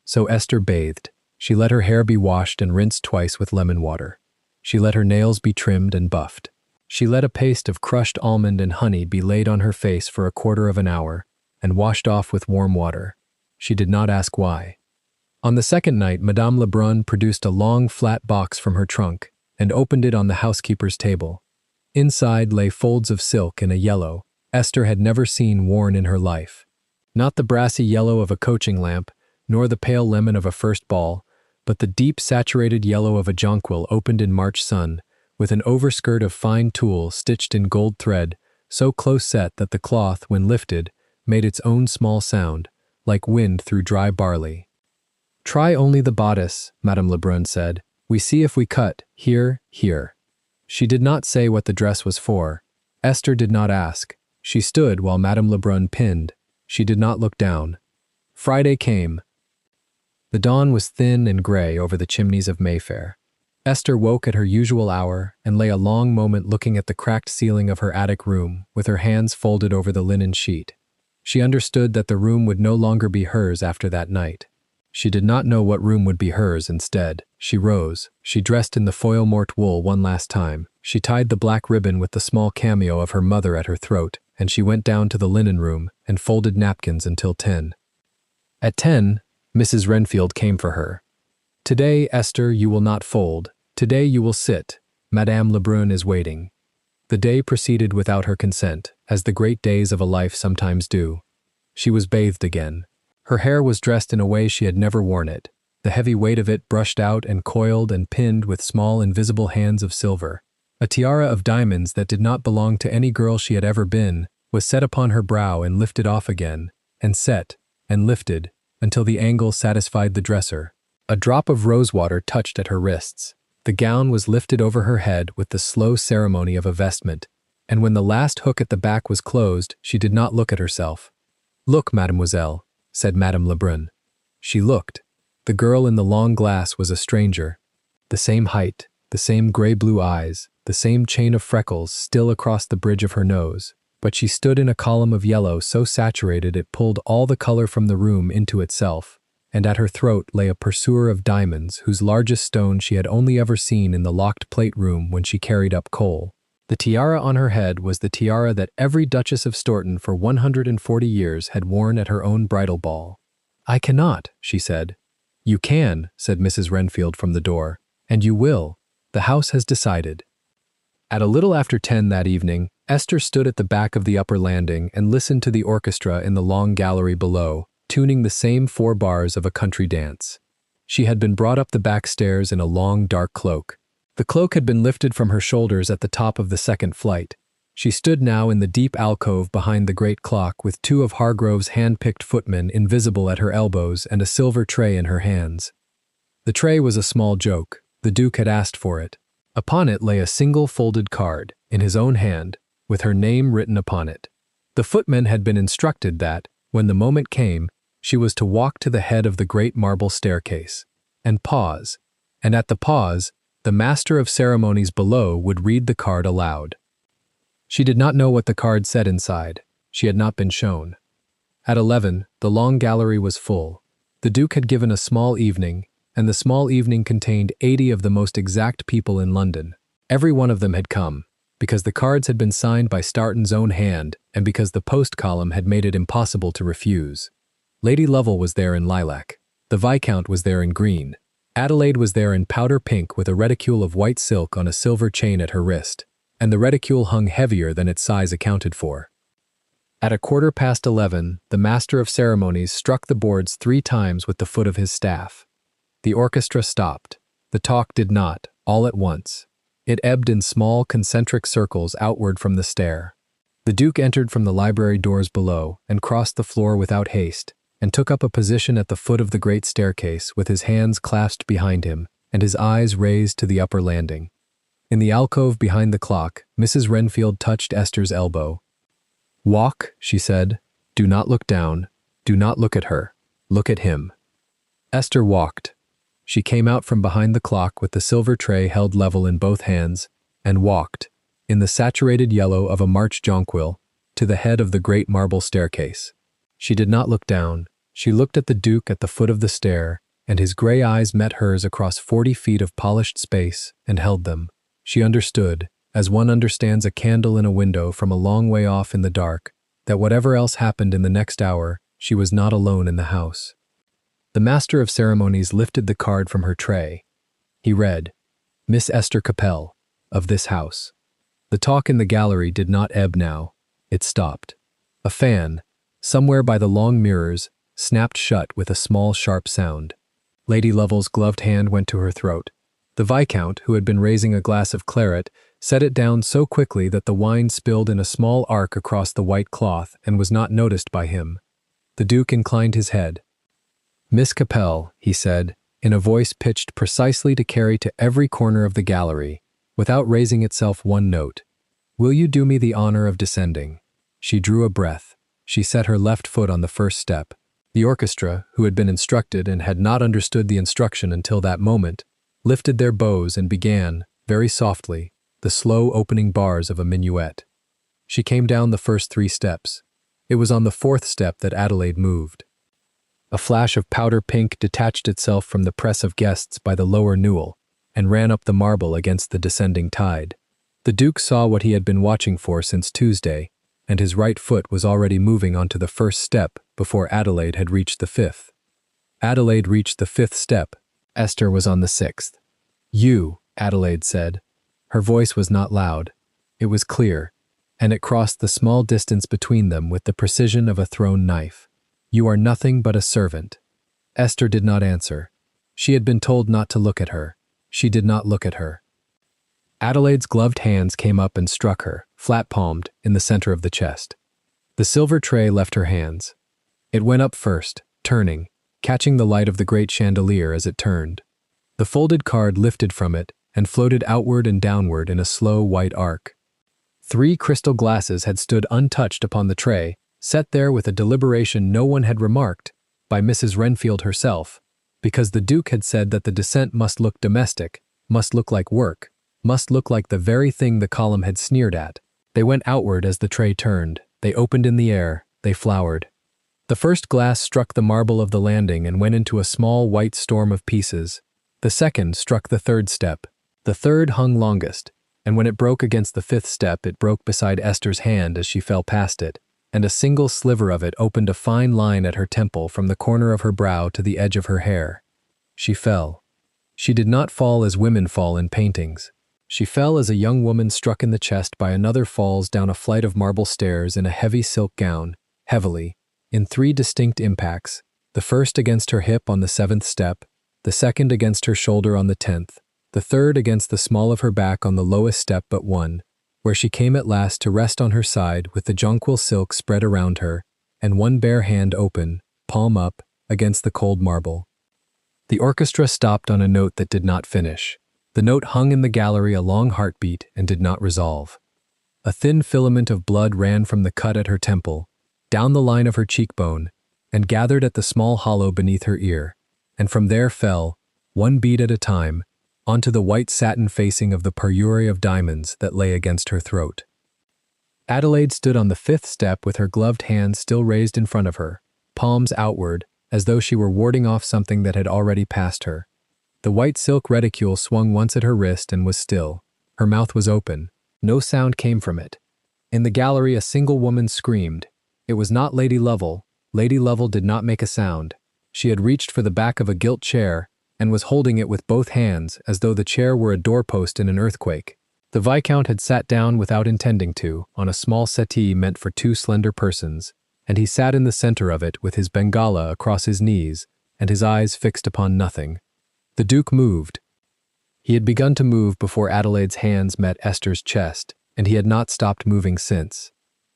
So Esther bathed. She let her hair be washed and rinsed twice with lemon water. She let her nails be trimmed and buffed. She let a paste of crushed almond and honey be laid on her face for a 1/4 of an hour and washed off with warm water. She did not ask why. On the second night, Madame Lebrun produced a long, flat box from her trunk and opened it on the housekeeper's table. Inside lay folds of silk in a yellow Esther had never seen worn in her life. Not the brassy yellow of a coaching lamp, nor the pale lemon of a first ball, but the deep saturated yellow of a jonquil opened in March sun, with an overskirt of fine tulle stitched in gold thread, so close set that the cloth, when lifted, made its own small sound, like wind through dry barley. Try only the bodice, Madame Lebrun said. We see if we cut, here, here. She did not say what the dress was for. Esther did not ask. She stood while Madame Lebrun pinned. She did not look down. Friday came. The dawn was thin and gray over the chimneys of Mayfair. Esther woke at her usual hour and lay a long moment looking at the cracked ceiling of her attic room with her hands folded over the linen sheet. She understood that the room would no longer be hers after that night. She did not know what room would be hers instead. She rose. She dressed in the foil mort wool one last time. She tied the black ribbon with the small cameo of her mother at her throat, and she went down to the linen room and folded napkins until 10. At 10, Mrs. Renfield came for her. Today, Esther, you will not fold. Today you will sit. Madame Lebrun is waiting. The day proceeded without her consent, as the great days of a life sometimes do. She was bathed again. Her hair was dressed in a way she had never worn it, the heavy weight of it brushed out and coiled and pinned with small invisible hands of silver. A tiara of diamonds that did not belong to any girl she had ever been was set upon her brow and lifted off again, and set, and lifted, until the angle satisfied the dresser. A drop of rosewater touched at her wrists. The gown was lifted over her head with the slow ceremony of a vestment, and when the last hook at the back was closed, she did not look at herself. Look, mademoiselle, said Madame Lebrun. She looked. The girl in the long glass was a stranger. The same height, the same gray-blue eyes, the same chain of freckles still across the bridge of her nose, but she stood in a column of yellow so saturated it pulled all the color from the room into itself, and at her throat lay a pursuer of diamonds whose largest stone she had only ever seen in the locked plate room when she carried up coal. The tiara on her head was the tiara that every Duchess of Stourton for 140 years had worn at her own bridal ball. I cannot, she said. You can, said Mrs. Renfield from the door, and you will. The house has decided. At a little after 10 that evening, Esther stood at the back of the upper landing and listened to the orchestra in the long gallery below, tuning the same 4 bars of a country dance. She had been brought up the back stairs in a long, dark cloak. The cloak had been lifted from her shoulders at the top of the second flight. She stood now in the deep alcove behind the great clock with 2 of Hargrove's hand-picked footmen invisible at her elbows and a silver tray in her hands. The tray was a small joke. The Duke had asked for it. Upon it lay a single folded card, in his own hand, with her name written upon it. The footman had been instructed that, when the moment came, she was to walk to the head of the great marble staircase, and pause, and at the pause, the master of ceremonies below would read the card aloud. She did not know what the card said inside. She had not been shown. At 11, the long gallery was full. The Duke had given a small evening, and the small evening contained 80 of the most exact people in London. Every one of them had come, because the cards had been signed by Starton's own hand and because the post column had made it impossible to refuse. Lady Lovell was there in lilac. The Viscount was there in green. Adelaide was there in powder pink with a reticule of white silk on a silver chain at her wrist, and the reticule hung heavier than its size accounted for. At 11:15, the master of ceremonies struck the boards 3 times with the foot of his staff. The orchestra stopped. The talk did not, all at once. It ebbed in small concentric circles outward from the stair. The Duke entered from the library doors below and crossed the floor without haste, and took up a position at the foot of the great staircase with his hands clasped behind him and his eyes raised to the upper landing. In the alcove behind the clock, Mrs. Renfield touched Esther's elbow. "Walk," she said. "Do not look down. Do not look at her. Look at him." Esther walked. She came out from behind the clock with the silver tray held level in both hands, and walked, in the saturated yellow of a March jonquil, to the head of the great marble staircase. She did not look down. She looked at the Duke at the foot of the stair, and his gray eyes met hers across 40 feet of polished space and held them. She understood, as one understands a candle in a window from a long way off in the dark, that whatever else happened in the next hour, she was not alone in the house. The master of ceremonies lifted the card from her tray. He read, "Miss Esther Capel, of this house." The talk in the gallery did not ebb now. It stopped. A fan, somewhere by the long mirrors, snapped shut with a small sharp sound. Lady Lovell's gloved hand went to her throat. The Viscount, who had been raising a glass of claret, set it down so quickly that the wine spilled in a small arc across the white cloth and was not noticed by him. The Duke inclined his head. "Miss Capel," he said, in a voice pitched precisely to carry to every corner of the gallery, without raising itself one note, "will you do me the honor of descending?" She drew a breath. She set her left foot on the first step. The orchestra, who had been instructed and had not understood the instruction until that moment, lifted their bows and began, very softly, the slow opening bars of a minuet. She came down the first 3 steps. It was on the 4th step that Adelaide moved. A flash of powder pink detached itself from the press of guests by the lower newel and ran up the marble against the descending tide. The Duke saw what he had been watching for since Tuesday, and his right foot was already moving onto the 1st step before Adelaide had reached the 5th. Adelaide reached the 5th step. Esther was on the 6th. "You," Adelaide said. Her voice was not loud. It was clear, and it crossed the small distance between them with the precision of a thrown knife. "You are nothing but a servant." Esther did not answer. She had been told not to look at her. She did not look at her. Adelaide's gloved hands came up and struck her, flat-palmed, in the center of the chest. The silver tray left her hands. It went up first, turning, catching the light of the great chandelier as it turned. The folded card lifted from it and floated outward and downward in a slow white arc. 3 crystal glasses had stood untouched upon the tray, set there with a deliberation no one had remarked, by Mrs. Renfield herself, because the Duke had said that the descent must look domestic, must look like work, must look like the very thing the column had sneered at. They went outward as the tray turned. They opened in the air. They flowered. The first glass struck the marble of the landing and went into a small white storm of pieces. The second struck the 3rd step. The 3rd hung longest, and when it broke against the 5th step, it broke beside Esther's hand as she fell past it, and a single sliver of it opened a fine line at her temple from the corner of her brow to the edge of her hair. She fell. She did not fall as women fall in paintings. She fell as a young woman struck in the chest by another falls down a flight of marble stairs in a heavy silk gown, heavily, in 3 distinct impacts, the first against her hip on the 7th step, the second against her shoulder on the 10th, the third against the small of her back on the lowest step but one, where she came at last to rest on her side with the jonquil silk spread around her, and one bare hand open, palm up, against the cold marble. The orchestra stopped on a note that did not finish. The note hung in the gallery a long heartbeat and did not resolve. A thin filament of blood ran from the cut at her temple, down the line of her cheekbone, and gathered at the small hollow beneath her ear, and from there fell, one bead at a time, onto the white satin facing of the parure of diamonds that lay against her throat. Adelaide stood on the 5th step with her gloved hands still raised in front of her, palms outward, as though she were warding off something that had already passed her. The white silk reticule swung once at her wrist and was still. Her mouth was open. No sound came from it. In the gallery a single woman screamed. It was not Lady Lovell. Lady Lovell did not make a sound. She had reached for the back of a gilt chair and was holding it with both hands as though the chair were a doorpost in an earthquake. The Viscount had sat down without intending to, on a small settee meant for 2 slender persons, and he sat in the center of it with his bengala across his knees and his eyes fixed upon nothing. The Duke moved. He had begun to move before Adelaide's hands met Esther's chest, and he had not stopped moving since.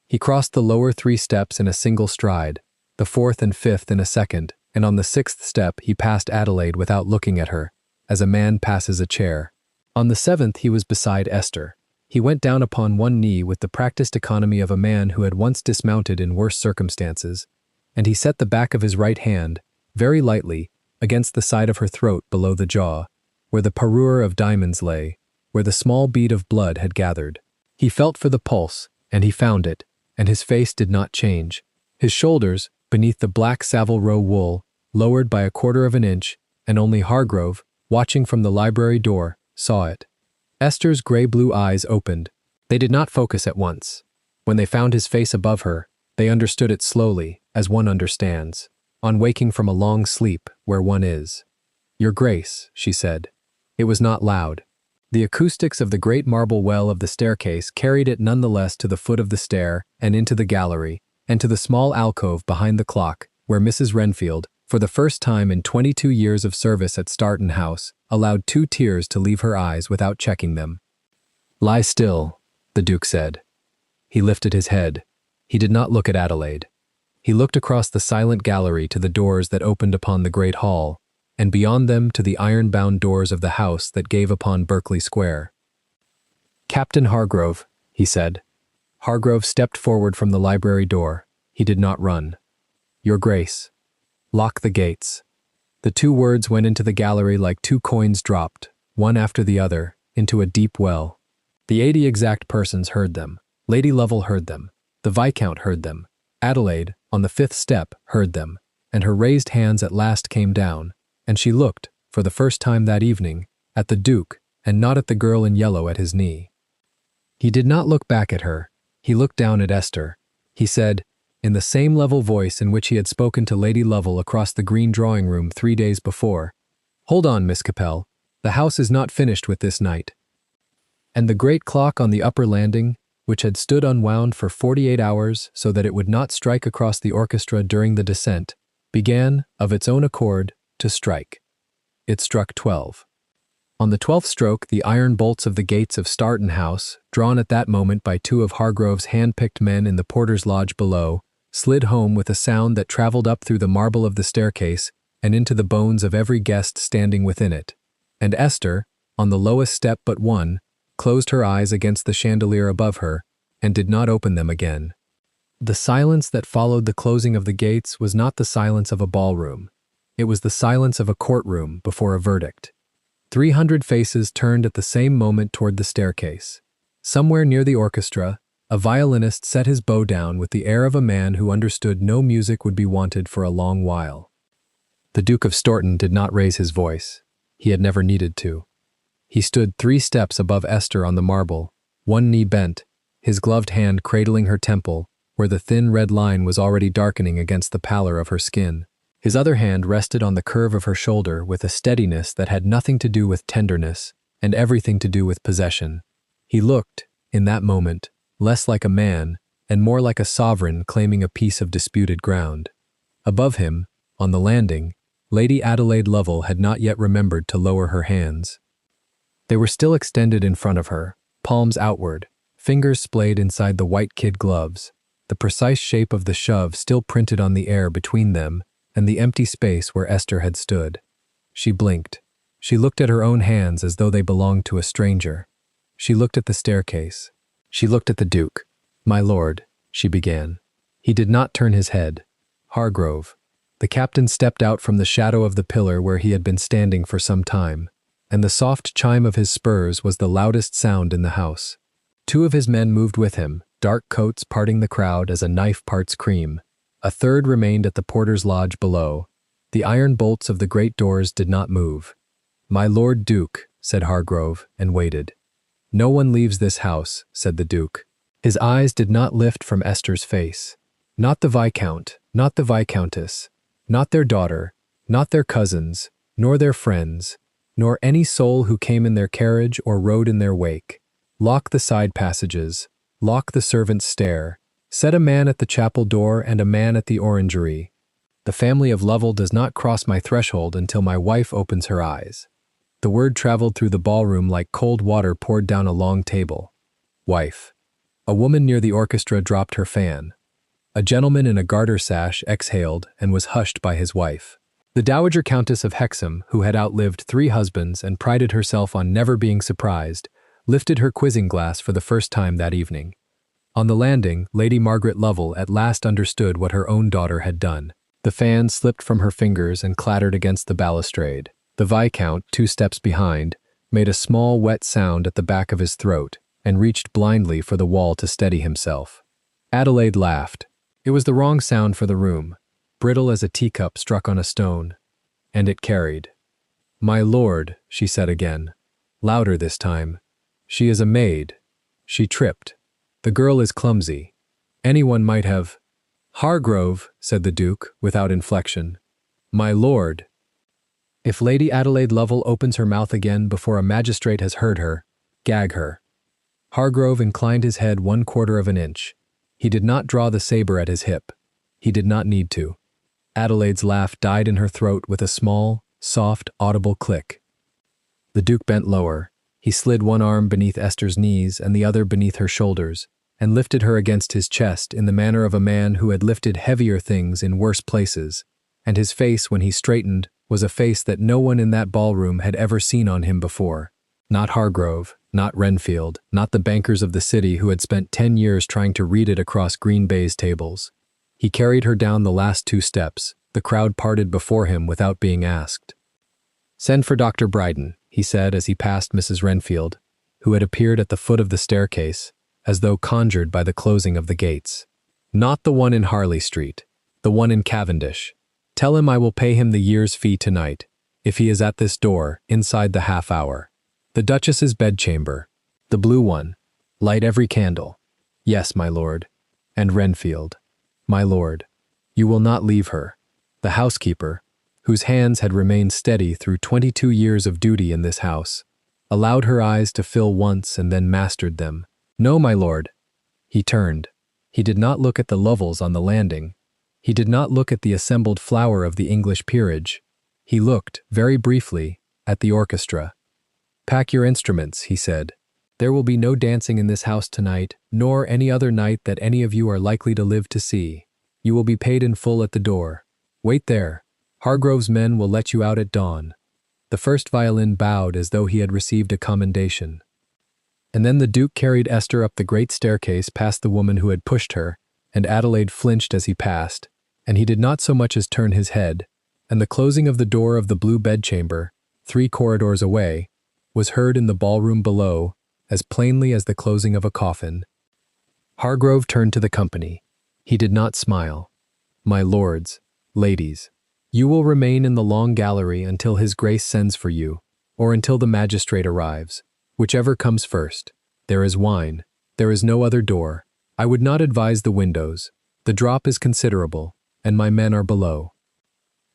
He crossed the lower 3 steps in a single stride, the 4th and 5th in a second, and on the 6th step he passed Adelaide without looking at her, as a man passes a chair. On the 7th he was beside Esther. He went down upon one knee with the practiced economy of a man who had once dismounted in worse circumstances, and he set the back of his right hand, very lightly, against the side of her throat below the jaw, where the parure of diamonds lay, where the small bead of blood had gathered. He felt for the pulse, and he found it, and his face did not change. His shoulders, beneath the black Savile Row wool, lowered by 1/4 of an inch, and only Hargrove, watching from the library door, saw it. Esther's gray-blue eyes opened. They did not focus at once. When they found his face above her, they understood it slowly, as one understands, on waking from a long sleep where one is. "Your Grace," she said. It was not loud. The acoustics of the great marble well of the staircase carried it nonetheless to the foot of the stair and into the gallery, and to the small alcove behind the clock, where Mrs. Renfield, for the first time in 22 years of service at Starton House, allowed 2 tears to leave her eyes without checking them. "Lie still," the Duke said. He lifted his head. He did not look at Adelaide. He looked across the silent gallery to the doors that opened upon the great hall, and beyond them to the iron-bound doors of the house that gave upon Berkeley Square. "Captain Hargrove," he said. Hargrove stepped forward from the library door. He did not run. "Your Grace, lock the gates." The 2 words went into the gallery like 2 coins dropped, one after the other, into a deep well. The 80 exact persons heard them. Lady Lovell heard them. The Viscount heard them. Adelaide, on the 5th step, heard them, and her raised hands at last came down, and she looked, for the first time that evening, at the Duke, and not at the girl in yellow at his knee. He did not look back at her. He looked down at Esther. He said, in the same level voice in which he had spoken to Lady Lovell across the green drawing-room 3 days before, "Hold on, Miss Capel. The house is not finished with this night." And the great clock on the upper landing, which had stood unwound for 48 hours so that it would not strike across the orchestra during the descent, began, of its own accord, to strike. It struck 12. On the 12th stroke, the iron bolts of the gates of Starton House, drawn at that moment by 2 of Hargrove's hand-picked men in the porter's lodge below, slid home with a sound that traveled up through the marble of the staircase and into the bones of every guest standing within it. And Esther, on the lowest step but one, closed her eyes against the chandelier above her and did not open them again. The silence that followed the closing of the gates was not the silence of a ballroom. It was the silence of a courtroom before a verdict. 300 faces turned at the same moment toward the staircase. Somewhere near the orchestra, a violinist set his bow down with the air of a man who understood no music would be wanted for a long while. The Duke of Storton did not raise his voice. He had never needed to. He stood 3 steps above Esther on the marble, one knee bent, his gloved hand cradling her temple, where the thin red line was already darkening against the pallor of her skin. His other hand rested on the curve of her shoulder with a steadiness that had nothing to do with tenderness and everything to do with possession. He looked, in that moment, less like a man and more like a sovereign claiming a piece of disputed ground. Above him, on the landing, Lady Adelaide Lovell had not yet remembered to lower her hands. They were still extended in front of her, palms outward, fingers splayed inside the white kid gloves, the precise shape of the shove still printed on the air between them and the empty space where Esther had stood. She blinked. She looked at her own hands as though they belonged to a stranger. She looked at the staircase. She looked at the Duke. "My lord," she began. He did not turn his head. "Hargrove." The captain stepped out from the shadow of the pillar where he had been standing for some time, and the soft chime of his spurs was the loudest sound in the house. Two of his men moved with him, dark coats parting the crowd as a knife parts cream. A third remained at the porter's lodge below. The iron bolts of the great doors did not move. "My Lord Duke," said Hargrove, and waited. "No one leaves this house," said the Duke. His eyes did not lift from Esther's face. Not the Viscount, not the Viscountess, not their daughter, not their cousins, nor their friends, nor any soul who came in their carriage or rode in their wake. Lock the side passages, lock the servants' stair, set a man at the chapel door and a man at the orangery. The family of Lovell does not cross my threshold until my wife opens her eyes. The word traveled through the ballroom like cold water poured down a long table. Wife. A woman near the orchestra dropped her fan. A gentleman in a garter sash exhaled and was hushed by his wife. The Dowager Countess of Hexham, who had outlived 3 husbands and prided herself on never being surprised, lifted her quizzing glass for the first time that evening. On the landing, Lady Margaret Lovell at last understood what her own daughter had done. The fan slipped from her fingers and clattered against the balustrade. The Viscount, 2 steps behind, made a small wet sound at the back of his throat and reached blindly for the wall to steady himself. Adelaide laughed. It was the wrong sound for the room, brittle as a teacup struck on a stone, and it carried. "My lord," she said again, louder this time. "She is a maid. She tripped. The girl is clumsy. Anyone might have—" "Hargrove," said the Duke, without inflection. "My lord." "If Lady Adelaide Lovell opens her mouth again before a magistrate has heard her, gag her." Hargrove inclined his head 1/4 of an inch. He did not draw the saber at his hip. He did not need to. Adelaide's laugh died in her throat with a small, soft, audible click. The Duke bent lower. He slid one arm beneath Esther's knees and the other beneath her shoulders, and lifted her against his chest in the manner of a man who had lifted heavier things in worse places, and his face, when he straightened, was a face that no one in that ballroom had ever seen on him before. Not Hargrove, not Renfield, not the bankers of the city who had spent 10 years trying to read it across green baize tables. He carried her down the last 2 steps. The crowd parted before him without being asked. "Send for Dr. Brydon," he said as he passed Mrs. Renfield, who had appeared at the foot of the staircase, as though conjured by the closing of the gates. "Not the one in Harley Street, the one in Cavendish. Tell him I will pay him the year's fee tonight, if he is at this door, inside the half hour. The Duchess's bedchamber, the blue one. Light every candle. Yes, my lord. And Renfield. My lord. You will not leave her." The housekeeper, whose hands had remained steady through 22 years of duty in this house, allowed her eyes to fill once and then mastered them. "No, my lord." He turned. He did not look at the Lovells on the landing. He did not look at the assembled flower of the English peerage. He looked, very briefly, at the orchestra. "Pack your instruments," he said. "There will be no dancing in this house tonight, nor any other night that any of you are likely to live to see. You will be paid in full at the door. Wait there. Hargrove's men will let you out at dawn." The first violin bowed as though he had received a commendation. And then the Duke carried Esther up the great staircase past the woman who had pushed her, and Adelaide flinched as he passed, and he did not so much as turn his head, and the closing of the door of the blue bedchamber, 3 corridors away, was heard in the ballroom below as plainly as the closing of a coffin. Hargrove turned to the company. He did not smile. "My lords, ladies, you will remain in the long gallery until his grace sends for you, or until the magistrate arrives, whichever comes first. There is wine. There is no other door. I would not advise the windows. The drop is considerable, and my men are below."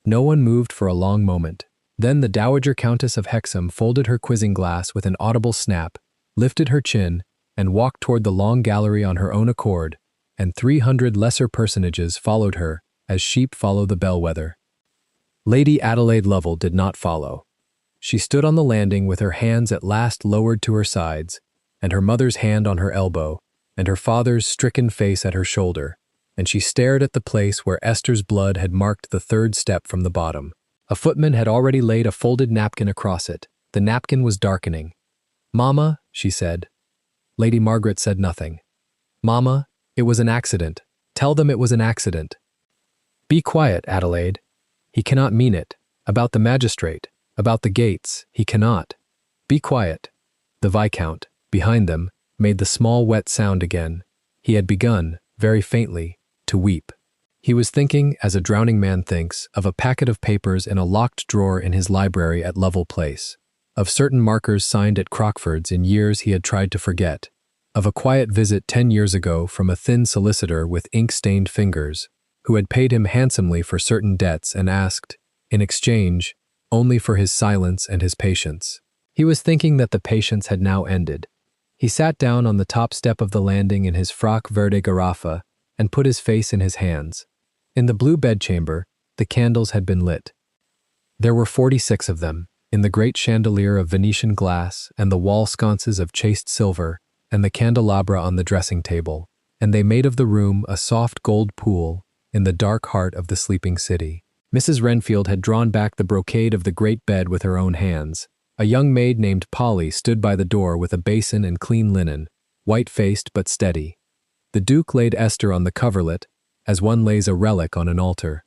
No one moved for a long moment. Then the Dowager Countess of Hexham folded her quizzing glass with an audible snap, lifted her chin, and walked toward the long gallery on her own accord, and 300 lesser personages followed her as sheep follow the bellwether. Lady Adelaide Lovell did not follow. She stood on the landing with her hands at last lowered to her sides, and her mother's hand on her elbow, and her father's stricken face at her shoulder, and she stared at the place where Esther's blood had marked the 3rd step from the bottom. A footman had already laid a folded napkin across it. The napkin was darkening. "Mamma," she said. Lady Margaret said nothing. "Mamma, it was an accident. Tell them it was an accident." "Be quiet, Adelaide. He cannot mean it. About the magistrate, about the gates, he cannot. Be quiet." The Viscount, behind them, made the small wet sound again. He had begun, very faintly, to weep. He was thinking, as a drowning man thinks, of a packet of papers in a locked drawer in his library at Lovell Place, of certain markers signed at Crockford's in years he had tried to forget, of a quiet visit 10 years ago from a thin solicitor with ink-stained fingers, who had paid him handsomely for certain debts and asked, in exchange, only for his silence and his patience. He was thinking that the patience had now ended. He sat down on the top step of the landing in his frock verde garaffa and put his face in his hands. In the blue bedchamber, the candles had been lit. There were 46 of them, in the great chandelier of Venetian glass and the wall sconces of chased silver and the candelabra on the dressing table, and they made of the room a soft gold pool in the dark heart of the sleeping city. Mrs. Renfield had drawn back the brocade of the great bed with her own hands. A young maid named Polly stood by the door with a basin and clean linen, white-faced but steady. The Duke laid Esther on the coverlet, as one lays a relic on an altar.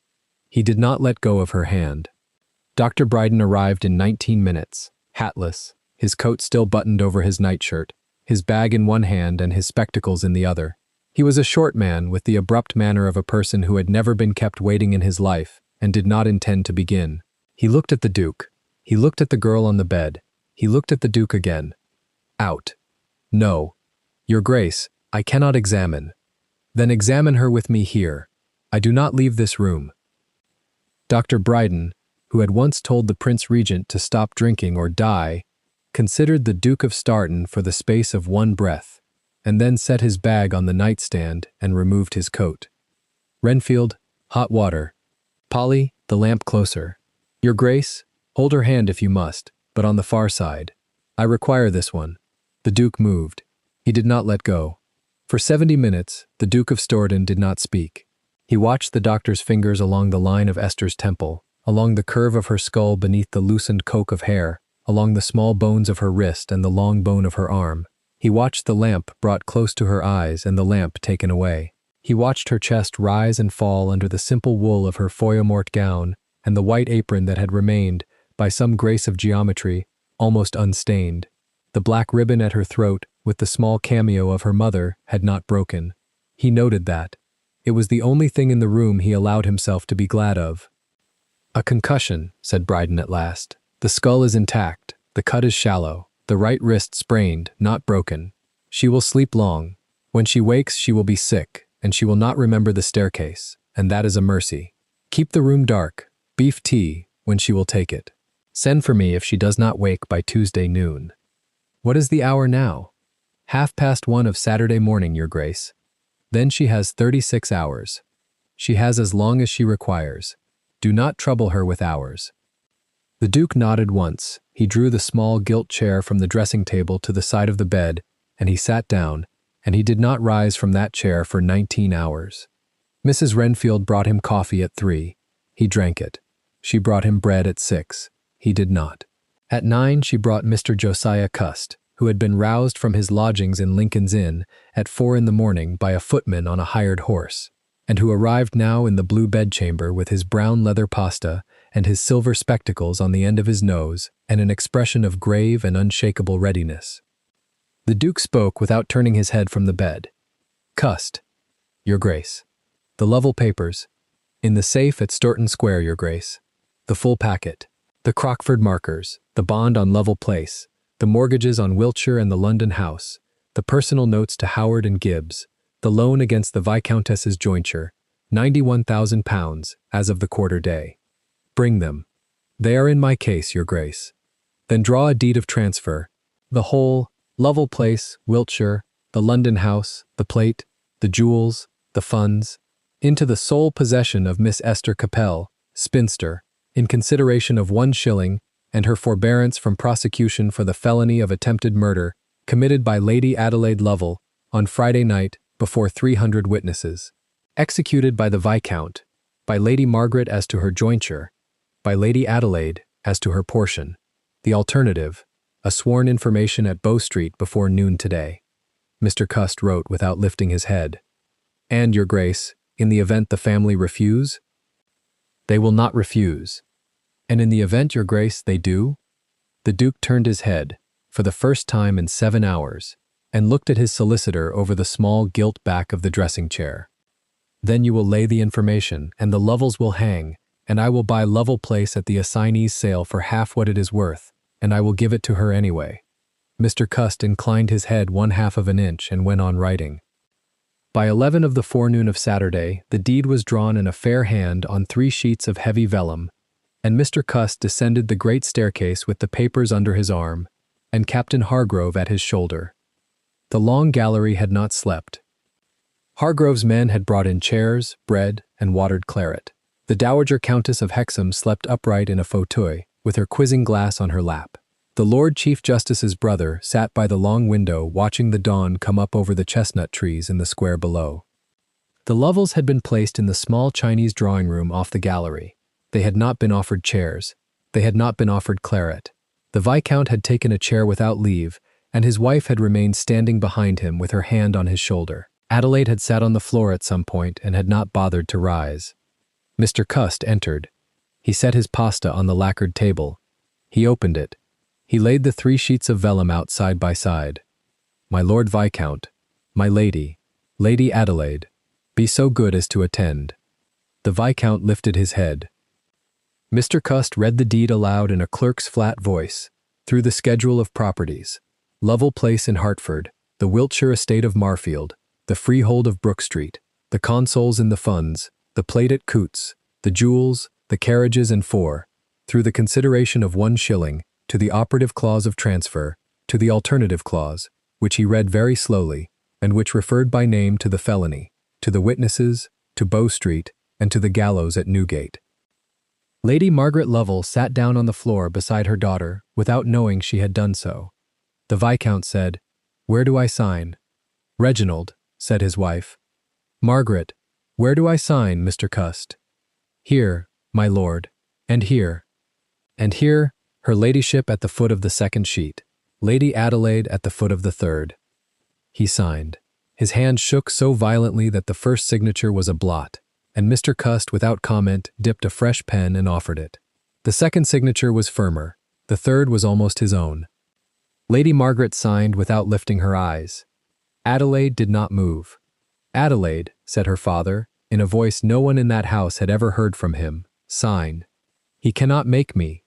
He did not let go of her hand. Dr. Brydon arrived in 19 minutes, hatless, his coat still buttoned over his nightshirt, his bag in one hand and his spectacles in the other. He was a short man with the abrupt manner of a person who had never been kept waiting in his life and did not intend to begin. He looked at the Duke. He looked at the girl on the bed. He looked at the Duke again. "Out." "No. Your Grace, I cannot examine." "Then examine her with me here. I do not leave this room." Dr. Brydon, who had once told the Prince Regent to stop drinking or die, considered the Duke of Starton for the space of one breath, and then set his bag on the nightstand and removed his coat. "Renfield, hot water. Polly, the lamp closer. Your Grace, hold her hand if you must, but on the far side. I require this one." The Duke moved. He did not let go. For 70 minutes, the Duke of Starton did not speak. He watched the doctor's fingers along the line of Esther's temple, along the curve of her skull beneath the loosened coque of hair, along the small bones of her wrist and the long bone of her arm. He watched the lamp brought close to her eyes and the lamp taken away. He watched her chest rise and fall under the simple wool of her feuillemort gown and the white apron that had remained, by some grace of geometry, almost unstained. The black ribbon at her throat, with the small cameo of her mother, had not broken. He noted that. It was the only thing in the room he allowed himself to be glad of. "A concussion," said Brydon at last. "The skull is intact, the cut is shallow, the right wrist sprained, not broken. She will sleep long. When she wakes, she will be sick, and she will not remember the staircase, and that is a mercy. Keep the room dark. Beef tea, when she will take it. Send for me if she does not wake by Tuesday noon." "What is the hour now?" "1:30 of Saturday morning, Your Grace." "Then she has 36 hours. She has as long as she requires. Do not trouble her with hours." The Duke nodded once. He drew the small gilt chair from the dressing table to the side of the bed, and he sat down, and he did not rise from that chair for 19 hours. Mrs. Renfield brought him coffee at 3. He drank it. She brought him bread at 6. He did not. At 9 she brought Mr. Josiah Cust, who had been roused from his lodgings in Lincoln's Inn at 4 in the morning by a footman on a hired horse, and who arrived now in the blue bedchamber with his brown leather pasta and his silver spectacles on the end of his nose and an expression of grave and unshakable readiness. The Duke spoke without turning his head from the bed. "Cust, Your Grace. The Lovell papers. In the safe at Stoughton Square, Your Grace. The full packet. The Crockford markers, the bond on Lovell Place, the mortgages on Wiltshire and the London house, the personal notes to Howard and Gibbs, the loan against the Viscountess's jointure, £91,000 as of the quarter day. Bring them. They are in my case, Your Grace. Then draw a deed of transfer, the whole, Lovell Place, Wiltshire, the London house, the plate, the jewels, the funds, into the sole possession of Miss Esther Capel, spinster, in consideration of 1 shilling and her forbearance from prosecution for the felony of attempted murder committed by Lady Adelaide Lovell on Friday night before 300 witnesses. Executed by the Viscount, by Lady Margaret as to her jointure, by Lady Adelaide as to her portion. The alternative, a sworn information at Bow Street before noon today. Mr. Cust wrote without lifting his head. And, Your Grace, in the event the family refuse? They will not refuse. And in the event, Your Grace, they do? The Duke turned his head, for the first time in 7 hours, and looked at his solicitor over the small gilt back of the dressing chair. Then you will lay the information, and the Lovels will hang, and I will buy Lovell Place at the assignee's sale for half what it is worth, and I will give it to her anyway. Mr. Cust inclined his head 1/2 of an inch and went on writing. By 11 of the forenoon of Saturday, the deed was drawn in a fair hand on 3 sheets of heavy vellum, and Mr. Cust descended the great staircase with the papers under his arm, and Captain Hargrove at his shoulder. The long gallery had not slept. Hargrove's men had brought in chairs, bread, and watered claret. The Dowager Countess of Hexham slept upright in a fauteuil, with her quizzing glass on her lap. The Lord Chief Justice's brother sat by the long window watching the dawn come up over the chestnut trees in the square below. The Lovels had been placed in the small Chinese drawing-room off the gallery. They had not been offered chairs. They had not been offered claret. The Viscount had taken a chair without leave, and his wife had remained standing behind him with her hand on his shoulder. Adelaide had sat on the floor at some point and had not bothered to rise. Mr. Cust entered. He set his pasta on the lacquered table. He opened it. He laid the 3 sheets of vellum out side by side. My Lord Viscount, my lady, Lady Adelaide, be so good as to attend. The Viscount lifted his head. Mr. Cust read the deed aloud in a clerk's flat voice, through the schedule of properties. Lovell Place in Hertford, the Wiltshire estate of Marfield, the freehold of Brook Street, the consols in the funds, the plate at Coots, the jewels, the carriages and 4, through the consideration of 1 shilling, to the operative clause of transfer, to the alternative clause, which he read very slowly, and which referred by name to the felony, to the witnesses, to Bow Street, and to the gallows at Newgate. Lady Margaret Lovell sat down on the floor beside her daughter, without knowing she had done so. The Viscount said, "Where do I sign?" "Reginald," said his wife. "Margaret, where do I sign, Mr. Cust?" "Here, my lord, and here." And here, her ladyship at the foot of the 2nd sheet, Lady Adelaide at the foot of the 3rd. He signed. His hand shook so violently that the first signature was a blot, and Mr. Cust, without comment, dipped a fresh pen and offered it. The 2nd signature was firmer. The 3rd was almost his own. Lady Margaret signed without lifting her eyes. Adelaide did not move. "Adelaide," said her father, in a voice no one in that house had ever heard from him, "sign." "He cannot make me."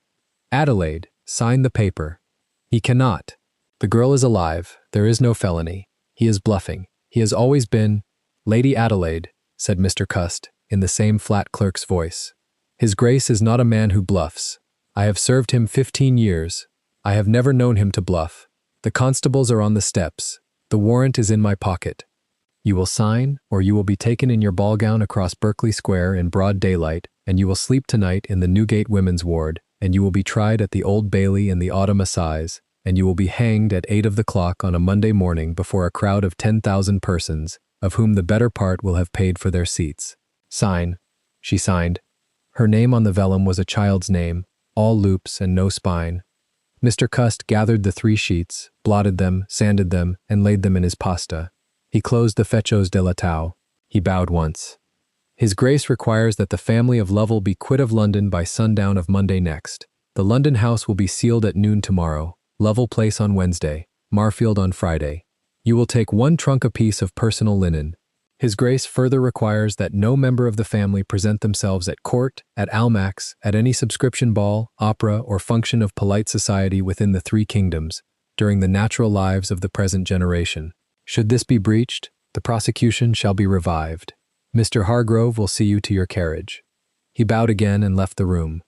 "Adelaide, sign the paper." "He cannot. The girl is alive. There is no felony. He is bluffing. He has always been—" "Lady Adelaide," said Mr. Cust, in the same flat clerk's voice. "His Grace is not a man who bluffs. I have served him 15 years. I have never known him to bluff. The constables are on the steps. The warrant is in my pocket. You will sign, or you will be taken in your ball gown across Berkeley Square in broad daylight, and you will sleep tonight in the Newgate Women's Ward, and you will be tried at the Old Bailey in the Autumn Assize, and you will be hanged at 8 of the clock on a Monday morning before a crowd of 10,000 persons, of whom the better part will have paid for their seats. Sign." She signed. Her name on the vellum was a child's name, all loops and no spine. Mr. Cust gathered the 3 sheets, blotted them, sanded them, and laid them in his pasta. He closed the fechos de la Tau. He bowed once. "His Grace requires that the family of Lovell be quit of London by sundown of Monday next. The London house will be sealed at noon tomorrow, Lovell Place on Wednesday, Marfield on Friday. You will take 1 trunk apiece of personal linen. His Grace further requires that no member of the family present themselves at court, at Almack's, at any subscription ball, opera, or function of polite society within the 3 kingdoms, during the natural lives of the present generation. Should this be breached, the prosecution shall be revived. Mr. Hargrove will see you to your carriage." He bowed again and left the room.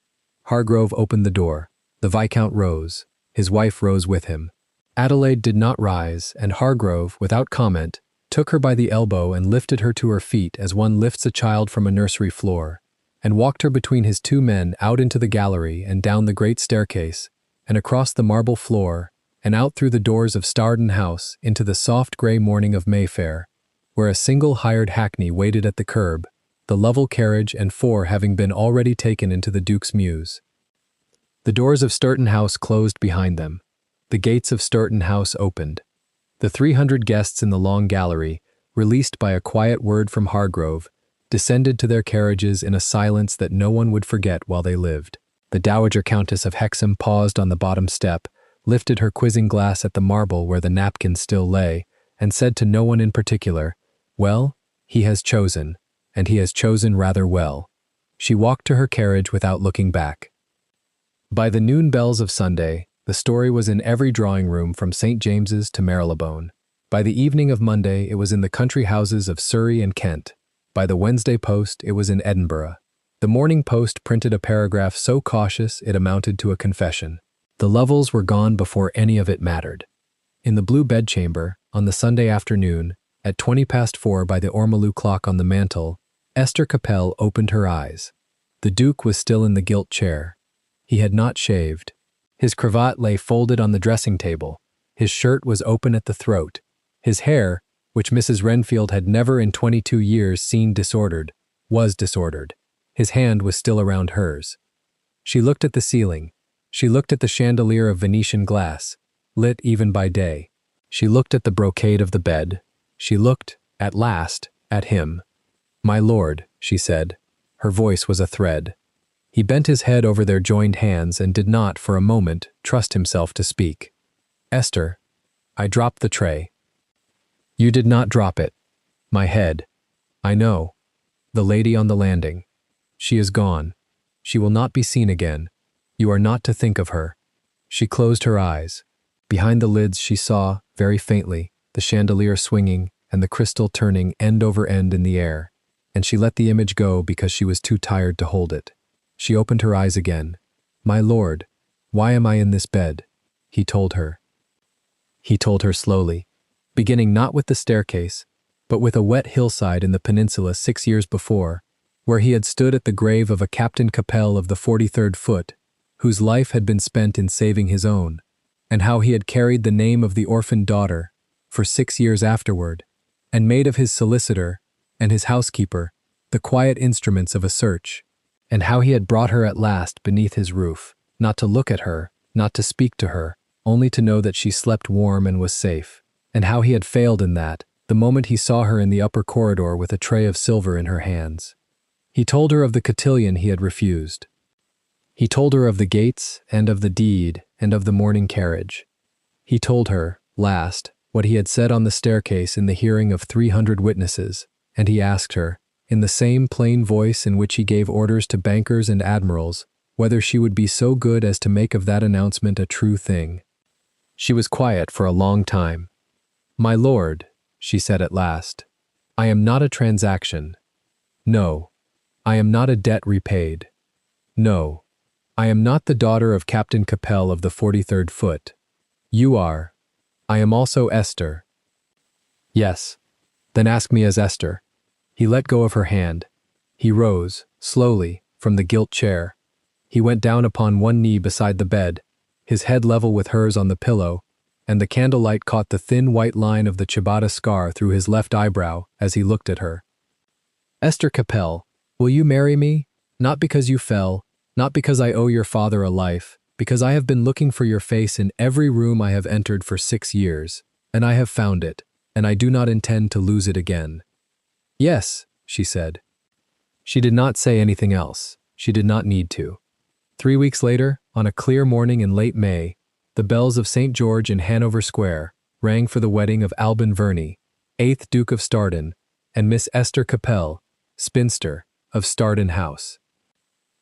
Hargrove opened the door. The Viscount rose. His wife rose with him. Adelaide did not rise, and Hargrove, without comment, took her by the elbow and lifted her to her feet as one lifts a child from a nursery floor, and walked her between his 2 men out into the gallery and down the great staircase, and across the marble floor, and out through the doors of Starden House into the soft grey morning of Mayfair, where a single hired hackney waited at the curb, the Lovell carriage and 4 having been already taken into the Duke's mews. The doors of Sturton House closed behind them. The gates of Sturton House opened. The 300 guests in the long gallery, released by a quiet word from Hargrove, descended to their carriages in a silence that no one would forget while they lived. The Dowager Countess of Hexham paused on the bottom step, lifted her quizzing glass at the marble where the napkin still lay, and said to no one in particular, "Well, he has chosen, and he has chosen rather well." She walked to her carriage without looking back. By the noon bells of Sunday, the story was in every drawing room from St. James's to Marylebone. By the evening of Monday, it was in the country houses of Surrey and Kent. By the Wednesday post, it was in Edinburgh. The Morning Post printed a paragraph so cautious it amounted to a confession. The Lovells were gone before any of it mattered. In the blue bedchamber, on the Sunday afternoon, at 4:20 by the ormolu clock on the mantel, Esther Capel opened her eyes. The Duke was still in the gilt chair. He had not shaved. His cravat lay folded on the dressing table. His shirt was open at the throat. His hair, which Mrs. Renfield had never in 22 years seen disordered, was disordered. His hand was still around hers. She looked at the ceiling. She looked at the chandelier of Venetian glass, lit even by day. She looked at the brocade of the bed. She looked, at last, at him. "My lord," she said. Her voice was a thread. He bent his head over their joined hands and did not, for a moment, trust himself to speak. "Esther, I dropped the tray." "You did not drop it." "My head." "I know. The lady on the landing. She is gone. She will not be seen again. You are not to think of her." She closed her eyes. Behind the lids she saw, very faintly, the chandelier swinging and the crystal turning end over end in the air, and she let the image go because she was too tired to hold it. She opened her eyes again. "My lord, why am I in this bed?" He told her. He told her slowly, beginning not with the staircase, but with a wet hillside in the peninsula 6 years before, where he had stood at the grave of a Captain Capel of the 43rd Foot, whose life had been spent in saving his own, and how he had carried the name of the orphaned daughter for 6 years afterward, and made of his solicitor and his housekeeper the quiet instruments of a search, and how he had brought her at last beneath his roof, not to look at her, not to speak to her, only to know that she slept warm and was safe, and how he had failed in that, the moment he saw her in the upper corridor with a tray of silver in her hands. He told her of the cotillion he had refused. He told her of the gates and of the deed and of the mourning carriage. He told her, last, what he had said on the staircase in the hearing of 300 witnesses, and he asked her, in the same plain voice in which he gave orders to bankers and admirals, whether she would be so good as to make of that announcement a true thing. She was quiet for a long time. "My lord," she said at last, "I am not a transaction. No, I am not a debt repaid. No, I am not the daughter of Captain Capel of the 43rd Foot. You are. I am also Esther." "Yes, then ask me as Esther." He let go of her hand. He rose, slowly, from the gilt chair. He went down upon one knee beside the bed, his head level with hers on the pillow, and the candlelight caught the thin white line of the ciabatta scar through his left eyebrow as he looked at her. "Esther Capel, will you marry me? Not because you fell, not because I owe your father a life, because I have been looking for your face in every room I have entered for 6 years, and I have found it, and I do not intend to lose it again." "Yes," she said. She did not say anything else. She did not need to. 3 weeks later, on a clear morning in late May, the bells of St. George in Hanover Square rang for the wedding of Alban Verney, 8th Duke of Stardon, and Miss Esther Capel, spinster, of Stardon House.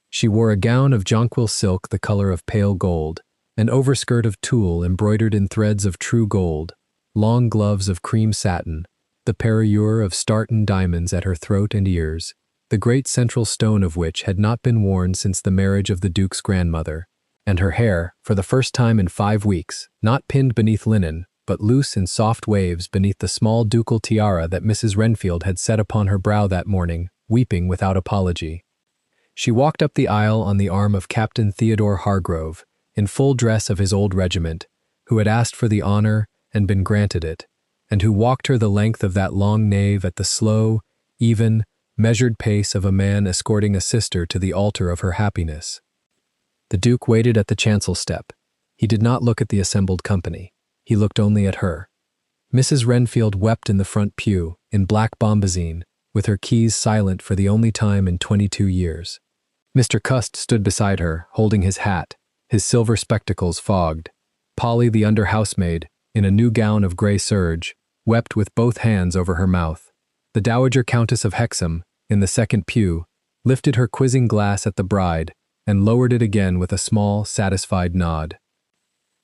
She wore a gown of jonquil silk the color of pale gold, an overskirt of tulle embroidered in threads of true gold, long gloves of cream satin, the parure of Starton diamonds at her throat and ears, the great central stone of which had not been worn since the marriage of the Duke's grandmother, and her hair, for the first time in 5 weeks, not pinned beneath linen, but loose in soft waves beneath the small ducal tiara that Mrs. Renfield had set upon her brow that morning, weeping without apology. She walked up the aisle on the arm of Captain Theodore Hargrove, in full dress of his old regiment, who had asked for the honor and been granted it, and who walked her the length of that long nave at the slow, even, measured pace of a man escorting a sister to the altar of her happiness. The Duke waited at the chancel step. He did not look at the assembled company. He looked only at her. Mrs. Renfield wept in the front pew, in black bombazine, with her keys silent for the only time in 22 years. Mr. Cust stood beside her, holding his hat, his silver spectacles fogged. Polly, the under-housemaid, in a new gown of grey serge, wept with both hands over her mouth. The Dowager Countess of Hexham, in the second pew, lifted her quizzing glass at the bride and lowered it again with a small, satisfied nod.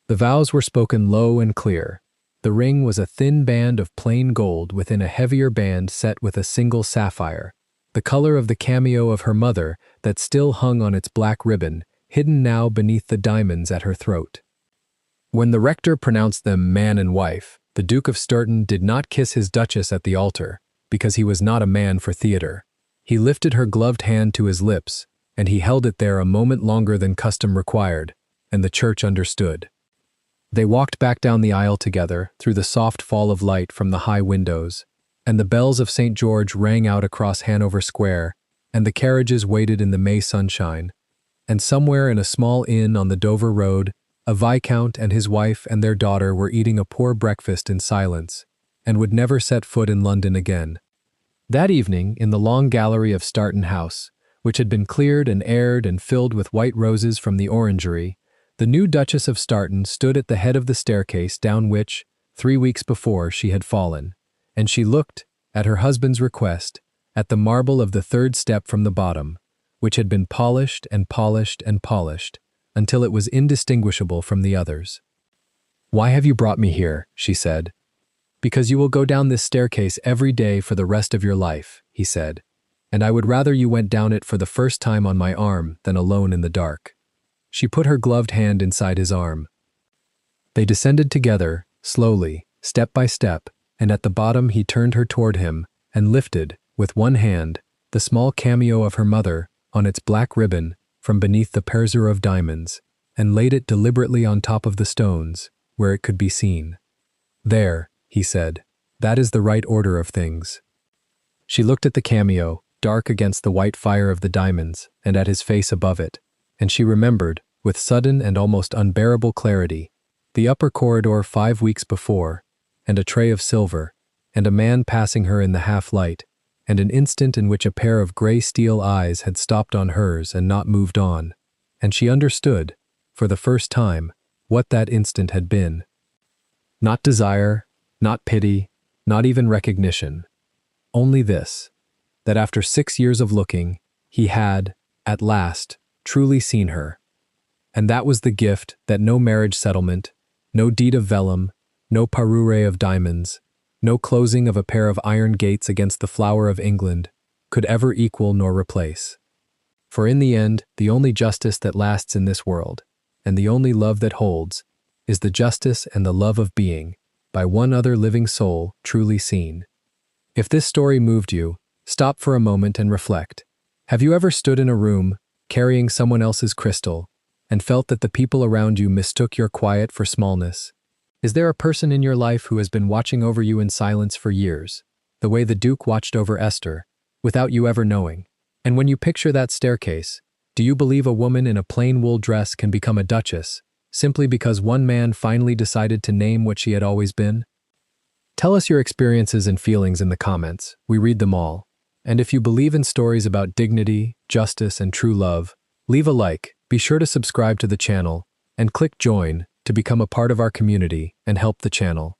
The vows were spoken low and clear. The ring was a thin band of plain gold within a heavier band set with a single sapphire, the color of the cameo of her mother that still hung on its black ribbon, hidden now beneath the diamonds at her throat. When the rector pronounced them man and wife, the Duke of Sturton did not kiss his Duchess at the altar, because he was not a man for theatre. He lifted her gloved hand to his lips, and he held it there a moment longer than custom required, and the church understood. They walked back down the aisle together, through the soft fall of light from the high windows, and the bells of St. George rang out across Hanover Square, and the carriages waited in the May sunshine. And somewhere in a small inn on the Dover Road, a viscount and his wife and their daughter were eating a poor breakfast in silence, and would never set foot in London again. That evening, in the long gallery of Starton House, which had been cleared and aired and filled with white roses from the orangery, the new Duchess of Starton stood at the head of the staircase down which, 3 weeks before, she had fallen, and she looked, at her husband's request, at the marble of the third step from the bottom, which had been polished and polished and polished, until it was indistinguishable from the others. "Why have you brought me here?" she said. "Because you will go down this staircase every day for the rest of your life," he said, "and I would rather you went down it for the first time on my arm than alone in the dark." She put her gloved hand inside his arm. They descended together, slowly, step by step, and at the bottom he turned her toward him and lifted, with one hand, the small cameo of her mother on its black ribbon from beneath the perzur of diamonds, and laid it deliberately on top of the stones, where it could be seen. "There," he said, "that is the right order of things." She looked at the cameo, dark against the white fire of the diamonds, and at his face above it, and she remembered, with sudden and almost unbearable clarity, the upper corridor 5 weeks before, and a tray of silver, and a man passing her in the half-light, and an instant in which a pair of grey steel eyes had stopped on hers and not moved on, and she understood, for the first time, what that instant had been. Not desire, not pity, not even recognition. Only this, that after 6 years of looking, he had, at last, truly seen her. And that was the gift that no marriage settlement, no deed of vellum, no parure of diamonds, no closing of a pair of iron gates against the flower of England, could ever equal nor replace. For in the end, the only justice that lasts in this world, and the only love that holds, is the justice and the love of being, by one other living soul, truly seen. If this story moved you, stop for a moment and reflect. Have you ever stood in a room, carrying someone else's crystal, and felt that the people around you mistook your quiet for smallness? Is there a person in your life who has been watching over you in silence for years, the way the Duke watched over Esther, without you ever knowing? And when you picture that staircase, do you believe a woman in a plain wool dress can become a duchess, simply because one man finally decided to name what she had always been? Tell us your experiences and feelings in the comments. We read them all. And if you believe in stories about dignity, justice, and true love, leave a like, be sure to subscribe to the channel, and click join to become a part of our community and help the channel.